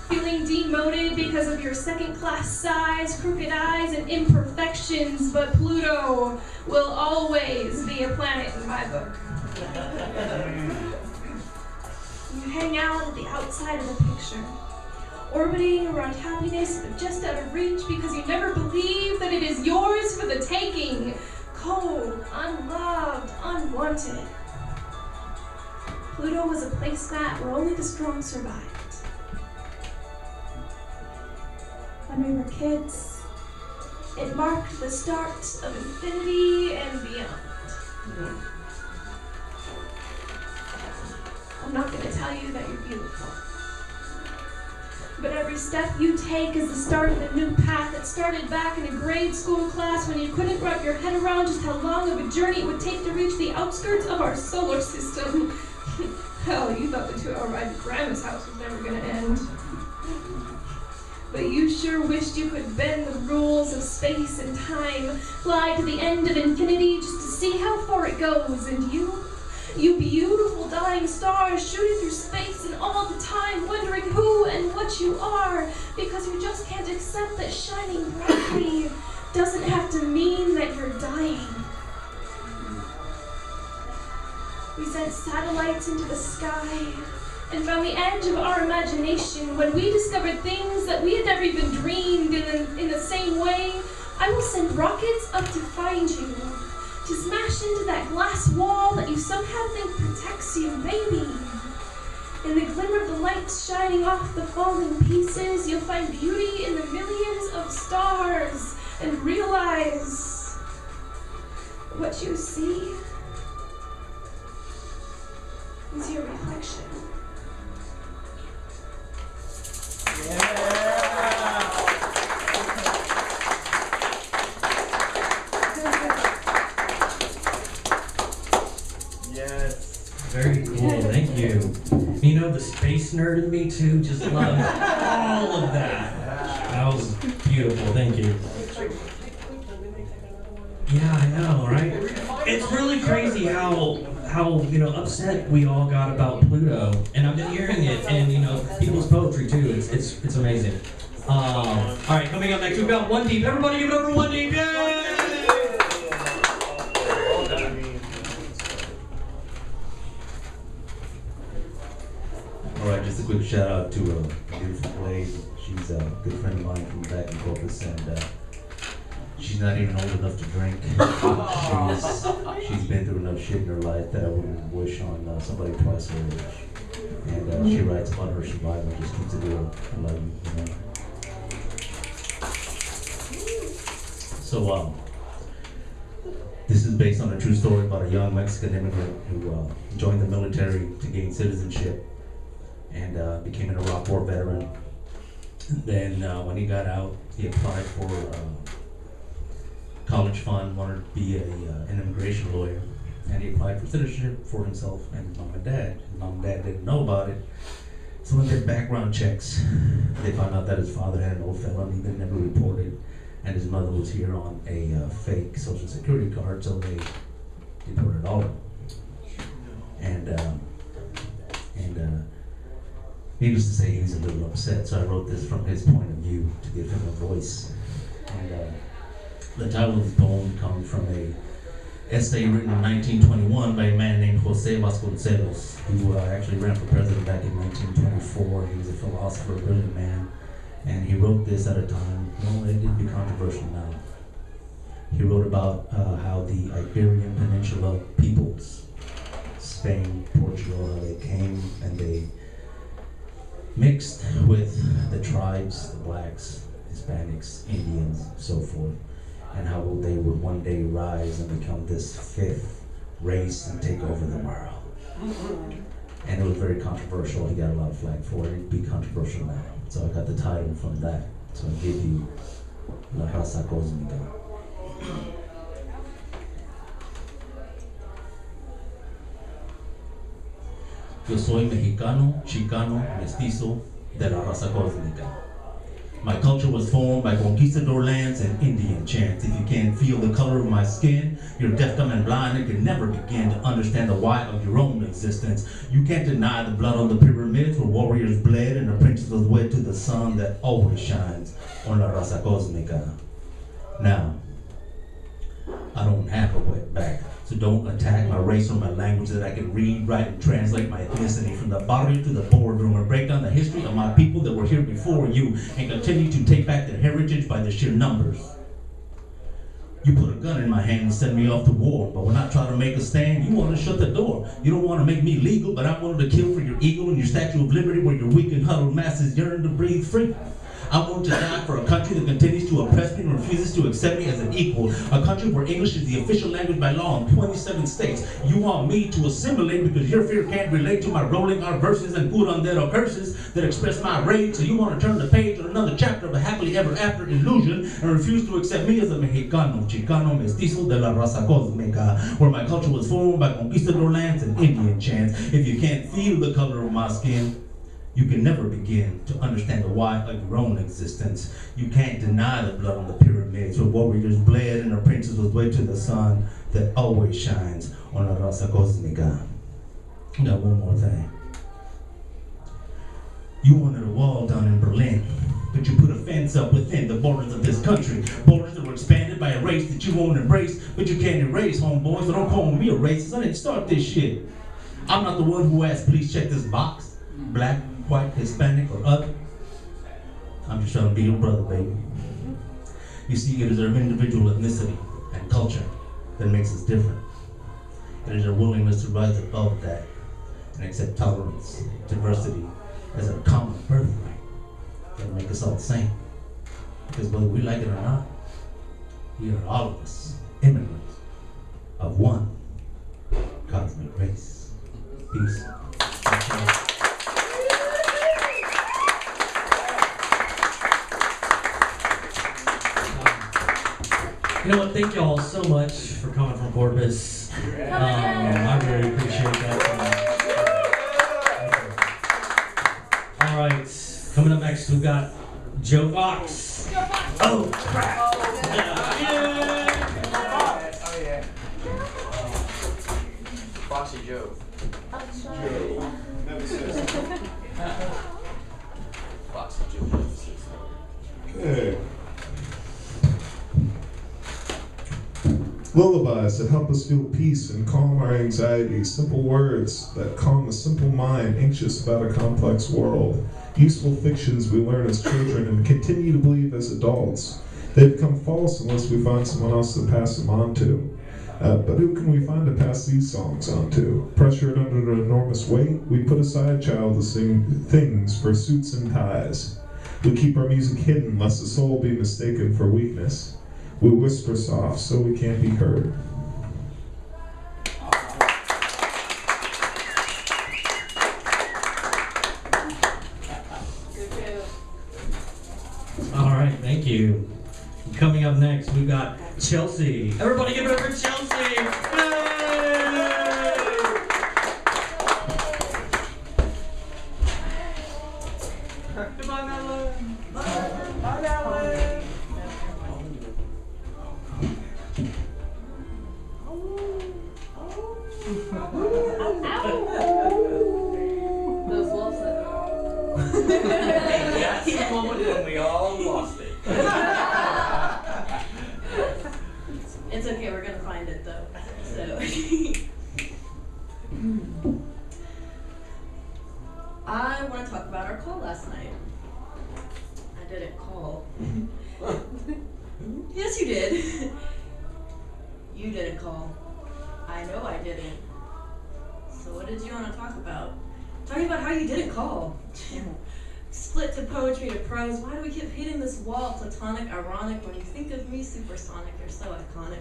feeling demoted because of your second-class size, crooked eyes, and imperfections, but Pluto will always be a planet in my book. You hang out at the outside of the picture, orbiting around happiness, but just out of reach because you never believe that it is yours for the taking. Cold, unloved, unwanted. Pluto was a placemat where only the strong survived. When we were kids, it marked the start of infinity and beyond. I'm not going to tell you that you're beautiful. But every step you take is the start of a new path that started back in a grade school class when you couldn't wrap your head around just how long of a journey it would take to reach the outskirts of our solar system. Hell, you thought the 2-hour ride to Grandma's house was never gonna end. But you sure wished you could bend the rules of space and time, fly to the end of infinity just to see how far it goes, and you beautiful dying stars shooting through space and all the time wondering who and what you are, because you just can't accept that shining brightly doesn't have to mean that you're dying. We sent satellites into the sky and found the edge of our imagination when we discovered things that we had never even dreamed in the same way. I will send rockets up to find you, to smash into that glass wall that you somehow think protects you, maybe. In the glimmer of the lights shining off the falling pieces, you'll find beauty in the millions of stars and realize what you see is your reflection. Very cool, thank you. You know, the space nerd in me too just loved all of that. That was beautiful, thank you. Yeah, I know, right? It's really crazy how upset we all got about Pluto, and I've been hearing it, and people's poetry too. It's amazing. All right, coming up next we've got One Deep. Everybody, give it up for One Deep! Yay! Alright, just a quick shout out to beautiful Louise. She's a good friend of mine from back in Corpus, and she's not even old enough to drink. She's been through enough shit in her life that I wouldn't wish on somebody twice her age. And she writes about her survival, just keeps it real. I love you, So, this is based on a true story about a young Mexican immigrant who joined the military to gain citizenship and became an Iraq War veteran. Then when he got out, he applied for college fund, wanted to be an immigration lawyer, and he applied for citizenship for himself and his mom and dad. His mom and dad didn't know about it, so when they did background checks, they found out that his father had an old felony that never reported, and his mother was here on a fake social security card, so they deported all of them. And needless to say, he was a little upset, so I wrote this from his point of view to give him a voice. And the title of the poem comes from essay written in 1921 by a man named Jose Vasconcelos, who actually ran for president back in 1924. He was a philosopher, a brilliant man, and he wrote this at a time, well, it did be controversial now. He wrote about how the Iberian Peninsula peoples, Spain, Portugal, how they came and they mixed with the tribes, the blacks, Hispanics, Indians, so forth, and how they would one day rise and become this fifth race and take over the world. And it was very controversial. He got a lot of flack for it. It'd be controversial now. So I got the title from that. So I give you La Raza Cósmica. Yo soy mexicano, chicano, mestizo de la raza cósmica. My culture was formed by conquistador lands and Indian chants. If you can't feel the color of my skin, you're deaf, dumb, and blind and can never begin to understand the why of your own existence. You can't deny the blood on the pyramids where warriors bled and the princesses wed to the sun that always shines on la raza cósmica. Now, I don't have a wet back, so don't attack my race or my language that I can read, write, and translate my ethnicity from the barrio to the boardroom and break down the history of my people that were here before you and continue to take back their heritage by the sheer numbers. You put a gun in my hand and send me off to war, but when I try to make a stand, you want to shut the door. You don't want to make me legal, but I'm willing to kill for your eagle and your Statue of Liberty where your weak and huddled masses yearn to breathe free. I'm willing to die for a country that continues to oppress me and refuses to accept me as an equal. A country where English is the official language by law in 27 states. You want me to assimilate because your fear can't relate to my rolling our verses and curandero curses that express my rage. So you want to turn the page on another chapter of a happily ever after illusion and refuse to accept me as a Mexicano, Chicano, Mestizo de la Raza Cósmica, where my culture was formed by conquistador lands and Indian chants. If you can't feel the color of my skin, you can never begin to understand the why of your own existence. You can't deny the blood on the pyramids where warriors bled and the princess was wed to the sun that always shines on la raza cósmica. Now one more thing. You wanted a wall down in Berlin, but you put a fence up within the borders of this country. Borders that were expanded by a race that you won't embrace, but you can't erase, homeboys, so don't call me a racist. I didn't start this shit. I'm not the one who asked, please check this box. Black, white, Hispanic, or other. I'm just trying to be your brother, baby. You see, it is our individual ethnicity and culture that makes us different. It is our willingness to rise above that and accept tolerance, diversity as a common birthright that make us all the same. Because whether we like it or not, we are all of us immigrants of one cosmic race. Peace. You know what? Thank you all so much for coming from Corpus. I really appreciate that. All right, coming up next, we've got Joe Fox. Oh, crap. Oh, yeah. Foxy Joe. Joe. Nemesis. Foxy Joe. Nemesis. Okay. Lullabies that help us feel peace and calm our anxiety. Simple words that calm a simple mind anxious about a complex world. Useful fictions we learn as children and continue to believe as adults. They become false unless we find someone else to pass them on to. But who can we find to pass these songs on to? Pressured under an enormous weight, we put aside childless things for suits and ties. We keep our music hidden lest the soul be mistaken for weakness. We whisper soft so we can't be heard. All right, thank you. Coming up next, we've got Chelsea. Everybody give it up for Chelsea. Yay! Come on, Madeline. Bye, Madeline. Those wolves Hey, that's the moment when we all lost it. It's okay, we're gonna find it though. Yes, you did. You didn't call. I know I didn't. So what did you want to talk about? Talking about how you didn't call. Split to poetry to prose. Why do we keep hitting this wall? Platonic, ironic. When you think of me, supersonic. You're so iconic.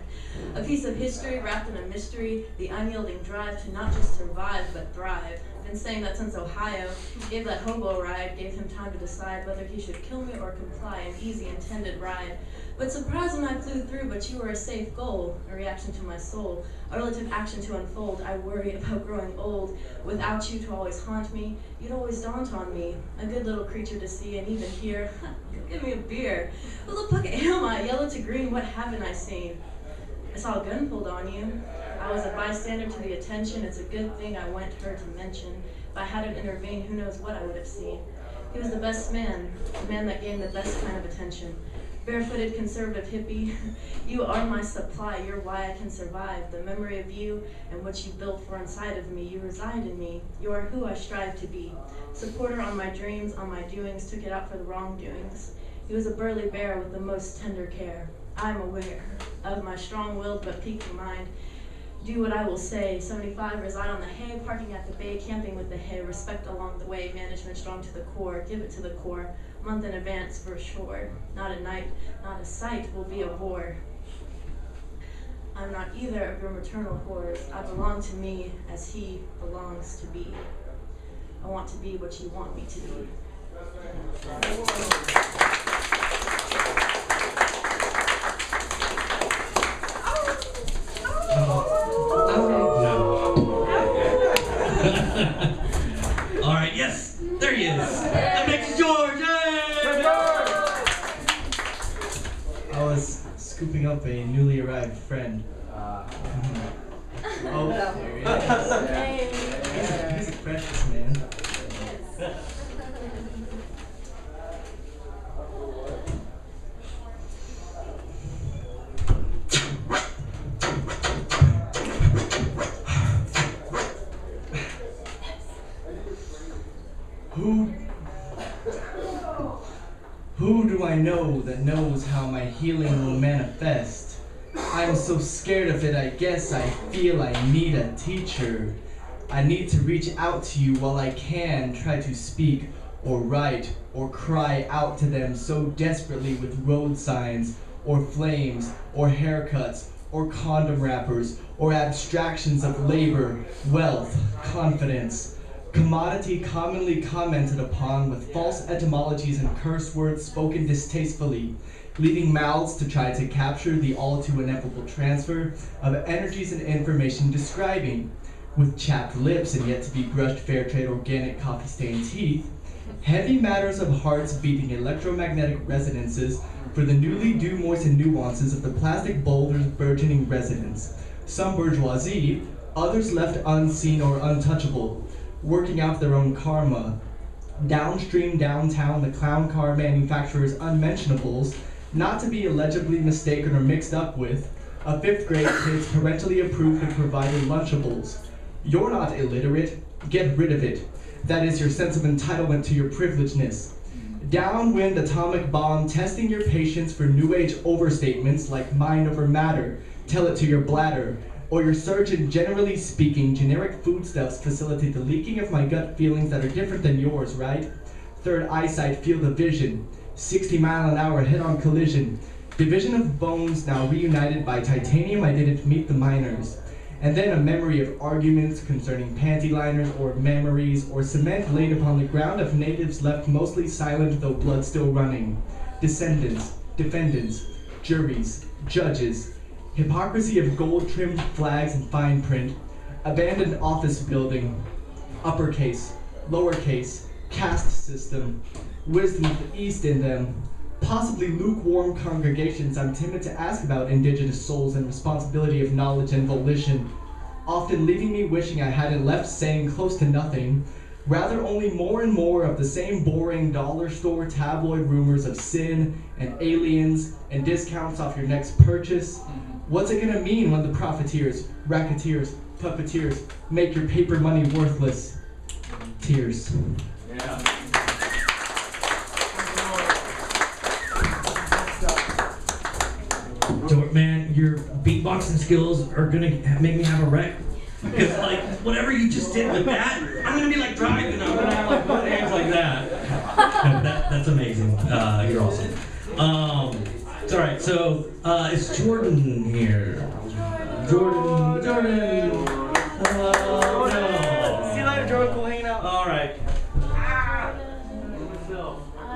A piece of history wrapped in a mystery. The unyielding drive to not just survive, but thrive. Been saying that since Ohio. Gave that hobo ride. Gave him time to decide whether he should kill me or comply. An easy intended ride. But surprised when I flew through, but you were a safe goal. A reaction to my soul. A relative action to unfold. I worry about growing old. Without you to always haunt me, you'd always daunt on me. A good little creature to see and even hear. Give me a beer. What the fuck am I? Yellow to green, what haven't I seen? I saw a gun pulled on you. I was a bystander to the attention. It's a good thing I went her to mention. If I hadn't intervened, who knows what I would have seen. He was the best man, the man that gained the best kind of attention. Barefooted conservative hippie, you are my supply, you're why I can survive. The memory of you and what you built for inside of me, you reside in me. You are who I strive to be. Supporter on my dreams, on my doings, took it out for the wrongdoings. He was a burly bear with the most tender care. I'm aware of my strong-willed but peaky mind. Do what I will say. 75, reside on the hay, parking at the bay, camping with the hay, respect along the way, management strong to the core, give it to the core, month in advance for sure. Not a night, not a sight, will be a war. I'm not either of your maternal whores. I belong to me as he belongs to be. I want to be what you want me to be. All right, yes, there he is. That makes George. Hey! I was scooping up a newly arrived friend. Oh, there he is. He's a precious man. Who do I know that knows how my healing will manifest? I'm so scared of it, I guess I feel I need a teacher. I need to reach out to you while I can, try to speak or write or cry out to them so desperately with road signs or flames or haircuts or condom wrappers or abstractions of labor, wealth, confidence. Commodity commonly commented upon with false etymologies and curse words spoken distastefully, leading mouths to try to capture the all too ineffable transfer of energies and information describing, with chapped lips and yet to be brushed fair trade organic coffee stained teeth, heavy matters of hearts beating electromagnetic resonances for the newly dew moistened nuances of the plastic boulder's burgeoning resonance. Some bourgeoisie, others left unseen or untouchable, working out their own karma. Downstream, downtown, the clown car manufacturer's unmentionables, not to be illegibly mistaken or mixed up with, a 5th grade kid's parentally approved and provided Lunchables. You're not illiterate, get rid of it. That is your sense of entitlement to your privilegedness. Downwind atomic bomb testing your patience for new age overstatements like mind over matter, tell it to your bladder, or your surgeon, generally speaking, generic foodstuffs facilitate the leaking of my gut feelings that are different than yours, right? Third eyesight, field of vision, 60-mile-an-hour head-on collision, division of bones now reunited by titanium I didn't meet the miners, and then a memory of arguments concerning panty liners or memories or cement laid upon the ground of natives left mostly silent though blood still running, descendants, defendants, juries, judges, hypocrisy of gold-trimmed flags and fine print, abandoned office building, uppercase, lowercase, caste system, wisdom of the East in them, possibly lukewarm congregations I'm timid to ask about indigenous souls and responsibility of knowledge and volition, often leaving me wishing I hadn't left saying close to nothing, rather only more and more of the same boring dollar store tabloid rumors of sin and aliens and discounts off your next purchase. What's it gonna mean when the profiteers, racketeers, puppeteers make your paper money worthless? Tears. Yeah. your beatboxing skills are gonna make me have a wreck. Because like whatever you just did with that, I'm gonna be like driving. I'm gonna have like both hands like that. No, that's amazing. You're awesome. It's all right. So it's Jordan here. Jordan. Oh no. See you later, Jordan. Cool hanging out. All right.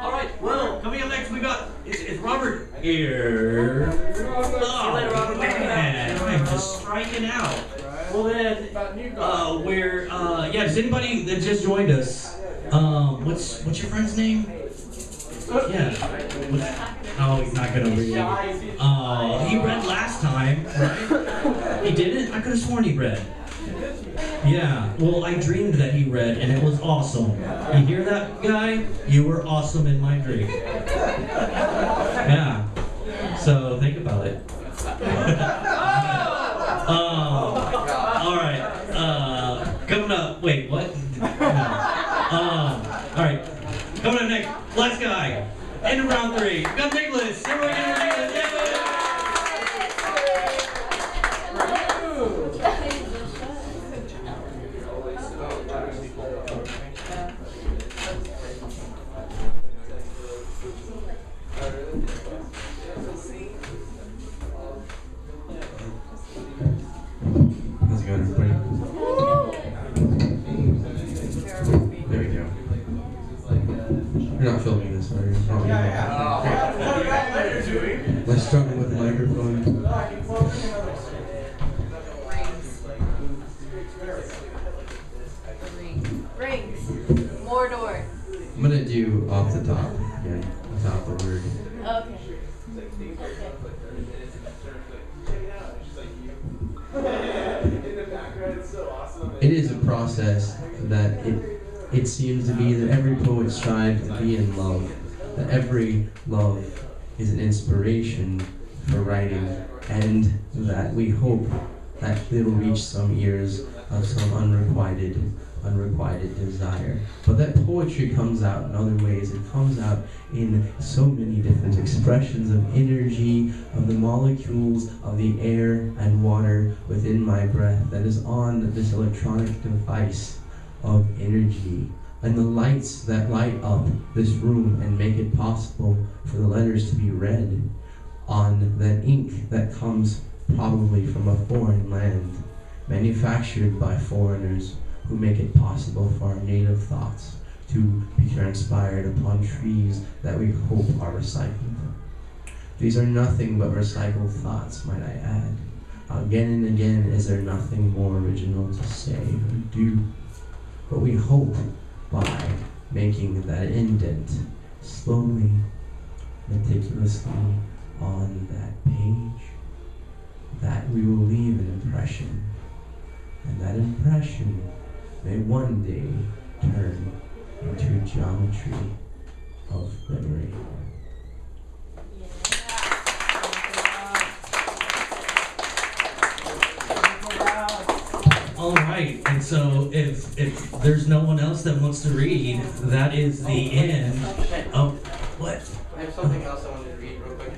All right. Well, coming up next, we got it's Robert here. Oh man, I'm just striking out. Well then, does anybody that just joined us, what's your friend's name? Yeah. Oh, he's not gonna read. He read last time, right? He didn't? I could have sworn he read. Yeah, well, I dreamed that he read, and it was awesome. You hear that, guy? You were awesome in my dream. Yeah. So, think about it. All right. Coming up. Wait, what? All right. Coming up next, last guy. End of round 3. We got Nicolas. Everybody get Nicolas. Yay! How's it going, everybody? There we go. You're not filming this, are you? Oh, yeah. Am I struggling with the microphone? Rings. More doors. I'm gonna do off the top. Yeah, without the word. Okay. It is a process that it seems to be that every poet strives to be in love, that every love is an inspiration for writing, and that we hope that it'll reach some ears of some unrequited desire. But that poetry comes out in other ways. It comes out in so many different expressions of energy, of the molecules of the air and water within my breath that is on this electronic device of energy, and the lights that light up this room and make it possible for the letters to be read on that ink that comes probably from a foreign land, manufactured by foreigners who make it possible for our native thoughts to be transpired upon trees that we hope are recycled. These are nothing but recycled thoughts, might I add. Again and again, is there nothing more original to say or do? But we hope by making that indent slowly, meticulously on that page, that we will leave an impression. And that impression may one day turn into geometry of memory. All right, and so if there's no one else that wants to read, that is the end of what? I have something else I wanted to read real quick.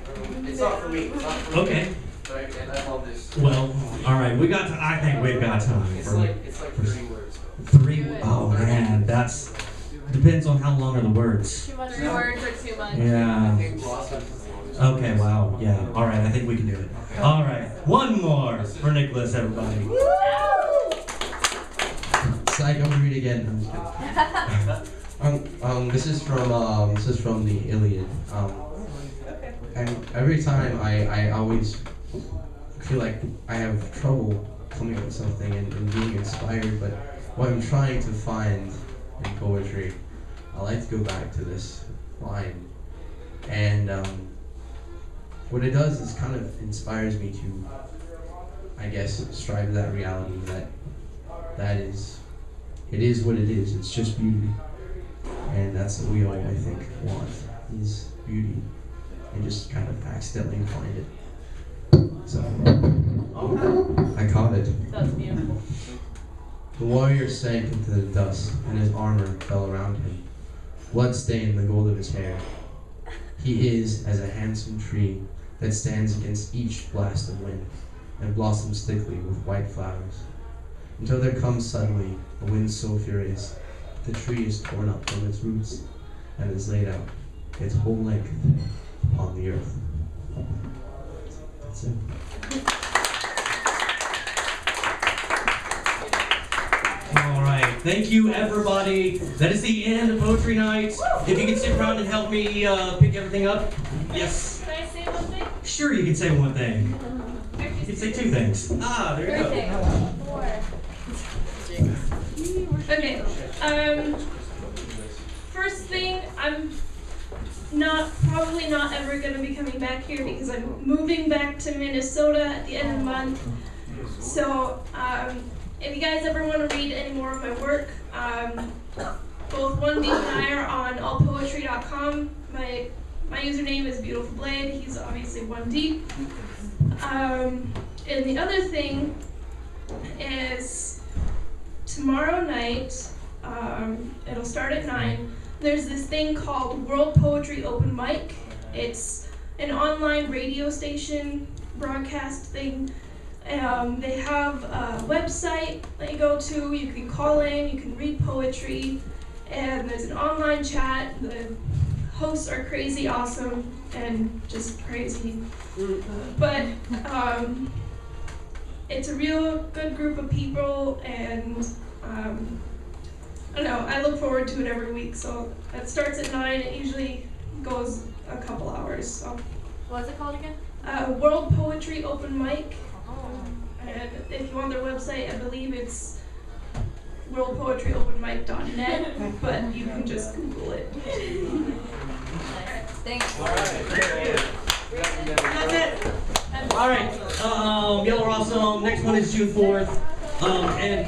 It's not for me. It's not for Okay. me. But I love this. Well, all right, I think we've got time. It's like 3 words. 3. Oh man, that's depends on how long are the words. Too much 3 words or too much? Yeah. Okay. Wow. Yeah. All right. I think we can do it. All right. One more for Nicolas, everybody. Psych, I'm gonna read again. I'm just kidding. This is from the Iliad. And every time I always feel like I have trouble coming up with something and being inspired, but what I'm trying to find in poetry, I like to go back to this line. And what it does is kind of inspires me to, I guess, strive to that reality that it is what it is. It's just beauty. And that's what we all, I think, want, is beauty. And just kind of accidentally find it. So, I caught it. That's beautiful. The warrior sank into the dust, and his armor fell around him. Blood stained the gold of his hair. He is as a handsome tree that stands against each blast of wind and blossoms thickly with white flowers, until there comes suddenly a wind so furious the tree is torn up from its roots and is laid out its whole length upon the earth. That's it. All right, thank you everybody. That is the end of Poetry Night. If you can stick around and help me pick everything up. Yes. Can I say one thing? Sure, you can say one thing. You can say two things. Ah, there you go. Okay. First thing, I'm probably not ever gonna be coming back here because I'm moving back to Minnesota at the end of the month. So, if you guys ever want to read any more of my work, both One Deep and I are on allpoetry.com. My username is Beautiful Blade. He's obviously One Deep. And the other thing is tomorrow night, it'll start at 9. There's this thing called World Poetry Open Mic. It's an online radio station broadcast thing. They have a website that you go to, you can call in, you can read poetry, and there's an online chat. The hosts are crazy awesome and just crazy. But it's a real good group of people, and I don't know, I look forward to it every week. So it starts at 9, it usually goes a couple hours. So. What's it called again? World Poetry Open Mic. And if you want their website, I believe it's worldpoetryopenmic.net, but you can just Google it. Thanks. All right, thank you. That's it. All right, y'all are awesome. Next one is June 4th. And